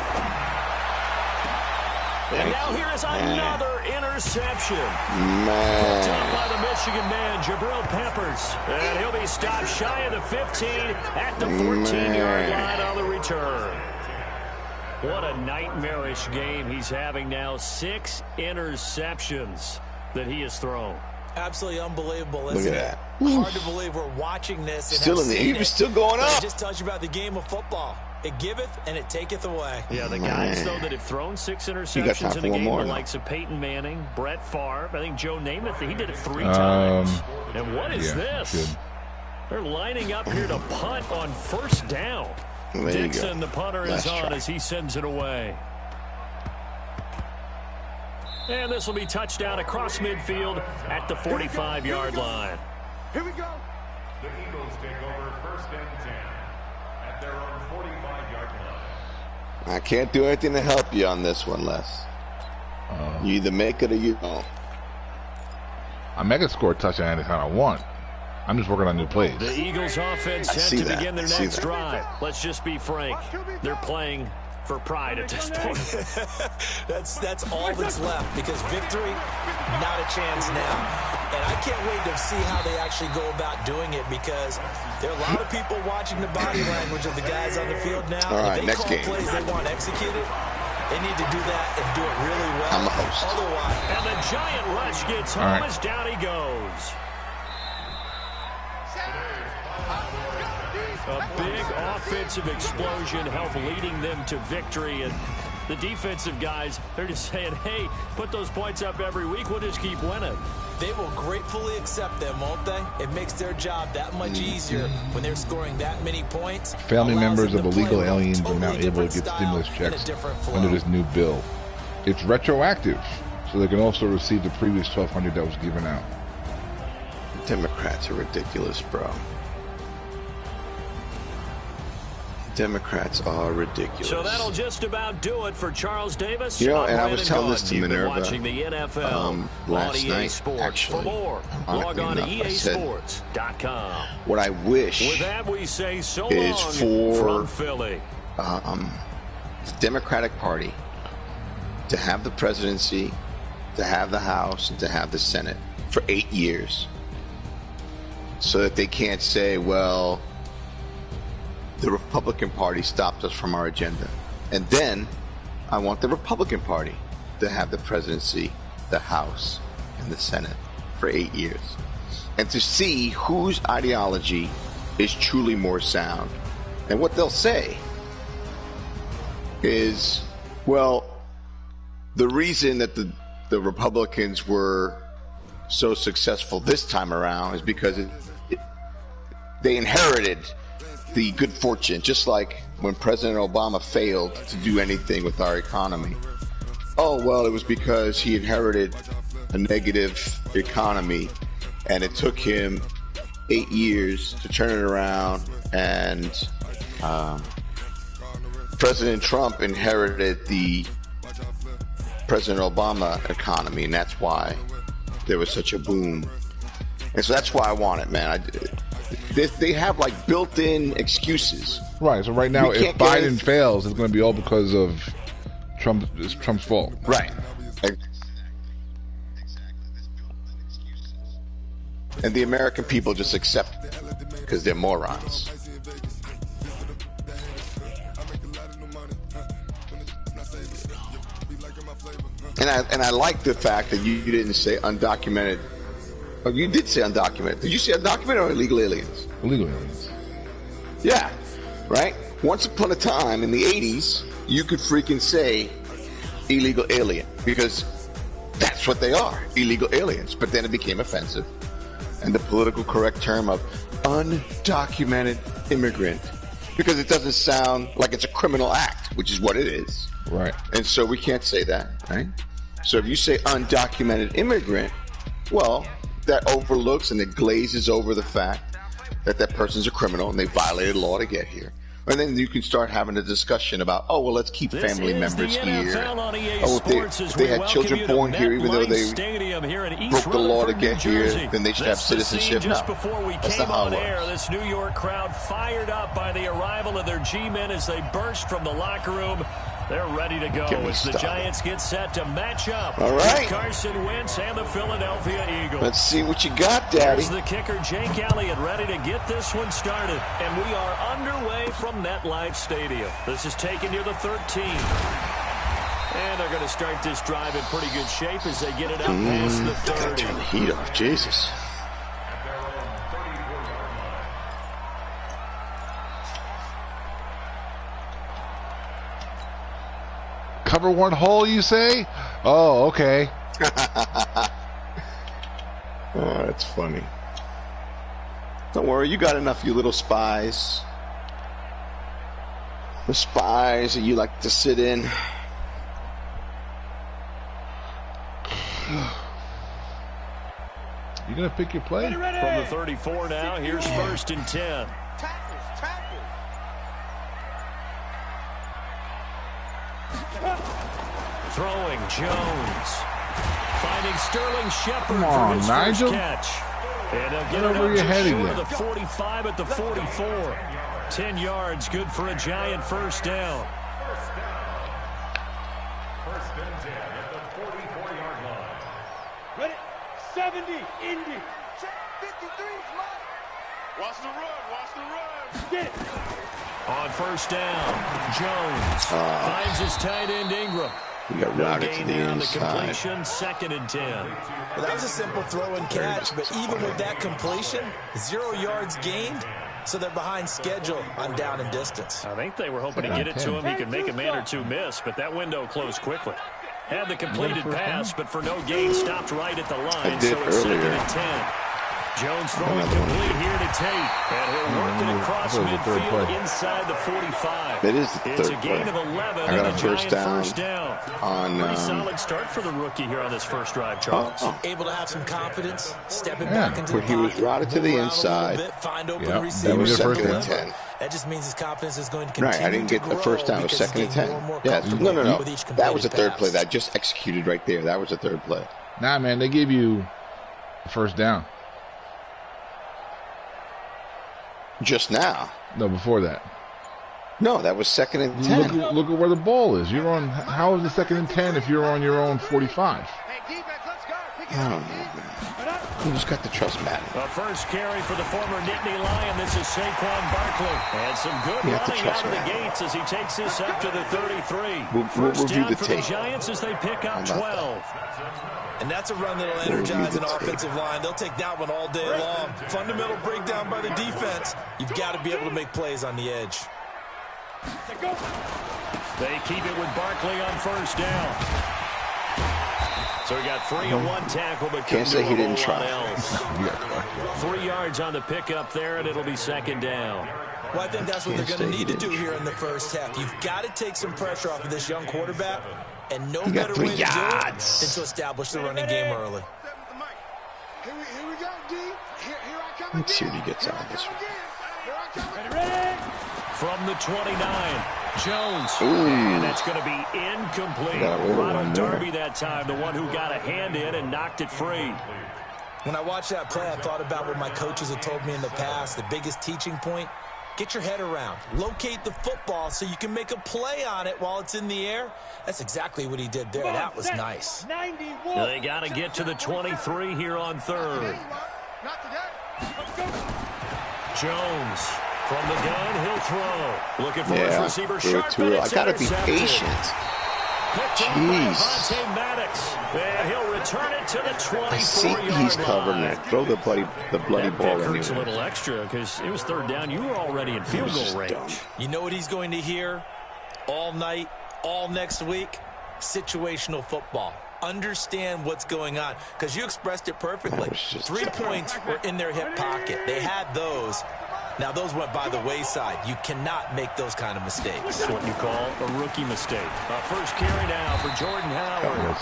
And now here is another interception. Picked up by the Michigan man, Jabril Peppers. And he'll be stopped shy of the 15 at the 14-yard line on the return. What a nightmarish game he's having now. 6 interceptions that he has thrown. Absolutely unbelievable, isn't it? Look at that. Hard to believe we're watching this. And still in the game, still going up. It just tells you about the game of football. It giveth and it taketh away. Yeah, the guys, though, that have thrown 6 interceptions in a game, the likes of Peyton Manning, Brett Favre, I think Joe Namath, he did it 3 times. And what is this? They're lining up here to punt on 1st down. Dixon, the punter, is on as he sends it away. And this will be touchdown across midfield at the 45-yard line. Here we go. The Eagles take over 1st and 10 at their own 45-yard line. I can't do anything to help you on this one, Les. You either make it or you don't. I make a score a touchdown anytime I want. I'm just working on new plays. The Eagles offense set to begin their next drive. Let's just be frank. They're playing for pride at this point. that's all that's left, because victory, not a chance now. And I can't wait to see how they actually go about doing it, because there are a lot of people watching the body language of the guys on the field now. All right, if they next call game. plays they want executed, they need to do that and do it really well. I'm a host. Otherwise, and the giant rush gets home as down he goes. A big offensive explosion helped leading them to victory. And the defensive guys, they're just saying, hey, put those points up every week. We'll just keep winning. They will gratefully accept them, won't they? It makes their job that much easier when they're scoring that many points. Family members of illegal aliens are now able to get stimulus checks under this new bill. It's retroactive, so they can also receive the previous $1,200 that was given out. Democrats are ridiculous, bro. Democrats are ridiculous. So that'll just about do it for Charles Davis. You know, and I was telling this to Minerva. Watching the NFL last night, Sports. actually. For more, log on to EASports.com. What I wish With that, we say so is for from Philly. The Democratic Party to have the presidency, to have the House, and to have the Senate for 8 years, so that they can't say, well, the Republican Party stopped us from our agenda. And then I want the Republican Party to have the presidency, the House, and the Senate for 8 years. And to see whose ideology is truly more sound. And what they'll say is, well, the reason that the Republicans were so successful this time around is because they inherited the good fortune, just like when President Obama failed to do anything with our economy. Oh, well, it was because he inherited a negative economy, and it took him 8 years to turn it around, and President Trump inherited the President Obama economy, and that's why there was such a boom. And so that's why I want it, man. They have like built-in excuses. Right. So right now, if Biden fails, it's going to be all because of Trump. It's Trump's fault. Right. And the American people just accept it because they're morons. And I like the fact that you didn't say undocumented. Oh, you did say undocumented. Did you say undocumented or illegal aliens? Illegal aliens. Yeah, right? Once upon a time in the 80s, you could freaking say illegal alien because that's what they are, illegal aliens. But then it became offensive. And the political correct term of undocumented immigrant, because it doesn't sound like it's a criminal act, which is what it is. Right. And so we can't say that, right? So if you say undocumented immigrant, well, that overlooks and it glazes over the fact that that person's a criminal and they violated law to get here. And then you can start having a discussion about, oh, well, let's keep family members here. Oh, if they had children born here, even though they broke the law to get here, then they should have citizenship. No, that's not how it works. This New York crowd fired up by the arrival of their G-men as they burst from the locker room. They're ready to go as the Giants get set to match up. All right. Carson Wentz and the Philadelphia Eagles. Let's see what you got, Daddy. There's the kicker, Jake Elliott, ready to get this one started. And we are underway from MetLife Stadium. This is taken near the 13. And they're going to start this drive in pretty good shape as they get it out past the 30. Gotta turn the heat off, Jesus. Cover one hole, you say? Oh, okay. Oh, that's funny. Don't worry, you got enough, you little spies. The spies that you like to sit in. You gonna pick your play? From the 34 now, here's 1st and 10. Throwing Jones. Finding Sterling Shepard for his Nigel. first catch. And he'll get over your head short again. of the 45 at the 44. 10 yards, good for a Giant first down. First and 10 at the 44-yard line. Ready? 70, Indy. Check 53's mine. Watch the run, watch the run. Get it. On first down, Jones finds his tight end Ingram. You got routed to the inside. Completion, 2nd and 10. Well, that was a simple throw and catch, but even with that completion, 0 yards gained, so they're behind schedule on down and distance. I think they were hoping to get it to him. He could make a man or two miss, but that window closed quickly. Had the completed pass, but for no gain, stopped right at the line, so it's 2nd and 10. Jones throwing complete here to Tate, and he'll work it across midfield inside the 45. That is the third It's a gain play. of 11 I got and a a first Giant down first down. on Pretty solid start for the rookie here on this first drive, Charles. Able to have some confidence, stepping back into the But he was pocket, routed to the move around a inside. little bit, find open Yep, receivers. that was your and first and deliver. 10. That just means his confidence is going to continue Right, I didn't get to the grow first down. It was because 2nd and he's 10. getting more and more Yeah, comfortable no. with each That was the completed third play pass. that I just executed right there. That was the third play. Nah, man, they gave you a first down. Just now. No, before that. No, that was 2nd and 10. Look at where the ball is. You're on. How is it 2nd and 10 if you're on your own 45? Hey, defense, let's go. I don't know, man. You just got to trust Madden. The first carry for the former Nittany Lion. This is Saquon Barkley. And some good running out of the gates as he takes this up to the 33. First down for the Giants as they pick up 12. And that's a run that'll energize an offensive line. They'll take that one all day long. Fundamental breakdown by the defense. You've got to be able to make plays on the edge. They keep it with Barkley on first down. So we got 3 and 1 tackle, but can't say he didn't try. 3 yards on the pickup there, and it'll be second down. Well, I think that's what they're going to need to do here in the first half. You've got to take some pressure off of this young quarterback, and no better way to do it than to establish the running game early. Here we go, D. Here I come. Let's see what he gets out of this one. Ready? From the 29, Jones. Ooh. And that's going to be incomplete. Ronald Darby that time, the one who got a hand in and knocked it free. When I watched that play, I thought about what my coaches had told me in the past. The biggest teaching point, get your head around. Locate the football so you can make a play on it while it's in the air. That's exactly what he did there. That was nice. They got to get to the 23 here on third. Jones. From the gun, he'll throw. Looking for his receiver, sharp, and it's I gotta be patient. Jeez. And he'll return it to the 24-yard I see he's covering it. Throw the bloody ball in hurts a little extra because it was third down. You were already in field goal range. Dumb. You know what he's going to hear all night, all next week? Situational football. Understand what's going on, because you expressed it perfectly. 3 points were in their hip pocket. They had those. Now, those went by the wayside. You cannot make those kind of mistakes. That's what you call a rookie mistake. First carry now for Jordan Howard.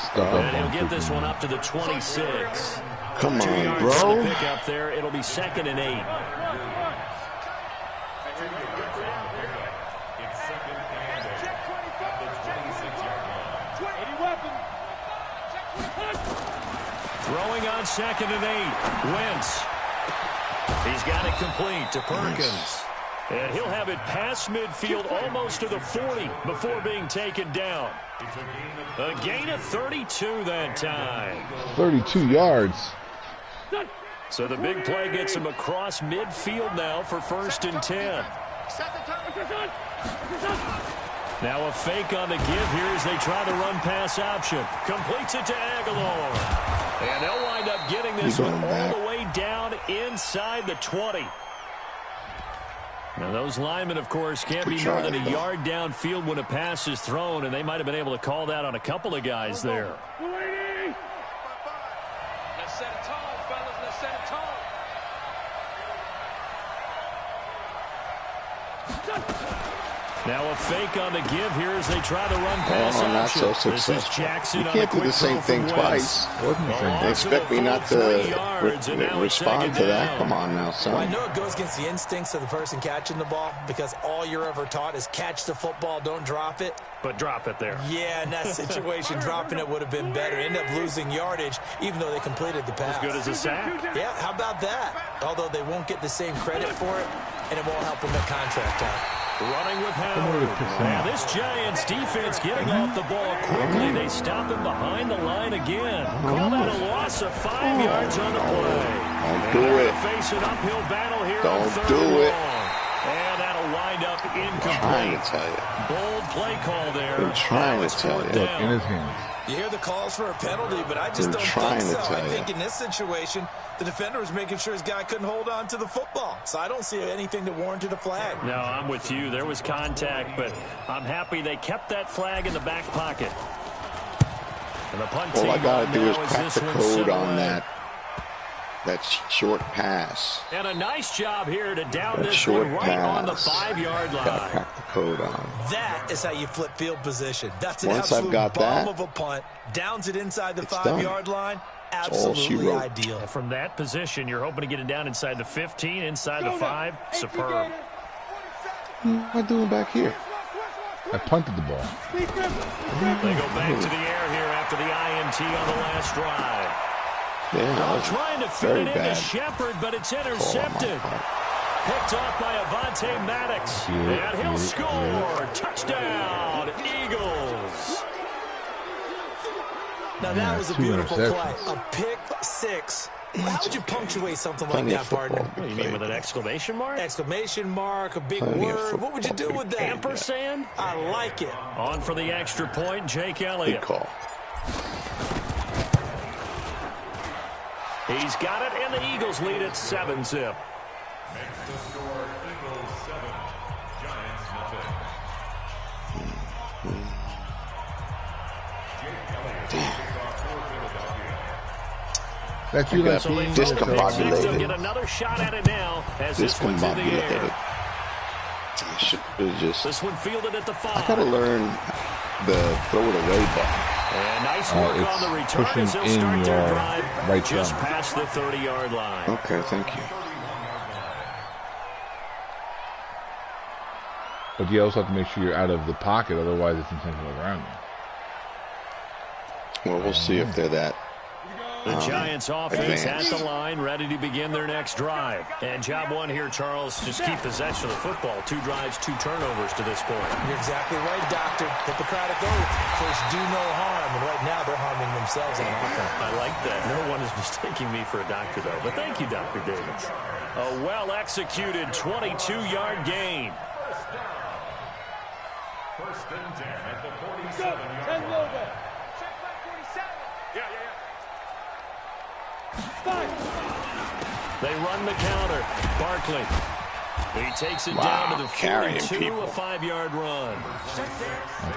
And he'll get this one up to the 26. Come 2 on, yards bro. on the pick up there. It'll be 2nd and 8. Throwing on 2nd and 8. Wentz. He's got it complete to Perkins. And he'll have it past midfield almost to the 40 before being taken down. A gain of 32 that time. 32 yards. So the big play gets him across midfield now for 1st and 10. Now a fake on the give here as they try the run pass option. Completes it to Aguilar. And they'll wind up getting this one all the way down inside the 20. Now those linemen, of course, can't be more than a yard downfield when a pass is thrown, and they might have been able to call that on a couple of guys there. Let's set it tall, fellas. Let's set it tall. Now a fake on the give here as they try the run pass option. Not so successful. This is Jackson. You can't do the same thing twice. They expect me not to respond to that. Come on now, son. Well, I know it goes against the instincts of the person catching the ball, because all you're ever taught is catch the football, don't drop it. But drop it there. Yeah, in that situation, dropping it would have been better. End up losing yardage, even though they completed the pass. As good as a sack. Yeah, how about that? Although they won't get the same credit for it, and it won't help them at contract time. Running with Howard. Now this Giants defense getting off the ball quickly. They stop him behind the line again. Call that a loss of 5 yards on the play. Don't do it. Face an uphill battle here. Don't do it. And that'll wind up incomplete. I'm trying to tell you. Bold play call there. I'm trying to tell you. Look, in his hands. You hear the calls for a penalty, but I just don't think so. I think in this situation, the defender was making sure his guy couldn't hold on to the football. So I don't see anything that warranted a flag. No, I'm with you. There was contact, but I'm happy they kept that flag in the back pocket. And the punt All I got to do is now crack the code on that short pass. And a nice job here to down That this short one right pass. on the 5-yard Got to line. crack the code on. That is how you flip field position. That's an Once I've absolute got bomb that, of a punt. Downs it inside the it's 5-yard line. Absolutely ideal. From that position, you're hoping to get it down inside the 15, inside the 5. Superb. What am I doing back here? I punted the ball. They go back to the air here after the INT on the last drive. Yeah, Trying to fit it into Shepard, but it's intercepted. Picked off by Avonte Maddox. And he'll score. Touchdown, Eagles. Now that was a beautiful play. A pick six. How would you punctuate something like that, partner? What do you mean, with an exclamation mark? Exclamation mark, a big word. What would you do with that? Ampersand? I like it. On for the extra point, Jake Elliott. Good call. He's got it, and the Eagles lead at 7-zip. Makes the score Eagles 7, Giants nothing. Jake Elliott kicks off for Philadelphia. That's you like discombobulated. Get another shot at it now as this one's in the air. I should have just. This one fielded at the 5. I gotta learn the throw it away button. And nice work on the return as they'll start their drive right just past the 30-yard line. Okay, thank you. But you also have to make sure you're out of the pocket, otherwise it's intentional around you. Well, we'll see if they're that. The Giants offense advanced. at the line, ready to begin their next drive. And job one here, Charles, just keep possession of the football. 2 drives, 2 turnovers to this point. You're exactly right, Doctor. Hippocratic oath. First, do no harm. And right now, they're harming themselves on offense. I like that. No one is mistaking me for a doctor, though. But thank you, Dr. Davis. A well-executed 22-yard gain. First and 10 at the 47-yard line. Check back 47. Yeah. They run the counter. Barkley. He takes it down to the 42, a 5-yard run.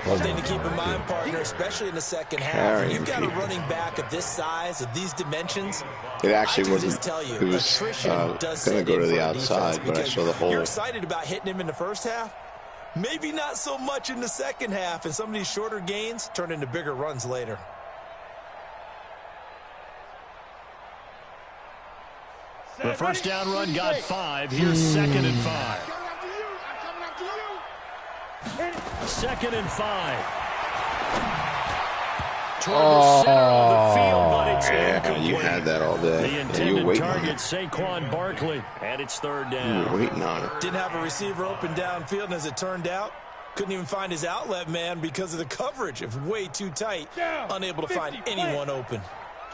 One thing to keep in mind, partner, especially in the second half, when you've got a running back of this size, of these dimensions, It actually I wasn't. just tell you, It was attrition does going to set go in to for the a outside, defense but I saw the hole. You're excited about hitting him in the first half. Maybe not so much in the second half, and some of these shorter gains turn into bigger runs later. The first down run got 5. Here's 2nd and 5. 2nd and 5. Toward the center of the field, but it's incomplete. You had that all day. The You were intended waiting on target, it. Saquon Barkley, and it's 3rd You down. were waiting on it. Didn't have a receiver open downfield, and as it turned out, couldn't even find his outlet man because of the coverage. It was way too tight, unable to find anyone open.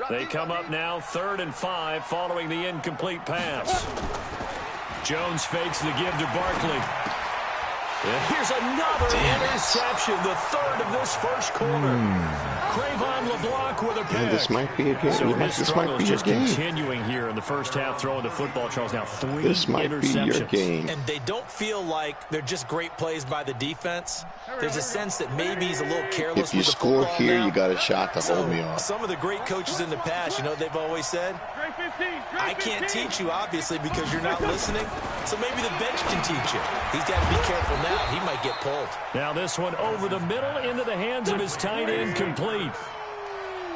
They come up now 3rd and 5 following the incomplete pass. Jones fakes the give to Barkley. And here's another interception, the 3rd of this first quarter. Cravon LeBlanc with a pick. This might be a game. So his This struggle might be is your just game. continuing here in the first half, throwing the football. Charles, now 3 This might be your interceptions. game. And they don't feel like they're just great plays by the defense. There's a sense that maybe he's a little careless If you with the score football here, now. you got a shot to hold me off. Some of the great coaches in the past, you know, they've always said, I can't teach you, obviously, because you're not listening. So maybe the bench can teach you. He's got to be careful now. He might get pulled. Now this one over the middle into the hands of his tight end, complete.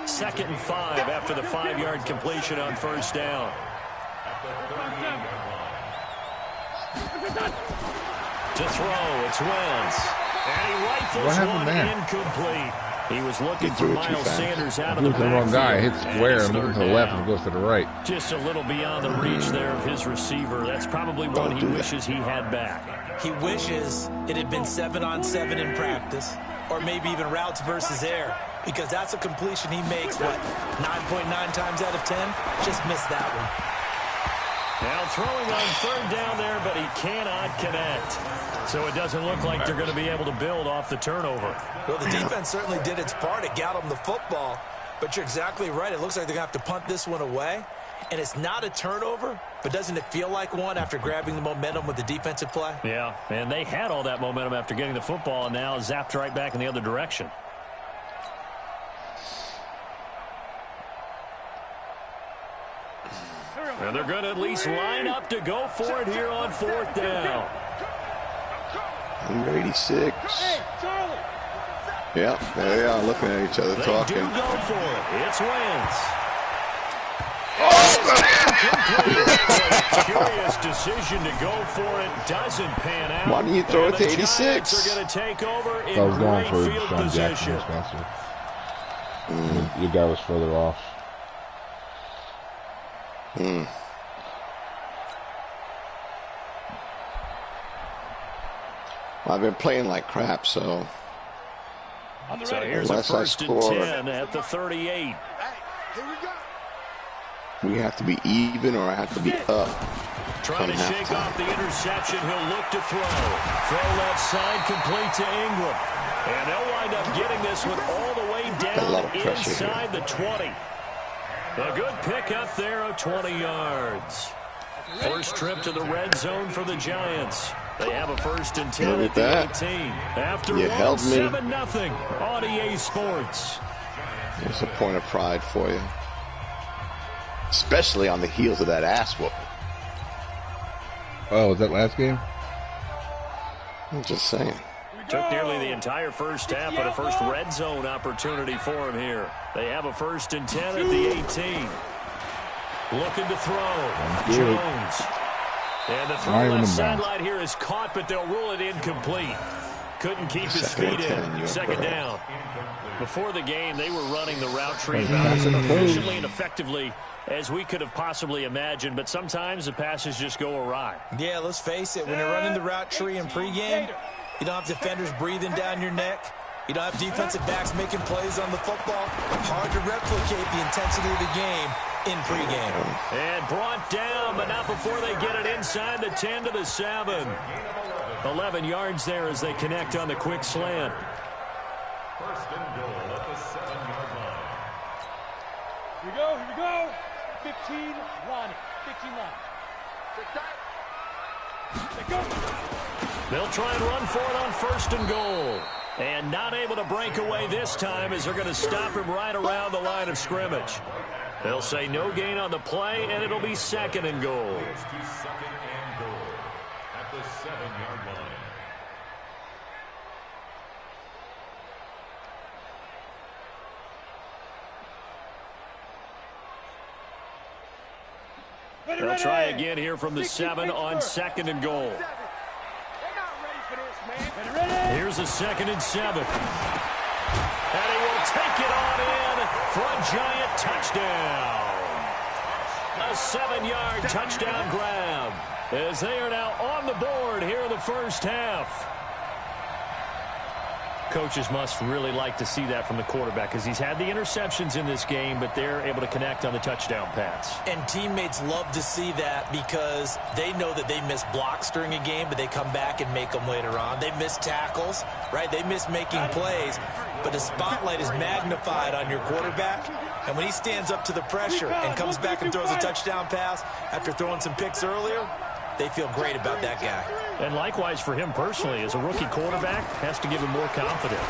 2nd and 5 after the 5-yard completion on first down. To throw, it's Wentz. And he rifles one incomplete. He was looking for Miles Sanders out of the backfield. The wrong guy. Hit square and looking to the left and goes to the right. Just a little beyond the reach there of his receiver. That's probably one he wishes he had back. He wishes it had been 7-on-7 in practice, or maybe even routes versus air, because that's a completion he makes, 9.9 times out of 10? Just missed that one. Now throwing on 3rd down there, but he cannot connect. So it doesn't look like they're going to be able to build off the turnover. Well, the defense certainly did its part. It got them the football, but you're exactly right. It looks like they're going to have to punt this one away. And it's not a turnover, but doesn't it feel like one after grabbing the momentum with the defensive play? Yeah, and they had all that momentum after getting the football, and now zapped right back in the other direction. And they're going to at least line up to go for it here on 4th down. Number 86. Yeah, there they are looking at each other, talking. They do go for it. It's Wentz. Curious decision to go for it. Doesn't pan out. Why don't you throw it to 86? The Giants are going to take over in I was going great for field Sean position. Jackson, Spencer. Your guy was further off. Well, I've been playing like crap, so So here's a 1st and 10 at the 38. Hey, here we go. We have to be even or I have to be up. Trying to shake off the interception. He'll look to throw. Throw left side, complete to Ingram. And they'll wind up getting this one all the way down inside the 20. A good pickup there of 20 yards. First trip to the red zone for the Giants. They have a 1st and 10 at the 18. After 7-0 on EA Sports. It's a point of pride for you. Especially on the heels of that ass whooping. Oh, was that last game? I'm just saying. Took nearly the entire first half, but a first red zone opportunity for him here. They have a 1st and 10 at the 18. Looking to throw. Jones. And the throw left sideline here is caught, but they'll rule it incomplete. Couldn't keep his feet in. 2nd down. Before the game, they were running the route tree about as efficiently and effectively as we could have possibly imagined, but sometimes the passes just go awry. Yeah, let's face it. When you're running the route tree in pregame, you don't have defenders breathing down your neck. You don't have defensive backs making plays on the football. Hard to replicate the intensity of the game in pregame. And brought down, but not before they get it inside the 10 to the 7. 11 yards there as they connect on the quick slant. 1st and goal at the 7-yard line. Here we go, here we go. 15 line. 15 line. Take go. They'll try and run for it on 1st and goal. And not able to break away this time as they're going to stop him right around the line of scrimmage. They'll say no gain on the play, and it'll be 2nd and goal. It's to 2nd and goal at the 7-yard line. They'll try again here from the 7 on 2nd and goal. Here's a 2nd and 7. And he will take it on in for a Giant touchdown. A 7-yard touchdown grab as they are now on the board here in the first half. Coaches must really like to see that from the quarterback because he's had the interceptions in this game, but they're able to connect on the touchdown pass. And teammates love to see that because they know that they miss blocks during a game, but they come back and make them later on. They miss tackles, right? They miss making plays, but the spotlight is magnified on your quarterback. And when he stands up to the pressure and comes back and throws a touchdown pass after throwing some picks earlier, they feel great about that guy. And likewise for him personally, as a rookie quarterback, has to give him more confidence.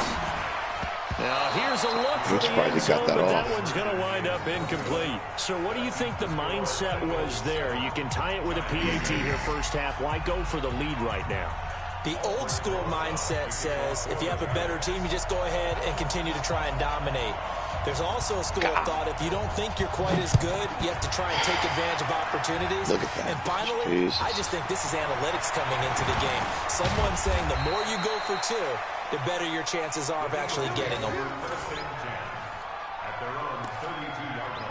Now here's a look for the end zone, but that one's going to wind up incomplete. So what do you think the mindset was there? You can tie it with a PAT here first half. Why go for the lead right now? The old school mindset says if you have a better team, you just go ahead and continue to try and dominate. There's also a school of thought, if you don't think you're quite as good, you have to try and take advantage of opportunities. Look at that. And finally, I just think this is analytics coming into the game. Someone saying the more you go for 2, the better your chances are of actually getting them. At their own 32-yard line.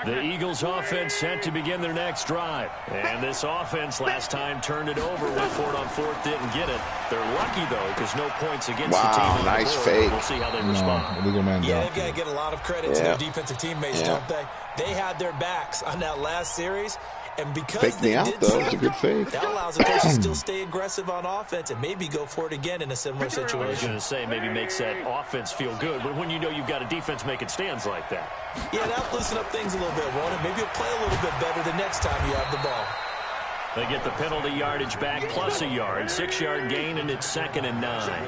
The Eagles offense set to begin their next drive. And this offense last time turned it over, went for it on 4th, didn't get it. They're lucky, though, because no points against the team on nice the board. fake. We'll see how they respond. Yeah, they've got to get a lot of credit to their defensive teammates, don't they? They had their backs on that last series. And because they did though, it's a good fake. That allows the coach to still stay aggressive on offense and maybe go for it again in a similar situation. I was going to say maybe makes that offense feel good, but when you know you've got a defense making stands like that. Yeah, that'll loosen up things a little bit, won't it? Maybe you'll play a little bit better the next time you have the ball. They get the penalty yardage back plus a yard, 6-yard gain, and it's 2nd and 9.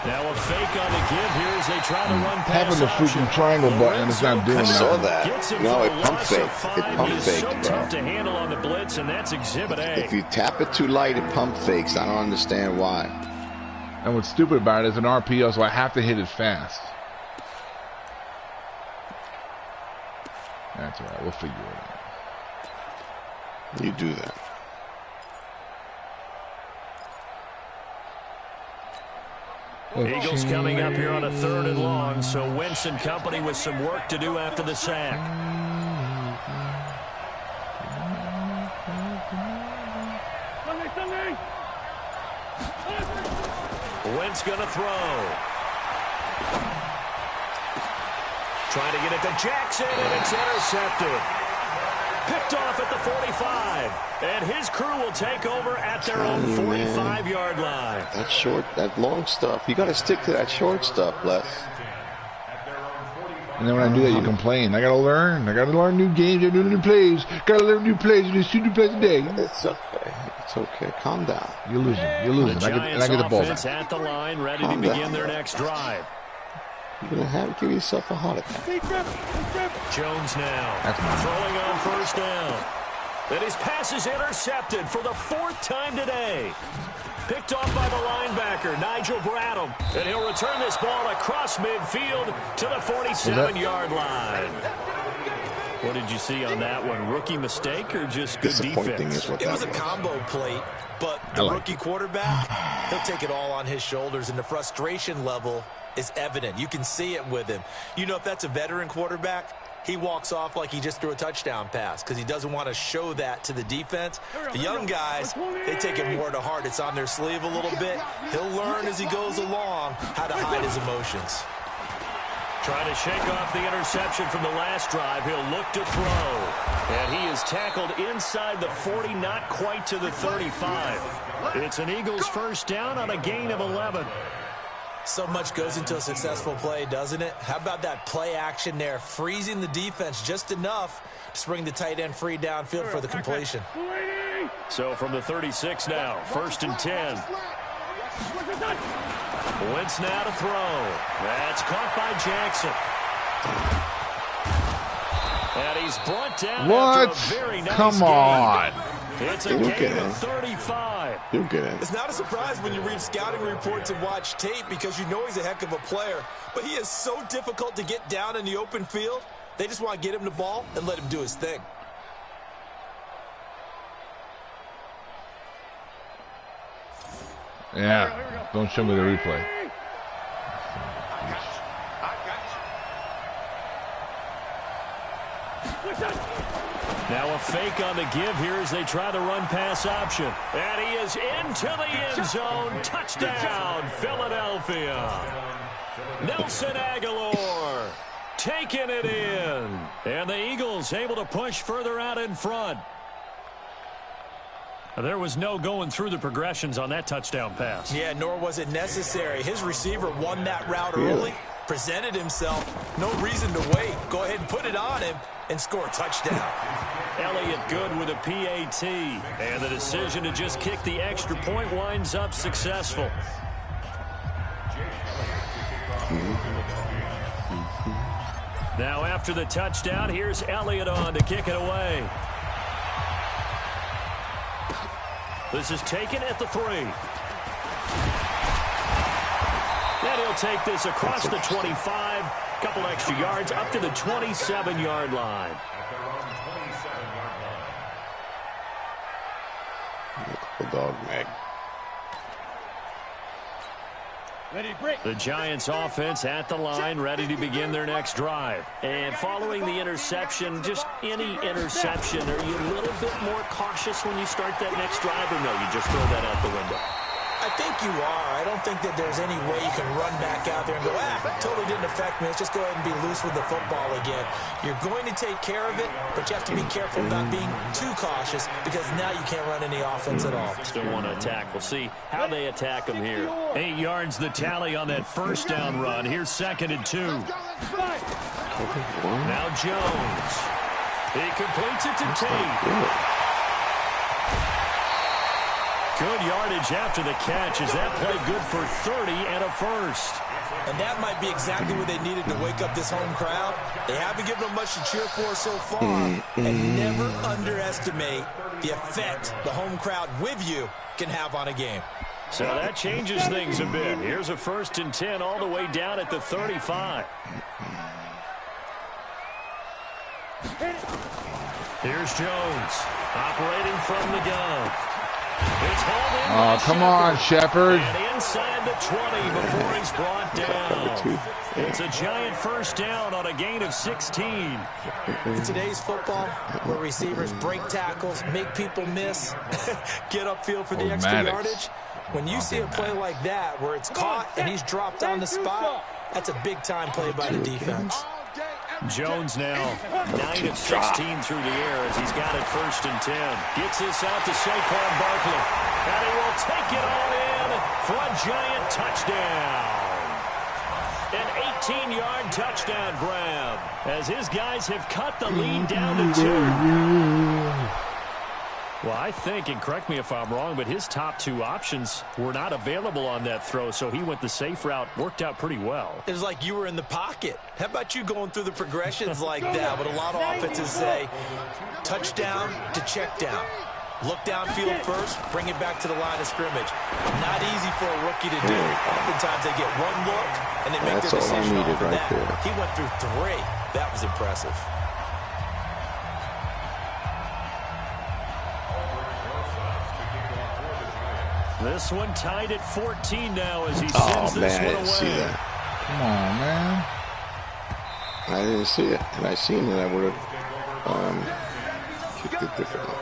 Now a fake on the give here as they try to run past. Having the freaking triangle button is not doing I saw nothing. that. No, it pump faked. It pump faked, so bro. tough to handle on the blitz, and that's Exhibit A. If you tap it too light, it pump fakes. I don't understand why. And what's stupid about it is an RPO, so I have to hit it fast. That's all right. We'll figure it out. You do that. Eagles coming up here on a 3rd and long, so Wentz and company with some work to do after the sack. Wentz going to throw. Trying to get it to Jackson, and it's intercepted. Picked off at the 45. And his crew will take over at their own 45-yard line. That short, that long stuff. You got to stick to that short stuff, Les. And then when I do that, you complain. I got to learn. I got to learn new games. I got to do new plays. Got to learn new plays. You just 2 new plays a day. It's okay. It's okay. Calm down. You're losing. You're losing. The I get the ball back. at the line, ready to begin their next drive. You're going to have to give yourself a heart attack. Jones now throwing on first down. And his pass is intercepted for the 4th time today. Picked off by the linebacker, Nigel Bradham. And he'll return this ball across midfield to the 47-yard line. What did you see on that one? Rookie mistake or just good defense? It was a combo plate, but the rookie quarterback, he'll take it all on his shoulders, and the frustration level is evident. You can see it with him. You know, if that's a veteran quarterback, he walks off like he just threw a touchdown pass because he doesn't want to show that to the defense. The young guys, they take it more to heart. It's on their sleeve a little bit. He'll learn as he goes along how to hide his emotions. Trying to shake off the interception from the last drive. He'll look to throw. And he is tackled inside the 40, not quite to the 35. It's an Eagles first down on a gain of 11. So much goes into a successful play, doesn't it? How about that play action there, freezing the defense just enough to bring the tight end free downfield for the completion. So from the 36 now, 1st and 10. Wentz now to throw. That's caught by Jackson. And he's brought down after a very nice Come on. game. It's a gain of 35. You'll get it. It's not a surprise when you read scouting reports and watch tape because you know he's a heck of a player. But he is so difficult to get down in the open field. They just want to get him the ball and let him do his thing. Yeah. Don't show me the replay. Now a fake on the give here as they try the run-pass option. And he is into the end zone. Touchdown, Philadelphia. Nelson Aguilar taking it in. And the Eagles able to push further out in front. There was no going through the progressions on that touchdown pass. Yeah, nor was it necessary. His receiver won that route early, presented himself. No reason to wait. Go ahead and put it on him and score a touchdown. Elliott good with a PAT. And the decision to just kick the extra point winds up successful. Now after the touchdown, here's Elliott on to kick it away. This is taken at the 3. And he'll take this across the 25. Couple extra yards up to the 27-yard line. Dog mag. The Giants offense at the line, ready to begin their next drive. And following the interception, just any interception, are you a little bit more cautious when you start that next drive, or no, you just throw that out the window? I think you are. I don't think that there's any way you can run back out there and go, totally didn't affect me. Let's just go ahead and be loose with the football again. You're going to take care of it, but you have to be careful about being too cautious because now you can't run any offense at all. Still want to attack. We'll see how they attack them here. 8 yards the tally on that first down run. Here's 2nd and 2. Now Jones. He completes it to Tate. Good yardage after the catch. Is that play good for 30 and a first? And that might be exactly what they needed to wake up this home crowd. They haven't given them much to cheer for so far. And never underestimate the effect the home crowd with you can have on a game. So that changes things a bit. Here's a 1st and 10 all the way down at the 35. Here's Jones operating from the gun. It's hauled in Oh, come on, Shepard. And inside the 20 before he's brought down. It's a giant first down on a gain of 16. In today's football, where receivers break tackles, make people miss, get upfield for the extra yardage, when you see a play like that where it's caught and he's dropped on the spot, that's a big-time play by the defense. Jones now 9 of 16 through the air as he's got it 1st and 10. Gets this out to Saquon Barkley. And he will take it all in for a giant touchdown. An 18-yard touchdown grab as his guys have cut the lead down to 2. Well, I think, and correct me if I'm wrong, but his top 2 options were not available on that throw, so he went the safe route. Worked out pretty well. It was like you were in the pocket. How about you going through the progressions like that? But a lot of offenses say touchdown to check down. Look downfield first, bring it back to the line of scrimmage. Not easy for a rookie to do. Oftentimes they get one look and they make their decision off of that. He went through 3. That was impressive. This one tied at 14 now as he sends this one away. See that. Come on, man. I didn't see it. Had I seen it, I would have kicked it differently.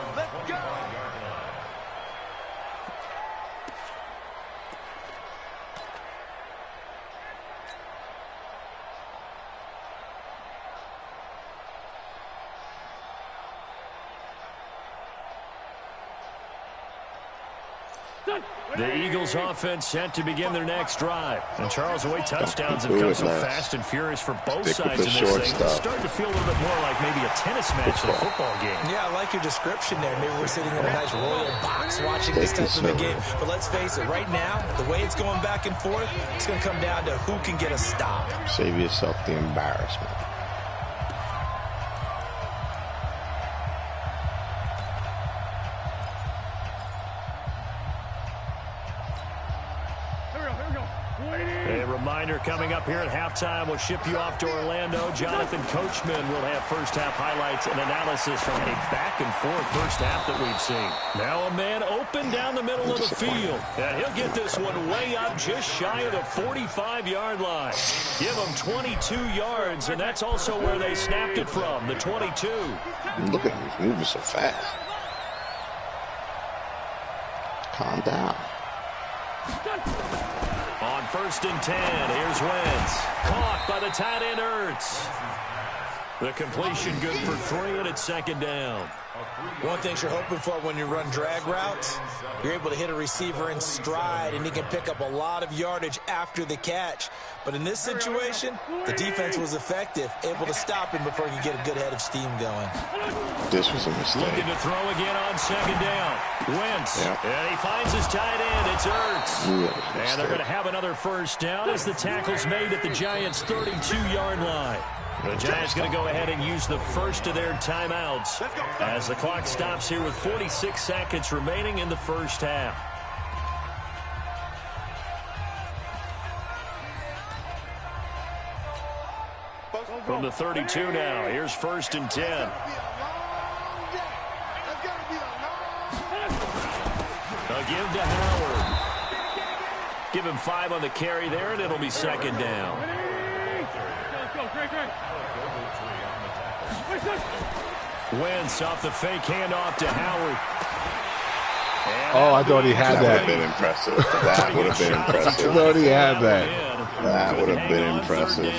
The Eagles offense set to begin their next drive. And Charles, the way touchdowns have come so fast and furious for both sides in this thing, it's starting to feel a little bit more like maybe a tennis match than a football game. Yeah, I like your description there. Maybe we're sitting in a nice royal box watching this type of a game. But let's face it, right now, the way it's going back and forth, it's going to come down to who can get a stop. Save yourself the embarrassment. Coming up here at halftime, we'll ship you off to Orlando. Jonathan Coachman will have first-half highlights and analysis from a back-and-forth first half that we've seen. Now a man open down the middle of the field. And he'll get this one way up just shy of the 45-yard line. Give him 22 yards, and that's also where they snapped it from, the 22. Look at him, he's moving so fast. Calm down. On 1st and 10, here's Wentz. Caught by the tight end Ertz. The completion good for 3, and it's 2nd down. One thing you're hoping for when you run drag routes, you're able to hit a receiver in stride, and he can pick up a lot of yardage after the catch. But in this situation, the defense was effective, able to stop him before he could get a good head of steam going. This was a mistake. Looking to throw again on 2nd down. Wentz, and he finds his tight end. It's Ertz. And they're going to have another first down as the tackle's made at the Giants' 32-yard line. The Giants going to go ahead and use the first of their timeouts as the clock stops here with 46 seconds remaining in the first half. From the 32 now, here's 1st and 10. A give to Howard. Give him 5 on the carry there, and it'll be 2nd down. Wentz off the fake handoff to Howard. Oh, I thought he had that. That would have been impressive. That would have been impressive. I thought he had that. That would have been impressive.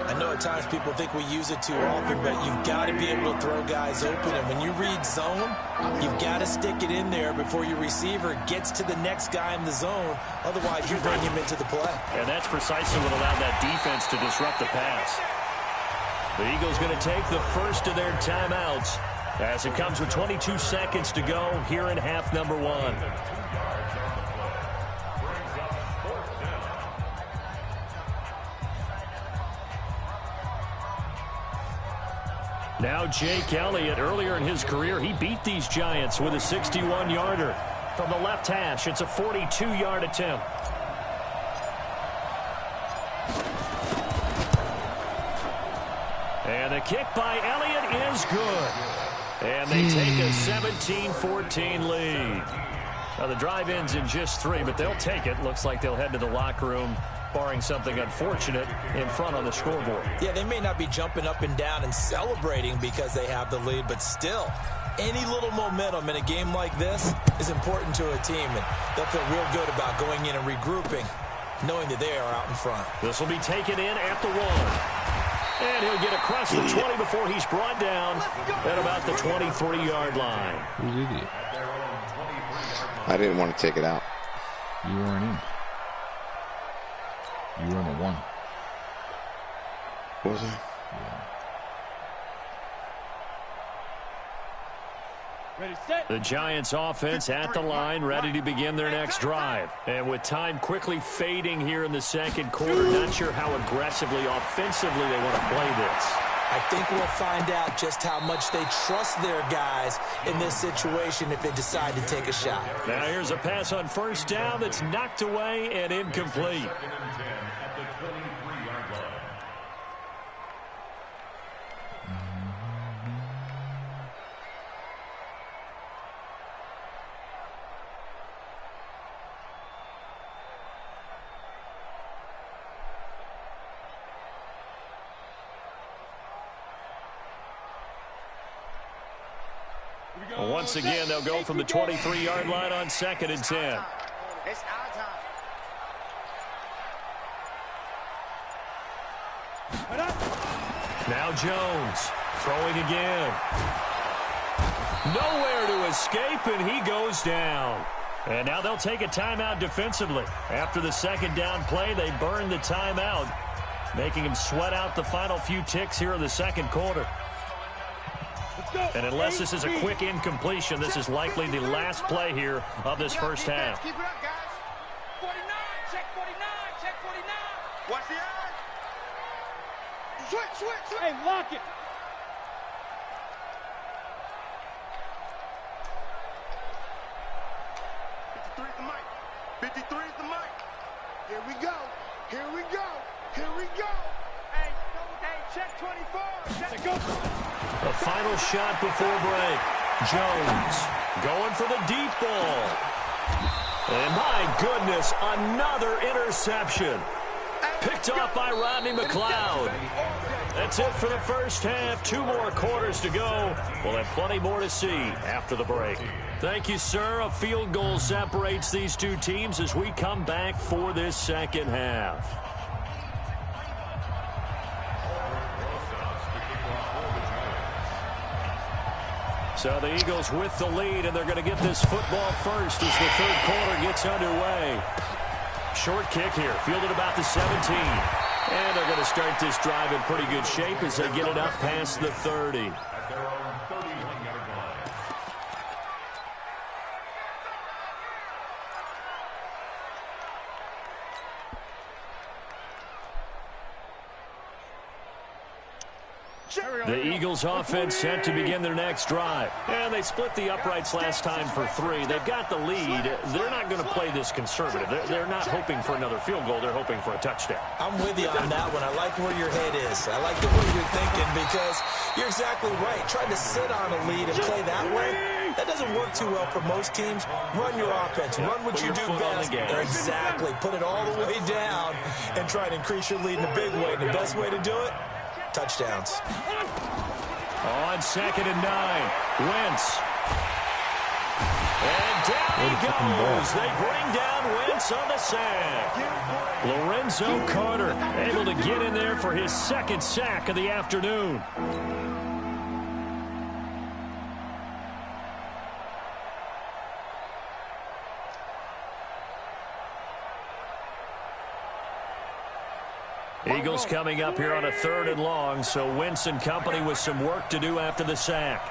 I know at times people think we use it too often, but you've got to be able to throw guys open. And when you read zone, you've got to stick it in there before your receiver gets to the next guy in the zone. Otherwise, you bring him into the play. And that's precisely what allowed that defense to disrupt the pass. The Eagles going to take the first of their timeouts as it comes with 22 seconds to go here in half number 1. Now Jake Elliott, earlier in his career, he beat these Giants with a 61-yarder. From the left hash, it's a 42-yard attempt. And the kick by Elliott is good. And they take a 17-14 lead. Now, the drive ends in just 3, but they'll take it. Looks like they'll head to the locker room, barring something unfortunate, in front on the scoreboard. Yeah, they may not be jumping up and down and celebrating because they have the lead, but still, any little momentum in a game like this is important to a team, and they'll feel real good about going in and regrouping, knowing that they are out in front. This will be taken in at the 1. And he'll get across the 20 before he's brought down at about the 23-yard line. Who's idiot? I didn't want to take it out. You weren't in. You were on the 1. Was I? Yeah. Ready, set. The Giants offense at the line, ready to begin their next drive. And with time quickly fading here in the second quarter, not sure how aggressively, offensively they want to play this. I think we'll find out just how much they trust their guys in this situation if they decide to take a shot. Now here's a pass on first down that's knocked away and incomplete. Second and 10 at the 23-yard line. Once again, they'll go from the 23-yard line on second and 10. It's our time. Now Jones throwing again. Nowhere to escape, and he goes down. And now they'll take a timeout defensively. After the second down play, they burn the timeout, making him sweat out the final few ticks here in the second quarter. And unless this is a quick incompletion, this is likely the last play here of this first half. Keep it up, guys. 49, check 49, check 49. Watch the eye. Switch. Hey, lock it. 53 is the mic. 53 is the mic. Here we go. Hey, check 24. Let go. The final shot before break. Jones going for the deep ball. And my goodness, another interception. Picked off by Rodney McLeod. That's it for the first half. 2 more quarters to go. We'll have plenty more to see after the break. Thank you, sir. A field goal separates these two teams as we come back for this second half. So the Eagles with the lead, and they're going to get this football first as the third quarter gets underway. Short kick here, fielded about the 17. And they're going to start this drive in pretty good shape as they get it up past the 30. At their own 31-yard line. The Eagles offense set to begin their next drive. And they split the uprights last time for 3. They've got the lead. They're not going to play this conservative. They're not hoping for another field goal. They're hoping for a touchdown. I'm with you on that one. I like where your head is. I like the way you're thinking because you're exactly right. Trying to sit on a lead and play that way, that doesn't work too well for most teams. Run your offense. Run what you do best. Exactly. Put it all the way down and try and increase your lead in a big way. And the best way to do it, touchdowns. On second and 9, Wentz. And down he goes. They bring down Wentz on the sack. Lorenzo Carter able to get in there for his second sack of the afternoon. Eagles coming up here on a 3rd and long, so Wentz and company with some work to do after the sack.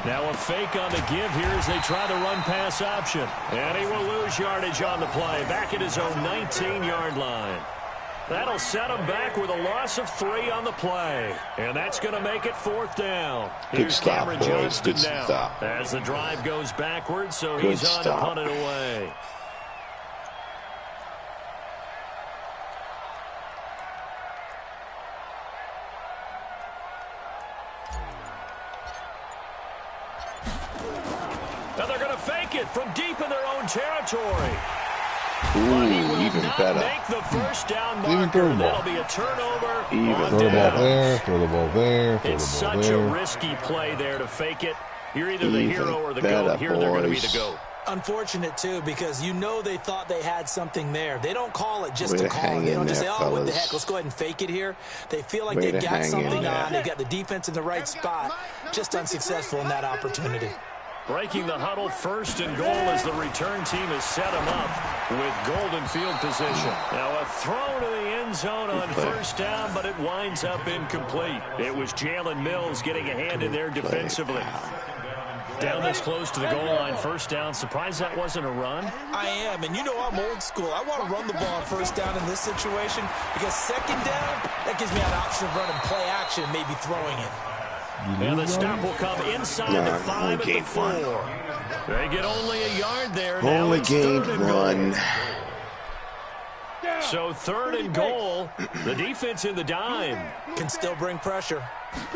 Now a fake on the give here as they try the run-pass option. And he will lose yardage on the play, back at his own 19-yard line. That'll set him back with a loss of 3 on the play. And that's going to make it 4th down. Here's Cameron Johnston now as the drive goes backwards, so he's on to punt it away. it from deep in their own territory. Ooh, even better. Make the first down Even marker. throw the ball. That'll be a turnover. Even Throw the ball better. there, throw the ball there, throw It's the ball such there. a risky play there to fake it. You're either the Even hero or the better, goat. Here they're going to be boys. the goat. Unfortunate, too, because you know they thought they had something there. They don't call it just Way to to call hang it. They in don't just say, there, oh, what the fellas. heck, let's go ahead and fake it here. They feel like Way they've to got hang in something there. on. They've got the defense in the right spot. Just unsuccessful in that opportunity. Breaking the huddle, 1st and goal as the return team has set them up with golden field position. Now a throw to the end zone on 1st down, but it winds up incomplete. It was Jalen Mills getting a hand in there defensively. Down this close to the goal line, 1st down. Surprised that wasn't a run? I am, and you know I'm old school. I want to run the ball on 1st down in this situation because 2nd down, that gives me an option of running play action and maybe throwing it. And the stop will come inside the 5 at the 4. They get only a yard there. Now Only it's gained 3rd and goal. 1. So 3rd and goal. The defense in the dime. Can still bring pressure. Jones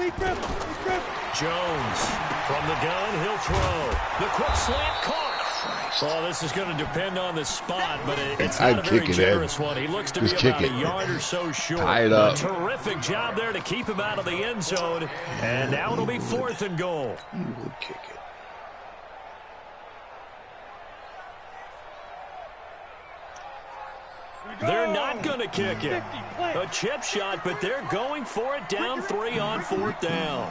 from the gun. He'll throw. The quick slant caught. Oh, this is going to depend on the spot, but it's not a very generous one. He looks to be about a yard or so short. Tie it up. A terrific job there to keep him out of the end zone. And now it'll be 4th and goal. You would kick it. They're not going to kick it. A chip shot, but they're going for it. Down 3 on 4th down.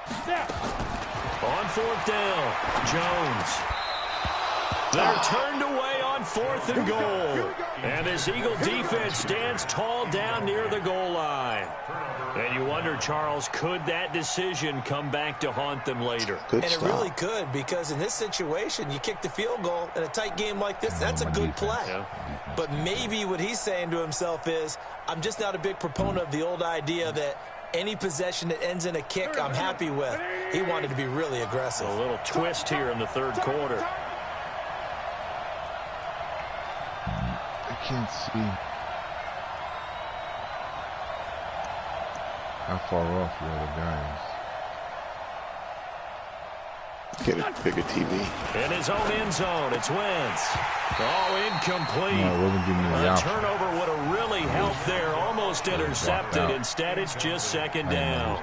On 4th down, Jones. They're turned away on 4th and goal. And this Eagle defense stands tall down near the goal line. And you wonder, Charles, could that decision come back to haunt them later? Good And stop. it really could, because in this situation, you kick the field goal in a tight game like this, that's a good play. Yeah. But maybe what he's saying to himself is, I'm just not a big proponent of the old idea that any possession that ends in a kick I'm happy with. He wanted to be really aggressive. A little twist here in the 3rd quarter. I can't see how far off the other guy Get a bigger TV. In his own end zone, it's Wentz. Oh, incomplete. No, it wasn't giving me the A option. turnover would have really helped there. Almost intercepted. out. Instead, it's just 2nd is. down.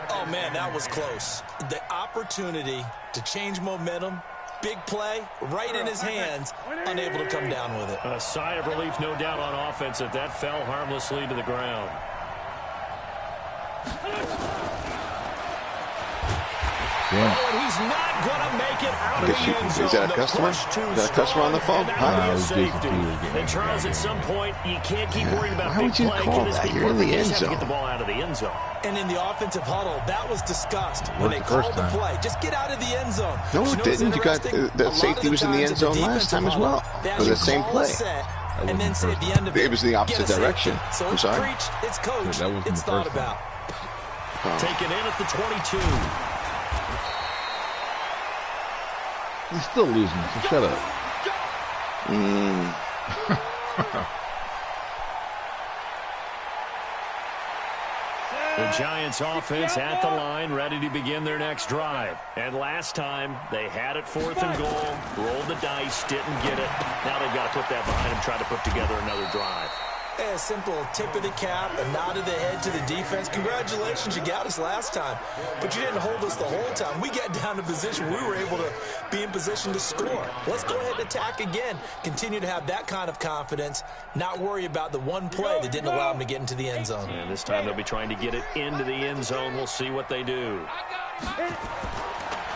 Oh, man, that was close. The opportunity to change momentum, big play, right in his hands, unable to come down with it. A sigh of relief, no doubt, on offense that that fell harmlessly to the ground. Oh, and he's not going to make it out of the end zone. Is that a customer? Is that a customer on the phone? That'll be Huh? a safety. Jason And Charles, at some point, you can't keep worrying about Why big would you play. call Can this that? be You're in the perfect? You end just have to get the zone. ball out of the end zone. And in the offensive huddle, that was discussed when Where's they the first called the time? play. Just get out of the end zone. No, You it know what's didn't. You got interesting? the A lot safety of was in the times end zone last time as well. They It was the same call a play. set That and then wasn't say at the the end of it, It was in the opposite get a safety. direction. So I'm it's sorry. preached, it's coached, That wasn't it's the thought first time. about. Taken in at the 22. He's still losing, so shut up. The Giants offense at the line, ready to begin their next drive. And last time, they had it 4th and goal, rolled the dice, didn't get it. Now they've got to put that behind them, try to put together another drive. A simple tip of the cap, a nod of the head to the defense. Congratulations, you got us last time. But you didn't hold us the whole time. We got down to position. We were able to be in position to score. Let's go ahead and attack again. Continue to have that kind of confidence, not worry about the one play that didn't allow them to get into the end zone. And this time they'll be trying to get it into the end zone. We'll see what they do.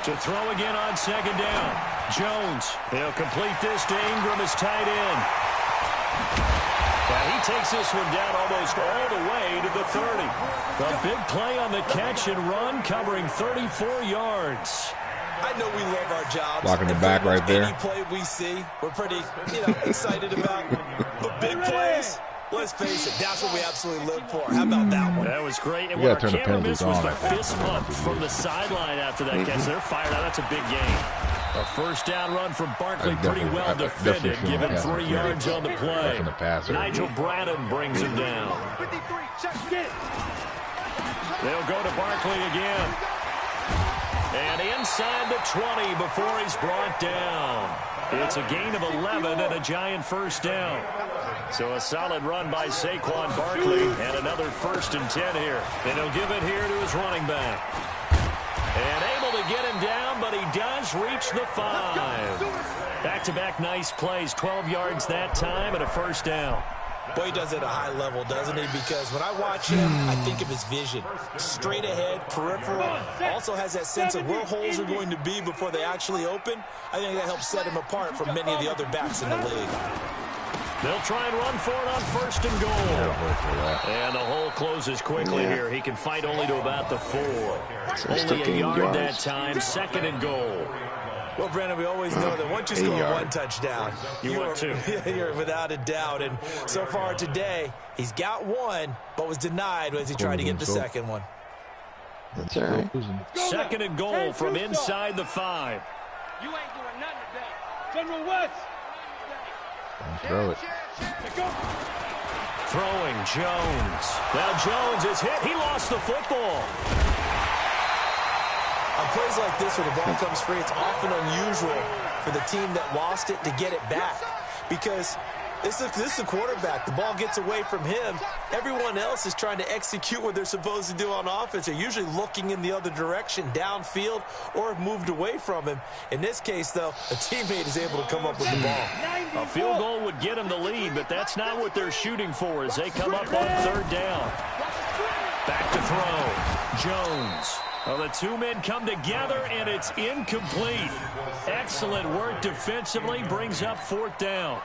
To throw again on 2nd down. Jones, he'll complete this to Ingram as tight end. And he takes this one down almost all the way to the 30. A big play on the catch and run, covering 34 yards. I know we love our jobs. Blocking the and back pretty right much there. Any play we see, we're pretty, excited about. But big plays, let's face it, that's what we absolutely live for. How about that one? That was great. And You what gotta our turn the camera penalties missed was on the at that fist point. bump from the sideline after that catch. They're fired out. That's a big gain. A 1st down run from Barkley, pretty well defended, given 3 yards on the play. Nigel Bradham brings him down. 53, check it. They'll go to Barkley again. And inside the 20 before he's brought down. It's a gain of 11 and a giant first down. So a solid run by Saquon Barkley and another 1st and 10 here. And he'll give it here to his running back. And able to get him down, but he does reach the 5. Back-to-back nice plays, 12 yards that time and a first down. Boy, he does it at a high level, doesn't he? Because when I watch him, I think of his vision. Straight ahead, peripheral. Also has that sense of where holes are going to be before they actually open. I think that helps set him apart from many of the other backs in the league. They'll try and run for it on 1st and goal. And the hole closes quickly here. He can fight only to about the 4. Only a yard that time, 2nd and goal. Well, Brandon, we always know that once you score 1 touchdown, you're without a doubt. And so far today, he's got 1, but was denied as he tried to get the 2nd one. That's all right. 2nd and goal from inside the 5. You ain't doing nothing today. General West. Throw it. Throwing Jones. Now Jones is hit. He lost the football. On plays like this where the ball comes free, it's often unusual for the team that lost it to get it back. Because this is the quarterback. The ball gets away from him. Everyone else is trying to execute what they're supposed to do on offense. They're usually looking in the other direction, downfield, or have moved away from him. In this case, though, a teammate is able to come up with the ball. A field goal would get them the lead, but that's not what they're shooting for as they come up on 3rd down. Back to throw. Jones. Well, the 2 men come together, and it's incomplete. Excellent work defensively, brings up 4th down.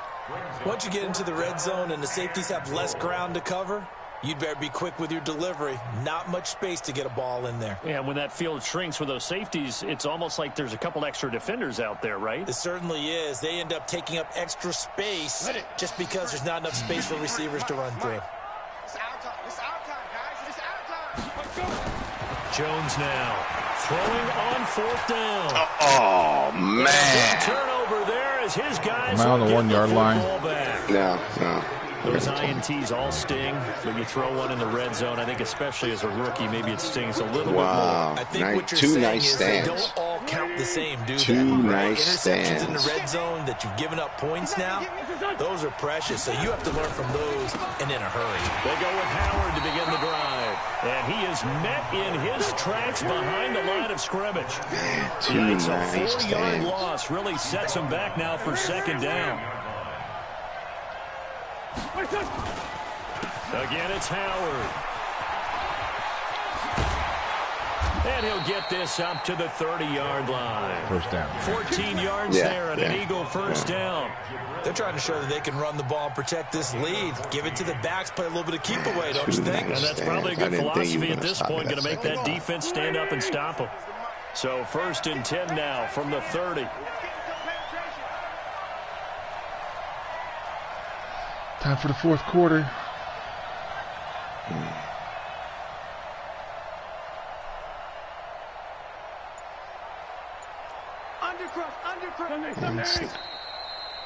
Once you get into the red zone and the safeties have less ground to cover, you'd better be quick with your delivery. Not much space to get a ball in there. Yeah, when that field shrinks with those safeties, it's almost like there's a couple extra defenders out there, right? It certainly is. They end up taking up extra space just because there's not enough space for receivers to run through. It's our time. It's our time, guys. It's our time. Jones now throwing on 4th down. Oh, man. Turnover there as his guys Am I on the 1 yard line? No. Those INTs all sting, but you throw one in the red zone. I think especially as a rookie, maybe it stings a little bit more. I think what you're saying is they don't all count the same, do they? Interceptions in the red zone that you've given up points now, those are precious, so you have to learn from those and in a hurry. They go with Howard to begin the drive, and he is met in his tracks behind the line of scrimmage. It's a 4-yard loss, really sets him back now for 2nd down. Again, it's Howard. And he'll get this up to the 30-yard line. First down. 14 yards there and an Eagle first down. They're trying to show that they can run the ball and protect this lead. Give it to the backs, play a little bit of keep away, don't you think? And that's probably a good philosophy at this point, going to make that defense stand up and stop them. So 1st and 10 now from the 30. Time for the 4th quarter.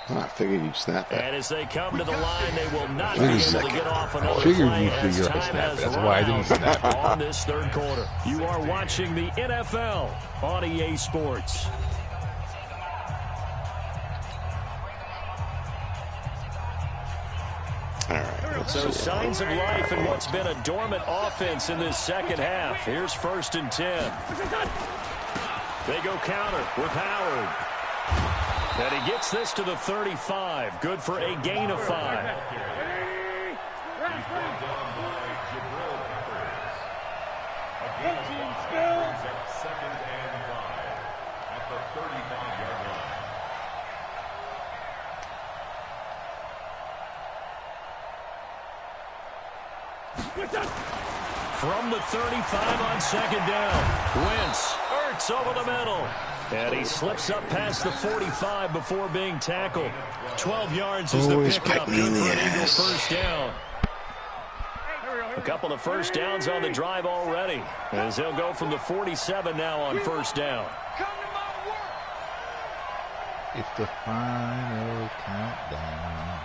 I figured you'd snap it. And as they come to the line, they will not be able to get off another play as time has run out on this 3rd quarter. You are watching the NFL on EA Sports. All right. So signs of life in what's been a dormant offense in this 2nd half. Here's 1st and 10. They go counter with Howard. And he gets this to the 35. Good for a gain of 5. From the 35 on 2nd down. Wentz, Ertz over the middle. And he slips up past the 45 before being tackled. 12 yards is the pickup. Good for an Eagle first down. A couple of first downs on the drive already, as they'll go from the 47 now on 1st down. It's the final countdown.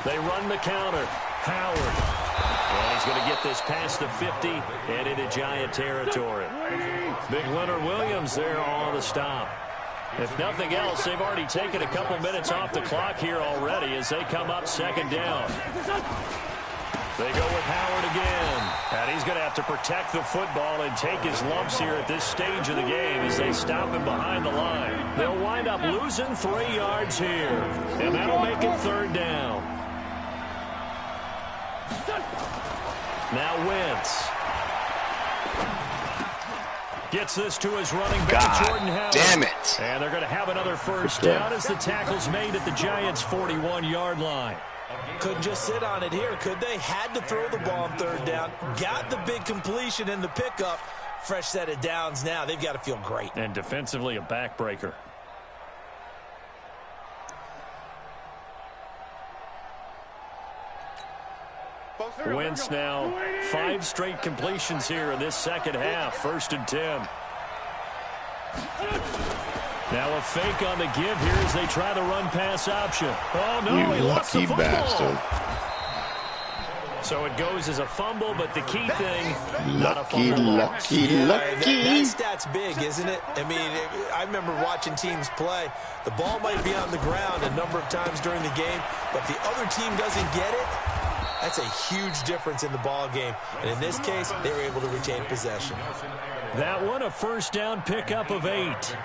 They run the counter. Howard. And he's going to get this past the 50 and into Giant territory. Big Leonard Williams there on the stop. If nothing else, they've already taken a couple minutes off the clock here already as they come up second down. They go with Howard again. And he's going to have to protect the football and take his lumps here at this stage of the game as they stop him behind the line. They'll wind up losing 3 yards here. And that'll make it third down. Now Wentz. Gets this to his running back, Jordan Howard. Damn it. And they're going to have another first down as the tackle's made at the Giants' 41-yard line. Couldn't just sit on it here, could they? Had to throw the ball on third down. Got the big completion in the pickup. Fresh set of downs now. They've got to feel great. And defensively, a backbreaker. Wentz now 5 straight completions here in this second half. 1st and 10. Now a fake on the give here as they try the run-pass option. Oh, no, you he lost the football. bastard. So it goes as a fumble, but the key thing, Lucky. That stat's big, isn't it? I mean, I remember watching teams play. The ball might be on the ground a number of times during the game, but if the other team doesn't get it, that's a huge difference in the ball game. And in this case, they were able to retain possession. That one, a first down pickup of 8.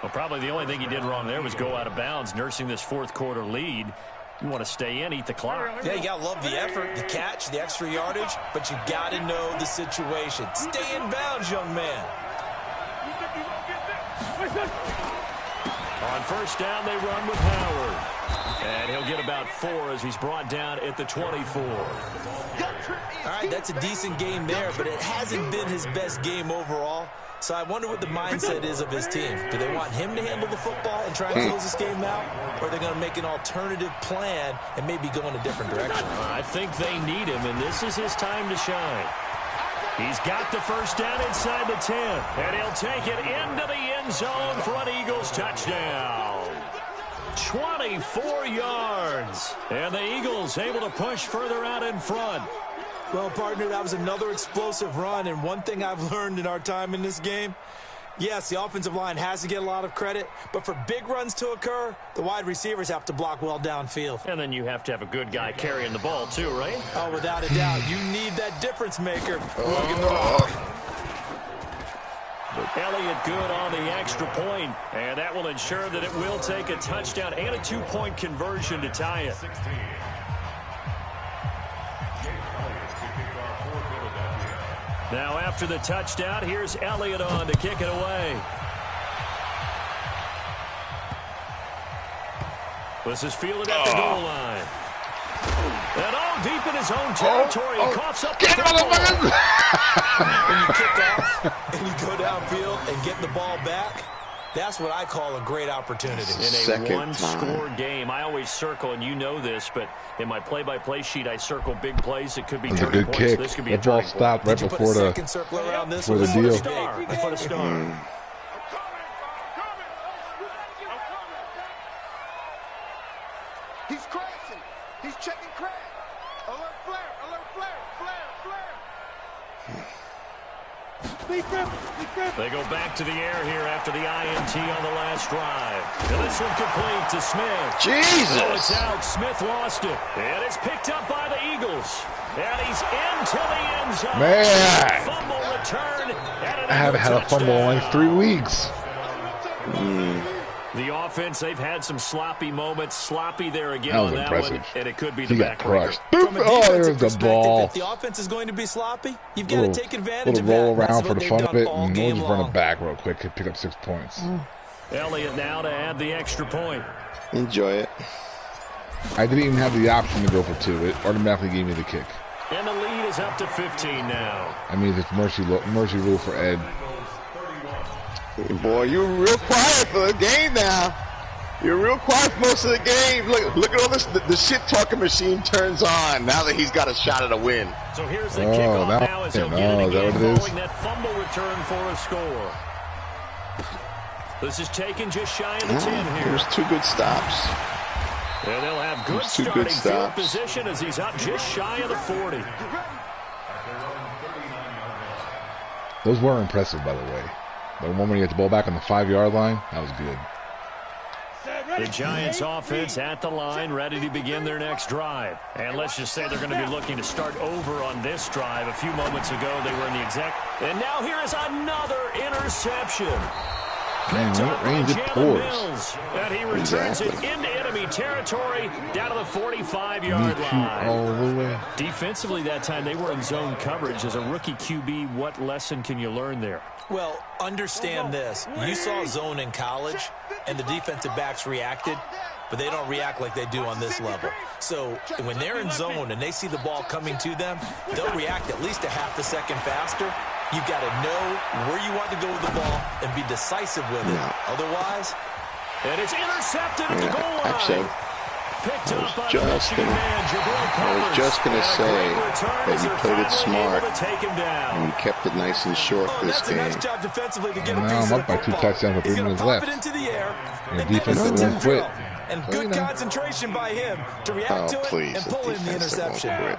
Well, probably the only thing he did wrong there was go out of bounds, nursing this fourth quarter lead. You want to stay in, eat the clock. Yeah, you got to love the effort, the catch, the extra yardage, but you got to know the situation. Stay in bounds, young man. On first down, they run with Howard. And he'll get about 4 as he's brought down at the 24. All right, that's a decent game there, but it hasn't been his best game overall. So I wonder what the mindset is of his team. Do they want him to handle the football and try and close this game out? Or are they going to make an alternative plan and maybe go in a different direction? I think they need him, and this is his time to shine. He's got the first down inside the 10. And he'll take it into the end zone for an Eagles touchdown. 24 yards. And the Eagles able to push further out in front. Well, partner, that was another explosive run, and one thing I've learned in our time in this game, yes, the offensive line has to get a lot of credit, but for big runs to occur, the wide receivers have to block well downfield. And then you have to have a good guy carrying the ball, too, right? Oh, without a doubt. You need that difference maker. Look at the rock. Elliott good on the extra point, and that will ensure that it will take a touchdown and a 2-point conversion to tie it. Now after the touchdown, here's Elliott on to kick it away. This is fielded at the goal line. And deep in his own territory, he coughs up the football. When you kick off and you go downfield and get the ball back, that's what I call a great opportunity. In a one-score game, I always circle, and you know this, but in my play-by-play sheet, I circle big plays. It could be turning points. Kick. This could be a ball turning stopped right before the deal. I put a star. He's crashing. He's checking crash. Alert flare. Alert flare. They go back to the air here after the INT on the last drive. And this one complete to Smith. Jesus! Oh, it's out. Smith lost it. And it's picked up by the Eagles. And he's into the end zone. Man! Fumble return. I haven't had a fumble in like 3 weeks. The offense, they've had some sloppy moments. Sloppy there again that was on that impressive. one. And it could be the He got backbreaker. crushed. Oh, there's the ball. If the offense is going to be sloppy, you've got to take advantage of that. Little roll That's around what for the they've fun done of it, all and game we'll just run long. it back real quick and pick up 6 points. Elliott now to add the extra point. Enjoy it. I didn't even have the option to go for 2. It automatically gave me the kick. And the lead is up to 15 now. I mean, it's mercy rule for Ed. Boy, you're real quiet for the game now. You're real quiet for most of the game. Look at all this. The shit-talking machine turns on now that he's got a shot at a win. So here's the kickoff now as he'll get it again following that fumble return for a score. This is taken just shy of the 10 here. There's 2 good stops. And they'll have good starting field position as he's up just shy of the 40. Those were impressive, by the way. The one when you get the ball back on the 5-yard line, that was good. The Giants offense at the line, ready to begin their next drive. And let's just say they're going to be looking to start over on this drive. A few moments ago, they were in the exact... And now here is another interception. Picked up by Jalen Mills. And he returns it into enemy territory down to the 45-yard line. All the way. Defensively that time, they were in zone coverage. As a rookie QB, what lesson can you learn there? Well, understand this. You saw zone in college, and the defensive backs reacted, but they don't react like they do on this level. So when they're in zone and they see the ball coming to them, they'll react at least a half a second faster. You've got to know where you want to go with the ball and be decisive with it. Otherwise... And it's intercepted at the goal line. Actually, Picked up by I was just going to say that you played it smart and you kept it nice and short this game. Nice job defensively to get now I'm up by 2 touchdowns with 3 minutes left. And the defense that won't quit. And good concentration by him to react to it and pull in the interception.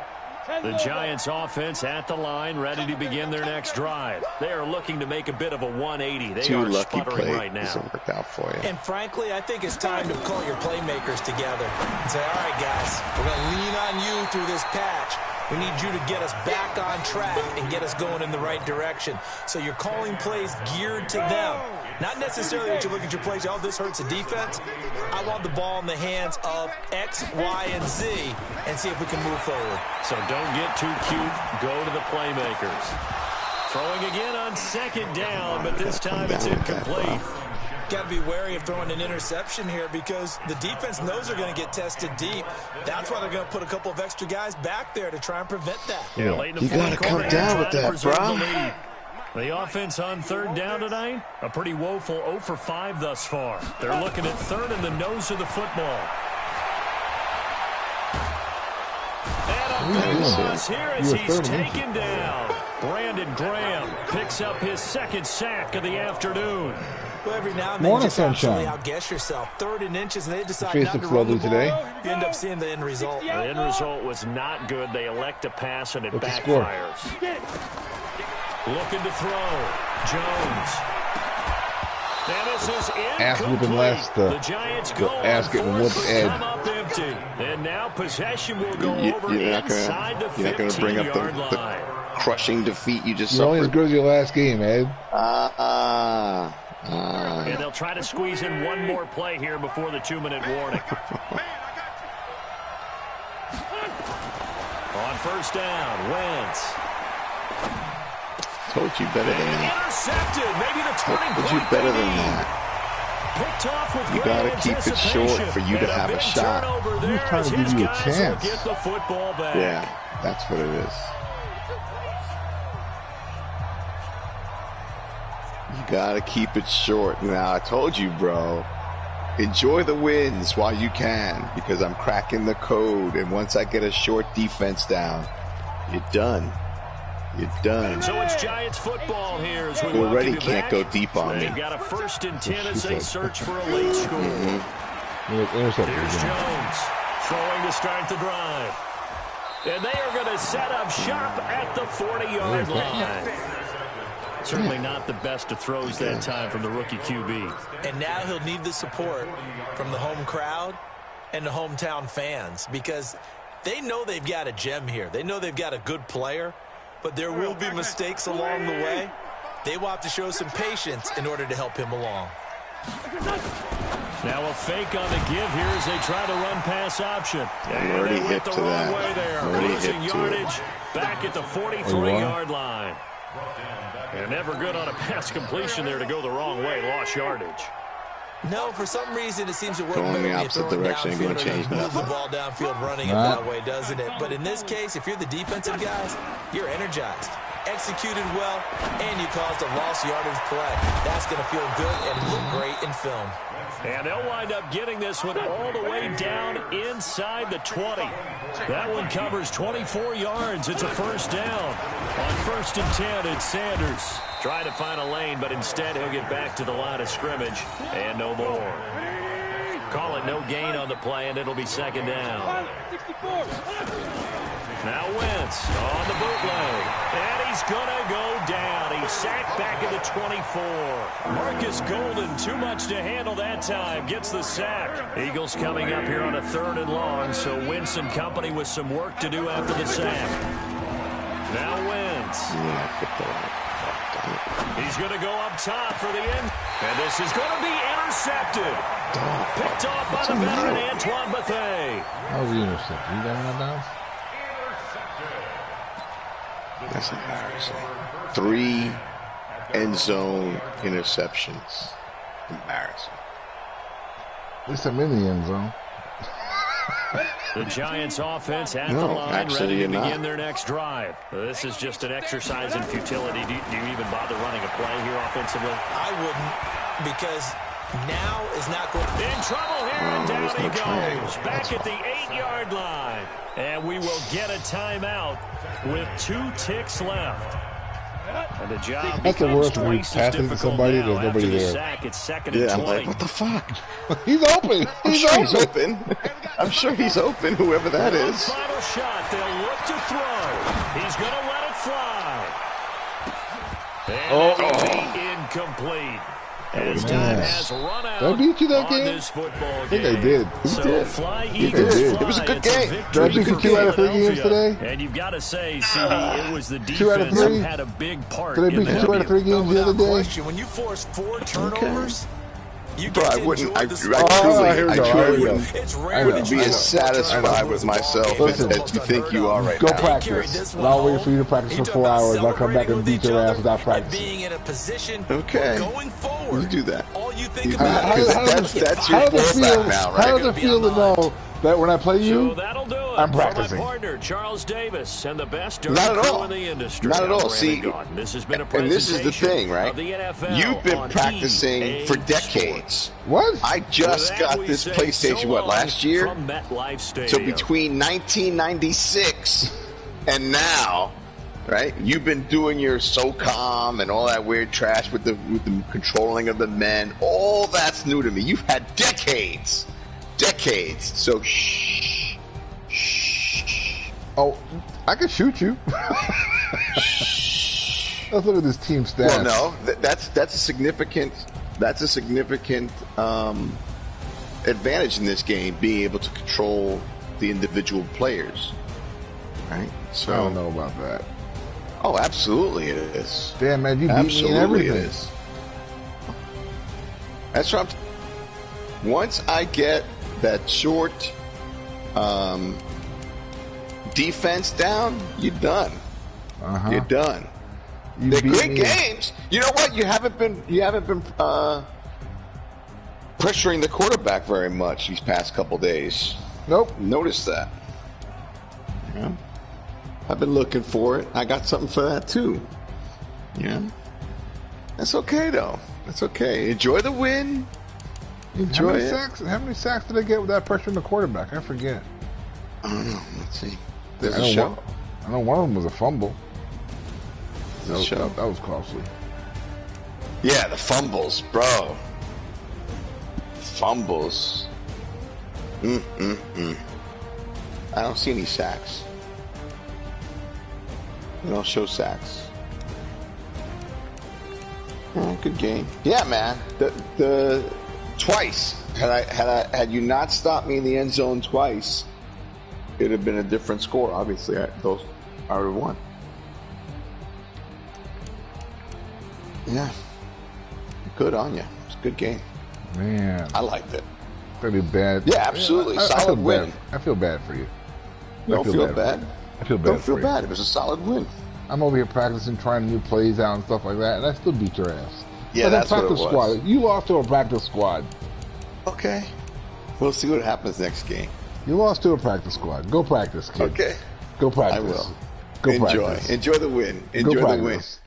The Giants offense at the line, ready to begin their next drive. They are looking to make a bit of a 180. They are sputtering right now. Doesn't work out for you. And frankly, I think it's time to call your playmakers together and say, all right, guys, we're going to lean on you through this patch. We need you to get us back on track and get us going in the right direction. So you're calling plays geared to them. Not necessarily that you look at your plays, oh, this hurts the defense. I want the ball in the hands of X, Y, and Z and see if we can move forward. So don't get too cute. Go to the playmakers. Throwing again on 2nd down, but this time it's incomplete. Got to be wary of throwing an interception here because the defense knows they're going to get tested deep. That's why they're going to put a couple of extra guys back there to try and prevent that. Yeah, late in the you got to come down with that, bro. The offense on 3rd down tonight, a pretty woeful 0 for 5 thus far. They're looking at 3rd in the nose of the football. And a big loss here as he's taken down. Brandon Graham picks up his 2nd sack of the afternoon. Well, every now and then you just absolutely outguess yourself. 3rd and inches, and they decide not to run the ball. Today. You end up seeing the end result. The end result was not good. They elect to pass, and it backfires. Looking to throw. Jones. And this is incomplete. The Giants go ass getting whooped come up empty. And now possession will go over inside the 15-yard line. Crushing defeat you just suffered. You're only as good as your last game, Ed. And they'll try to squeeze in one more play here before the 2-minute warning. On 1st down, Wentz. Told you better than that. Intercepted. Maybe the turning point. Told you better than that. Picked off with you got to keep it short for you to have a shot. He's trying to give you a chance. Get the football back. Yeah, that's what it is. You got to keep it short. Now, I told you, bro. Enjoy the wins while you can because I'm cracking the code. And once I get a short defense down, you're done. You're done. So it's Giants football here. As we already can't go deep on me. They've got a 1st and 10 as they search for a late score. Here's Jones throwing to start the drive. And they are going to set up shop at the 40-yard line. Certainly not the best of throws that time from the rookie QB. And now he'll need the support from the home crowd and the hometown fans because they know they've got a gem here. They know they've got a good player. But there will be mistakes along the way. They will have to show some patience in order to help him along. Now a fake on the give here as they try to run pass option. And already hit the to wrong that. way there. Losing yardage back at the 43-yard line. And never good on a pass completion there to go the wrong way. Lost yardage. No, for some reason it seems to work going better the when opposite direction ain't going to change move nothing. the ball downfield running it that way, doesn't it? But in this case, if you're the defensive guys, you're energized, executed well, and you caused a lost yardage play. That's going to feel good and look great in film. And they'll wind up getting this one all the way down inside the 20. That one covers 24 yards. It's a 1st down. On 1st and 10, it's Sanders. Trying to find a lane, but instead he'll get back to the line of scrimmage and no more. call it no gain on the play, and it'll be second down. 64. Now Wentz on the bootleg, and he's going to go down. He's sacked back at the 24. Marcus Golden, too much to handle that time, gets the sack. Eagles coming up here on a 3rd and long, so Wentz and company with some work to do after the sack. Now Wentz. He's going to go up top for the end, and this is going to be intercepted. Picked off by the veteran Antoine Bethea. How was he intercepted? You got him out down? That's embarrassing. 3 end zone interceptions. Embarrassing. At least I'm in the end zone. The Giants offense at the line, ready to begin their next drive. This is just an exercise in futility. Do you even bother running a play here offensively? I wouldn't, because now is not going to... In trouble here, and down he goes. Back at the 8-yard line. And we will get a timeout with 2 ticks left. And the job That's the worst becomes when you're twice as passing to difficult somebody, now. there's nobody After the there. sack, it's 2nd and 20. I'm like, what the fuck? He's open. He's open. I'm sure he's open, whoever that One is. final shot. They'll look to throw. He's going to let it fly. And it'll be incomplete. As time has run out Did I beat you that on game? this football I think game. they did. So fly, They Eagles, did. fly. It was a good It's game. victory Did I beat you for 2 out of 3 games Philadelphia. today? And you've got to say, CD, it was the 2 out of defense 3? who had a big part Did I in beat you the 2 out of 3 games the other day? question, when you force 4 turnovers, you Bro, get I to wouldn't. enjoy I the truly wouldn't. It's rare that be you as satisfied with myself as you think you are right Go now. practice. And I'll wait for you to practice for 4 hours. I'll come back and beat your ass without practicing. Being in a position Okay. going forward. You do that. All you think You about do is that. That's your fallback now, right? How does it feel to know that when I play So you, that'll do it I'm for my practicing? partner, Charles Davis, and the best Not at crew all. in the industry. Not at all. I'm See, Brandon Gaudin. This has been a and this is the presentation thing, right? of the NFL You've been on practicing EA for decades. What? I just With that, got we this say PlayStation, so what, long last year? from MetLife Stadium. So between 1996 and now, right? You've been doing your SOCOM and all that weird trash with the controlling of the men. All that's new to me. You've had decades. So shh. Oh, I can shoot you. Let's look at this team stats. Well, no, that's a significant advantage in this game, being able to control the individual players, right? So I don't know about that. Oh, absolutely it is. Damn, man, you beat me in Absolutely it everything. is. That's what once I get that short defense down, you're done. You're done. They're great games. You know what? You haven't been pressuring the quarterback very much these past couple days. Nope. Notice that. Yeah. I've been looking for it. I got something for that too. Yeah. That's okay though. That's okay. Enjoy the win. Enjoy it. How many sacks did they get with that pressure on the quarterback? I forget. I don't know. Let's see. I There's a know show. I know one of them was a fumble. There's a show. That was costly. Yeah, the fumbles, bro. Fumbles. I don't see any sacks. They don't show sacks. Oh, good game. Yeah, man. The twice. Had you not stopped me in the end zone twice, it'd have been a different score. Obviously, I would have won. Yeah. Good on you. It's a good game. Man. I liked it. Pretty bad. Yeah, absolutely. Solid win. I feel bad for you. Don't feel bad. I feel bad. Don't feel bad. It was a solid win. I'm over here practicing, trying new plays out and stuff like that, and I still beat your ass. Yeah, but that's what it practice was. squad. You lost to a practice squad. Okay. We'll see what happens next game. You lost to a practice squad. Go practice, kid. Okay. Go practice. I will. Go Enjoy. practice. Enjoy the win. Enjoy the win. practice.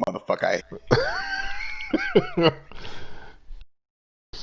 Motherfucker.